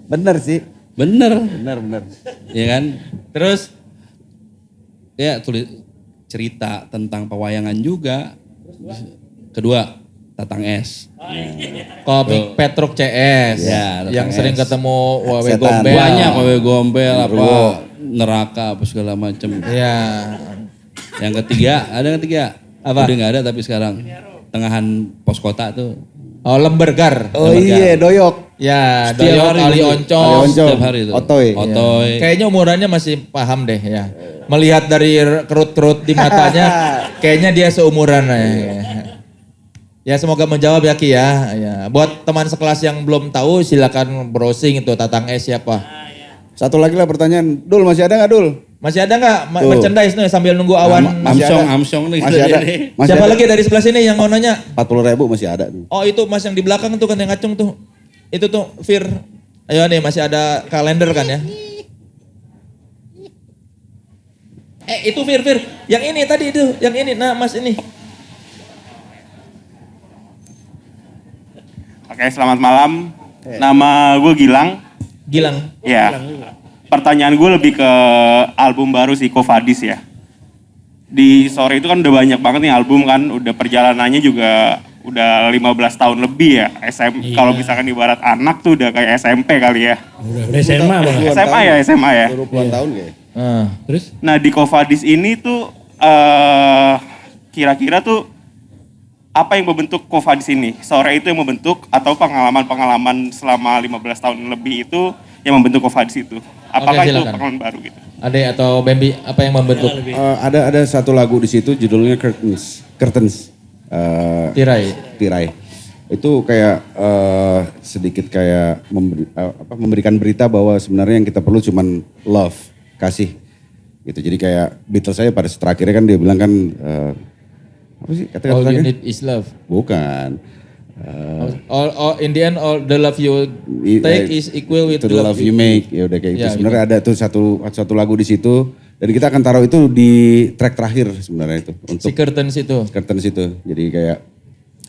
Bener sih. Bener. Bener. Ya kan? Terus Ya tulis cerita tentang pewayangan juga. Kedua, Tatang S. komik Petruk CS. Ya, yang Tatang sering S. ketemu Wawe Setan. Gombel. Banyak Wewe Gombel apa neraka apa segala macam. Iya. Yang ketiga, ada yang ketiga. Apa? Udah nggak ada tapi sekarang tengahan pos kota tuh. Oh, Lembergar. Oh iya, Doyok. Ya, Setiap Doyok hari Ali dulu. Oncom. Ali Oncom. Setiap hari itu. Otoy. Otoy. Kayaknya umurannya masih paham deh ya. Melihat dari kerut-kerut di matanya, kayaknya dia seumuran ya. Ya semoga menjawab ya Ki ya. Ya. Buat teman sekelas yang belum tahu silakan browsing itu Tatang S siapa. Satu lagi lah pertanyaan. Dul masih ada nggak Dul? Masih ada nggak Tuh. merchandise nih sambil nunggu awan? Masih ada. Amsong nih. Masih ada. Masih Siapa ada. lagi dari sebelah sini yang mau nanya? 40.000 masih ada tuh. Oh itu mas yang di belakang tuh kan yang ngacung tuh. Itu tuh Fir. Ayo nih masih ada kalender kan ya. Itu Fir. Yang ini tadi itu. Yang ini. Nah mas ini. Oke, selamat malam. Nama gue Gilang. Gilang. Ya. Pertanyaan gue lebih ke album baru si Kofadis ya. Di Sore itu kan udah banyak banget nih album kan, udah perjalanannya juga udah 15 tahun lebih ya. Iya. Kalau misalkan ibarat anak tuh udah kayak SMP kali ya. Udah SMA bang. SMA ya. 20-an tahun kayak. Terus? Nah di Kofadis ini tuh kira-kira tuh apa yang membentuk Kofadis ini? Sore itu yang membentuk atau pengalaman-pengalaman selama 15 tahun lebih itu yang membentuk Kofadis itu? Apakah itu silakan. pengalaman baru gitu? Ade atau Bambi, apa yang membentuk Ada satu lagu di situ judulnya Curtains. tirai? Itu kayak sedikit kayak memberikan berita bahwa sebenarnya yang kita perlu cuman love, kasih. Gitu. Jadi kayak Beatles saya pada terakhirnya kan dia bilang kan apa sih kata-kata All you terakhir? need is love. Bukan. All in the end, all the love you take is equal with to the love you make. Ya udah kayak gitu. Ya, Sebenarnya ada tuh satu lagu di situ dan kita akan taruh itu di track terakhir sebenarnya itu untuk Si curtains itu. curtains itu. Jadi kayak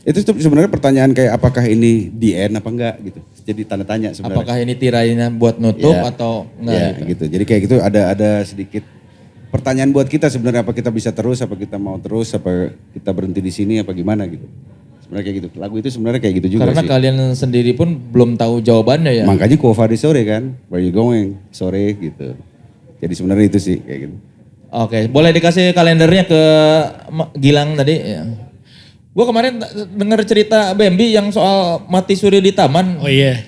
itu tuh sebenarnya pertanyaan kayak apakah ini the end apa enggak gitu. Jadi tanda tanya sebenarnya. Apakah ini tirainya buat nutup Ya. atau enggak? Ya gitu. Jadi kayak gitu ada sedikit pertanyaan buat kita sebenarnya apa kita bisa terus, apa kita mau terus, apa kita berhenti di sini apa gimana gitu. Sebenarnya kayak gitu. Lagu itu sebenarnya kayak gitu juga Karena sih. kalian sendiri pun belum tahu jawabannya ya. Makanya Kofadi sore kan, where you going sore gitu. Jadi sebenarnya itu sih kayak gitu. Oke, boleh dikasih kalendernya ke Gilang tadi. Ya. Gue kemarin denger cerita Bambi yang soal mati suri di taman. Oh iya.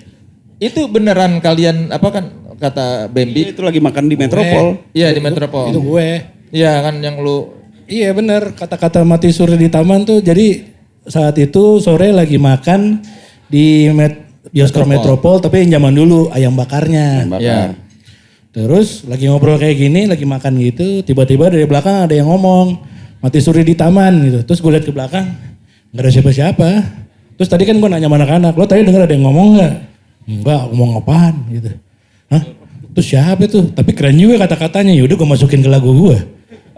Itu beneran kalian apa kan kata Bambi? Itu lagi makan di Metropol. Iya di Metropol. Itu gue. Iya kan yang lu. Iya bener, kata-kata mati suri di taman tuh jadi saat itu sore lagi makan di bioskop Metropol tapi yang zaman dulu ayam bakarnya. Ya. Terus lagi ngobrol kayak gini, lagi makan gitu, tiba-tiba dari belakang ada yang ngomong mati suri di taman gitu. Terus gue lihat ke belakang, nggak ada siapa-siapa. Terus tadi kan gue nanya sama anak-anak, lo tadi denger ada yang ngomong nggak? Enggak, ngomong apaan gitu. Hah? Terus siapa tuh? Tapi keren juga kata-katanya, yaudah gue masukin ke lagu gue.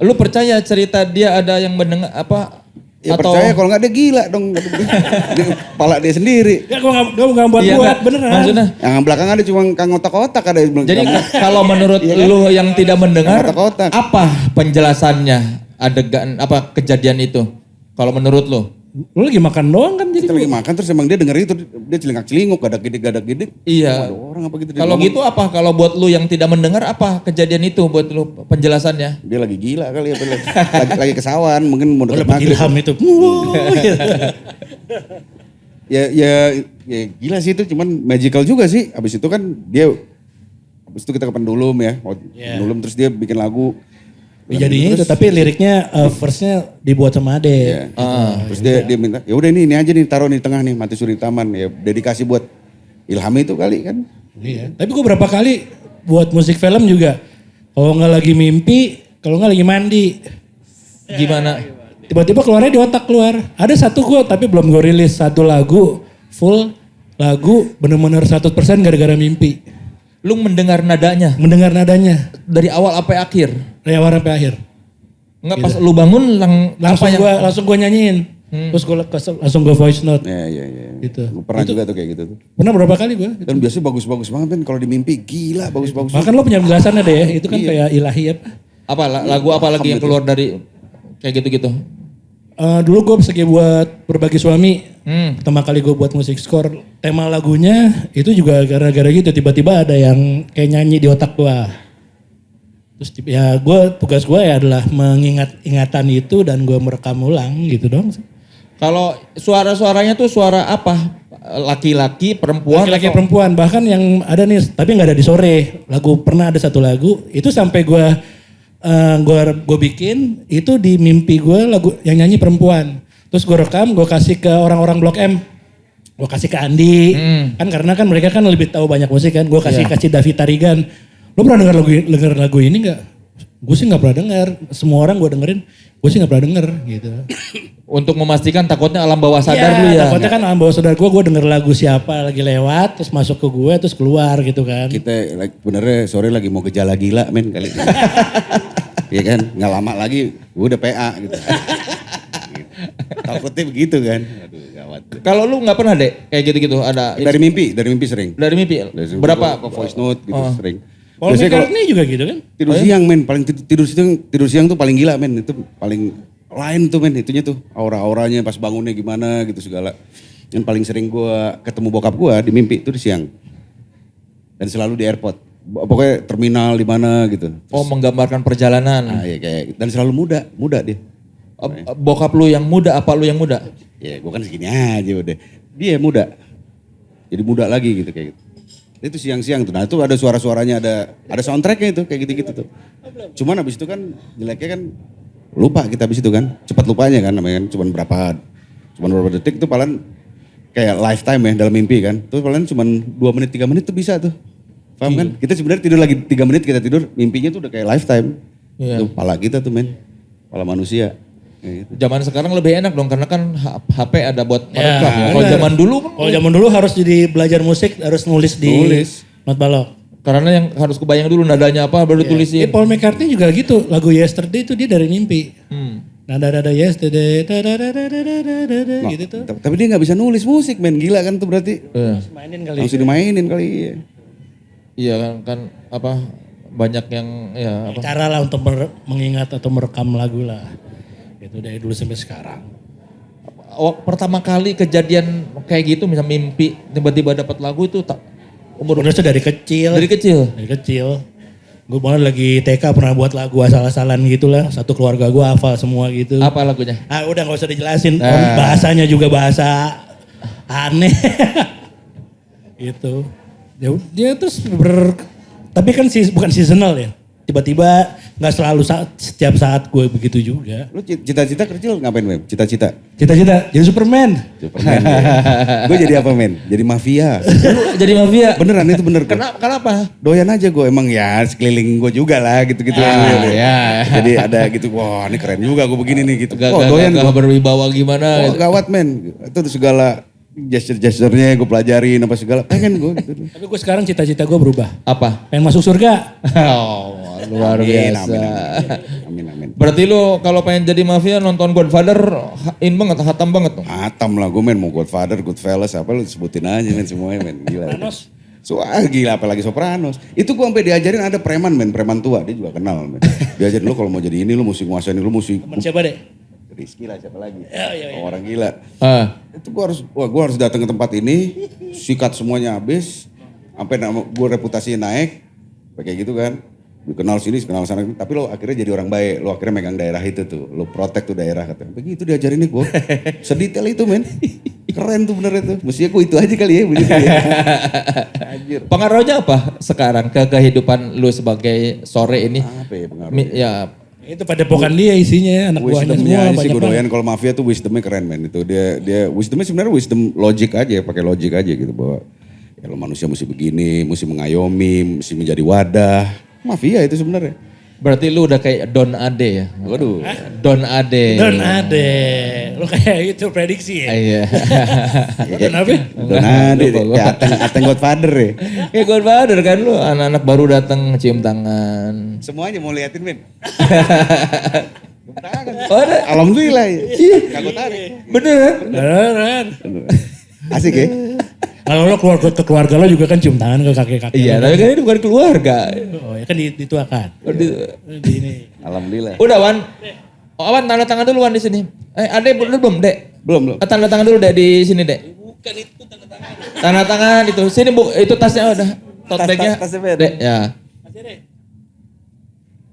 Lu percaya cerita dia ada yang mendengar apa? Ya percaya kalau nggak dia gila dong. Dia, kepala dia sendiri. Ya gue gak buat Iya, buat, enggak. beneran. Maksudnya, Yang belakang ada cuma kang otak-otak ada yang bilang. jadi kalau menurut lu yang tidak mendengar, Kotak-kotak. apa penjelasannya adegan apa kejadian itu? Kalau menurut lu? Lu lagi makan doang kan jadi. kita lagi makan terus emang dia denger itu dia celingak-celinguk gadak-gidik. Iya. Ada orang apa gitu. dia Kalau ngomong. gitu apa? Kalau buat lu yang tidak mendengar apa kejadian itu buat lu penjelasannya? Dia lagi gila kali ya. lagi kesawan mungkin mau Gue deket dapet maghrib. ilham itu. Ya gila sih itu cuman magical juga sih. Abis itu kan abis itu kita ke Pendulum ya. Yeah. Pendulum terus dia bikin lagu. Ya, jadinya itu, tapi liriknya verse-nya dibuat sama Ade. Ya. Terus dia minta, ya udah ini aja nih taruh di tengah nih mati suri taman ya dedikasi buat Ilham itu kali kan. Iya. Tapi gue berapa kali buat musik film juga. Kalau nggak lagi mimpi, kalau nggak lagi mandi. Gimana? Tiba-tiba keluarnya di otak keluar. Ada satu gue tapi belum gue rilis. Satu lagu, full lagu bener-bener 100% gara-gara mimpi. Lu mendengar nadanya Mendengar nadanya dari awal sampai akhir. dari awal sampai akhir. Enggak pas lu bangun Langsung gue nyanyiin. Terus gue langsung gue voice note. Ya. Gitu. Gua pernah juga tuh kayak gitu tuh. Pernah berapa kali gue? Dan biasanya bagus-bagus banget kan kalau di mimpi gila bagus-bagus. Bahkan lo punya penjelasannya deh ya. Itu kan kayak ilahi apa. apa lagu apa lagi yang keluar dari kayak gitu-gitu? Dulu gue segi buat Berbagi Suami. Pertama kali gue buat musik score. Tema lagunya itu juga gara-gara gitu. Tiba-tiba ada yang kayak nyanyi di otak gue. Terus ya tugas gue ya adalah mengingat ingatan itu dan gue merekam ulang gitu dong. Kalau suara-suaranya tuh suara apa? Laki-laki, perempuan? Laki-laki atau- perempuan. Bahkan yang ada nih tapi nggak ada di sore. Pernah ada satu lagu itu sampai gue bikin itu di mimpi gue lagu yang nyanyi perempuan. Terus gue rekam, gue kasih ke orang-orang Blok M. Gue kasih ke Andi. Kan karena kan mereka kan lebih tahu banyak musik kan. Gue kasih David Tarigan. Lo pernah denger lagu ini nggak? Gue sih nggak pernah denger. Semua orang gue dengerin. Gue sih nggak pernah denger gitu. Untuk memastikan takutnya alam bawah sadar dulu ya. Takutnya kan alam bawah sadar gue denger lagu siapa lagi lewat. Terus masuk ke gue terus keluar gitu kan. Kita benernya sore lagi mau gejala gila men kali ini. Iya kan, nggak lama lagi gue udah PA gitu. Takutnya begitu kan. Aduh gawat. Kalau lu nggak pernah deh kayak gitu-gitu ada Dari mimpi sering. dari mimpi. Dari Berapa? Ke voice note gitu sering. Paul Biasanya kalau McCartney juga gitu kan. tidur siang men, paling tidur siang tuh paling gila men, itu paling lain tuh men, itunya tuh aura-auranya pas bangunnya gimana gitu segala. Yang paling sering gua ketemu bokap gua di mimpi itu di siang. Dan selalu di airport. Pokoknya terminal di mana gitu. Oh menggambarkan perjalanan. Nah, ya kayak dan selalu muda dia. Bokap lu yang muda apa lu yang muda? Ya gua kan segini aja udah. Dia muda. Jadi muda lagi gitu kayak gitu. Itu siang-siang tuh. Nah itu ada suara-suaranya, ada soundtracknya itu kayak gitu-gitu tuh. Cuman abis itu kan jeleknya kan lupa kita abis itu kan. Cepat lupanya kan namanya kan. Cuman berapa detik tuh paling kayak lifetime ya dalam mimpi kan. Terus paling cuman 2 menit 3 menit tuh bisa tuh. Paham kan? Kita sebenarnya tidur lagi 3 menit kita tidur, mimpinya tuh udah kayak lifetime. Iya. Itu pala kita tuh men. Pala manusia. Kayak gitu. Zaman sekarang lebih enak dong karena kan HP ada buat Ya, merekam ya. Kalau bener. zaman dulu kan Kalau zaman dulu harus jadi belajar musik harus nulis di not balok. karena yang harus kebayang dulu nadanya apa baru tulisin. Paul McCartney juga gitu. Lagu Yesterday itu dia dari mimpi. Nada yesterday, gitu tuh. Tapi dia nggak bisa nulis musik men, gila kan tuh berarti. Mainin kali. Langsung dimainin kali ya. Iya kan apa banyak yang ya apa. Cara lah untuk mengingat atau merekam lagu lah. Itu dari dulu sampai sekarang. Pertama kali kejadian kayak gitu misalnya mimpi tiba-tiba dapat lagu itu tak Udah dari kecil. dari kecil. Dari kecil. Gue malah lagi TK pernah buat lagu asal-asalan gitu lah. Satu keluarga gue hafal semua gitu. Apa lagunya? Udah gak usah dijelasin. Bahasanya juga bahasa aneh. Gitu. Dia terus tapi kan bukan seasonal ya. Tiba-tiba gak selalu setiap saat gue begitu juga. Lu cita-cita kecil ngapain men? Cita-cita? Cita-cita jadi Superman. Superman. Gue jadi apa men? Jadi mafia. Jadi mafia. Beneran itu bener. Kenapa? Doyan aja gue emang ya sekeliling gue juga lah gitu-gitu. Ya. Jadi ada gitu, wah ini keren juga gue begini nih gitu. Gak Doyan gue. berwibawa gimana Oh gitu. gawat men. Itu segala gesture-gesturnya gue pelajarin apa segala. Pengen gue gitu. Tapi gue sekarang cita-cita gue berubah. Apa? Pengen masuk surga. Oh, luar biasa. Amin. Berarti lu kalau pengen jadi mafia nonton Godfather banget, hatam banget tuh. Atam lah gue men, mau Godfather, Goodfellas, apa lu sebutin aja men semuanya men. Gila. Sopranos. Gila apalagi Sopranos. Itu gue sampai diajarin ada preman men, preman tua. Dia juga kenal men. Diajarin lu kalau mau jadi ini lu mesti nguasain ini, lu mesti. Temen siapa deh? Rizky lah siapa lagi. Ya. Orang gila. Itu gue harus datang ke tempat ini, sikat semuanya habis. Sampai gue reputasinya naik. Kayak gitu kan. Kenal sini, kenal sana. Tapi lo akhirnya jadi orang baik. Lo akhirnya megang daerah itu tuh. Lo protect tuh daerah. Katanya. Begitu diajarin nih gue. Sedetail itu men. Keren tuh bener itu. Mestinya gue itu aja kali ya. Begitu ya. Anjir. Pengaruhnya apa sekarang ke kehidupan lu sebagai sore ini? Apa ya pengaruhnya? Ya, Itu pada pokan dia isinya, anak buahnya Wisdomnya semua aja sih banyak gue banget. doyan. Kalau mafia tuh wisdomnya keren men. Itu dia wisdomnya sebenarnya wisdom logic aja. Pakai logic aja gitu bahwa ya lo manusia mesti begini, mesti mengayomi, mesti menjadi wadah. Mafia itu sebenarnya. berarti lu udah kayak Don Ade ya? Waduh. Don Ade. Don Ade, lu kayak itu prediksi ya? Iya. Don apa? Don Ade, kayak Ateng Godfather ya. Kayak Godfather kan lu, anak-anak baru datang cium tangan. Semuanya mau liatin men. Oh, ada. Alhamdulillah ya. Kagak tarik. Beneran? Beneran. Asik ya. Kalau lo keluar ke keluarga lo juga kan cium tangan ke kakek-kakek. Iya, tapi kan ini bukan keluarga. Oh ya kan dituakan. Oh, Di ini. Alhamdulillah. Udah Wan. Oh, Wan tanda tangan dulu Wan di sini. Ade belum Dek? Belum. Tanda tangan dulu Dek di sini Dek. Bukan itu tanda tangan. Tanda tangan itu. Sini Bu, itu tasnya udah. Tote bagnya. tasnya Ben. Dek, ya. Masih deh.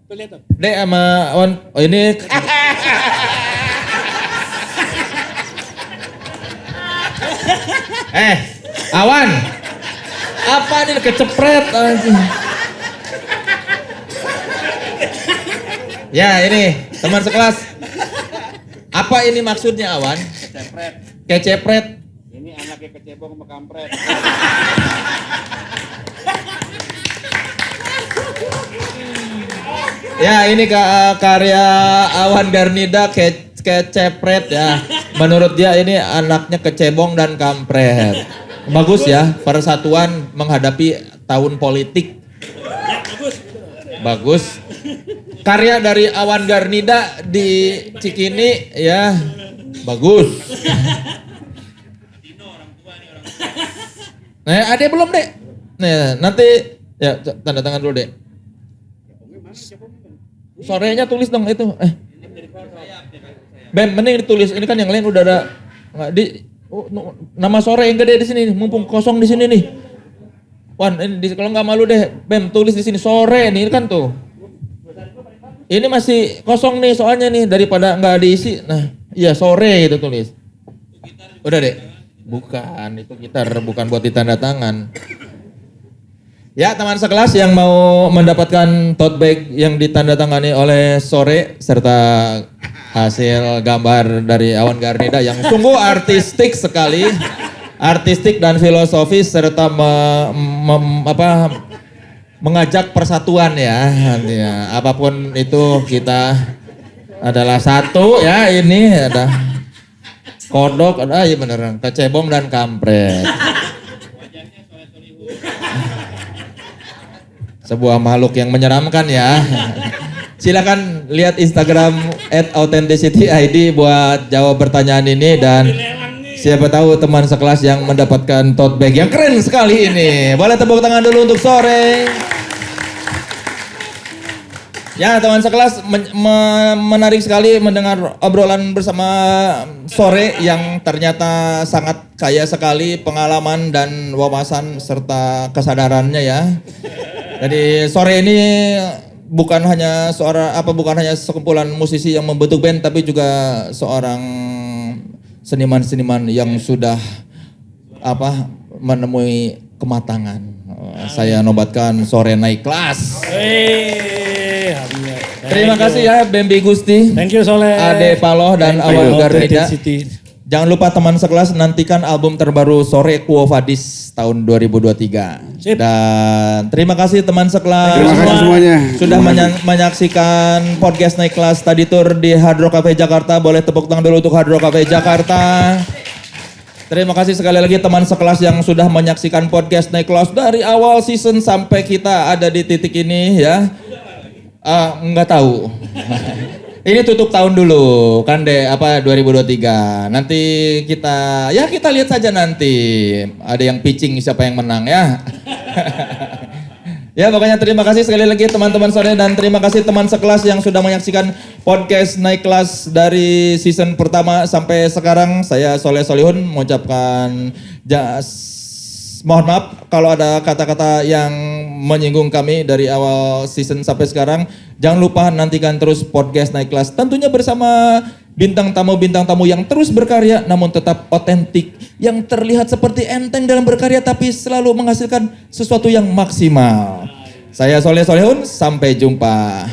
Tuh lihat tuh. Dek sama Wan. Oh ini. Awan. Apa ini kecepret anjing. Ya ini teman sekelas. Apa ini maksudnya Awan? Kecepret. Kecepret. Ini anaknya kecebong sama kampret. Ya ini karya Awan Garnida kecepret ya. Menurut dia ini anaknya kecebong dan kampret. Bagus ya, persatuan menghadapi tahun politik. Bagus. Karya dari Awan Garnida di Cikini ya bagus. Nah, ada belum Dek? Nah, nanti ya tanda tangan dulu Dek. Sorenya tulis dong itu. Bem, mending ditulis. Ini kan yang lain udah ada. Nggak di nama sore yang gede di sini. Mumpung kosong di sini nih. Wan, ini kalau nggak malu deh, Bem tulis di sini sore nih kan tuh. Ini masih kosong nih soalnya nih daripada nggak diisi. Nah, iya sore itu tulis. Udah Dek. Bukan, itu gitar bukan buat ditanda tangan. Ya teman sekelas yang mau mendapatkan tote bag yang ditandatangani oleh Sore serta hasil gambar dari Awan Garnida yang sungguh artistik sekali, artistik dan filosofis serta mengajak persatuan ya, artinya apapun itu kita adalah satu ya, ini ada kodok, ada ya beneran kecebong dan kampret. Sebuah makhluk yang menyeramkan ya. Silakan lihat Instagram @authenticity_id buat jawab pertanyaan ini dan siapa tahu teman sekelas yang mendapatkan tote bag yang keren sekali ini. Boleh tepuk tangan dulu untuk Sore. Ya teman sekelas menarik sekali mendengar obrolan bersama Sore yang ternyata sangat kaya sekali pengalaman dan wawasan serta kesadarannya ya. Jadi Sore ini bukan hanya sekumpulan musisi yang membentuk band tapi juga seorang seniman-seniman yang sudah menemui kematangan. Saya nobatkan Sore naik kelas. Terima kasih ya Bambi Gusti. Thank you Soleh. Ade Paloh dan Awan Garnida. Jangan lupa teman sekelas nantikan album terbaru Sore Quo Vadis tahun 2023. Sip. Dan terima kasih teman sekelas. Terima kasih semuanya. Sudah menyaksikan podcast Naik Kelas Study Tour di Hard Rock Cafe Jakarta. Boleh tepuk tangan dulu untuk Hard Rock Cafe Jakarta. Terima kasih sekali lagi teman sekelas yang sudah menyaksikan podcast Naik Kelas dari awal season sampai kita ada di titik ini ya. Nggak tahu. Ini tutup tahun dulu kan 2023. Nanti kita lihat saja nanti. Ada yang pitching siapa yang menang ya. Ya pokoknya terima kasih sekali lagi teman-teman Sore dan terima kasih teman sekelas yang sudah menyaksikan podcast Naik Kelas dari season pertama sampai sekarang. Saya Soleh Solihun mengucapkan mohon maaf kalau ada kata-kata yang menyinggung kami dari awal season sampai sekarang. Jangan lupa nantikan terus podcast Naik Kelas. Tentunya bersama bintang tamu yang terus berkarya namun tetap otentik. Yang terlihat seperti enteng dalam berkarya tapi selalu menghasilkan sesuatu yang maksimal. Saya Soleh Solihun, sampai jumpa.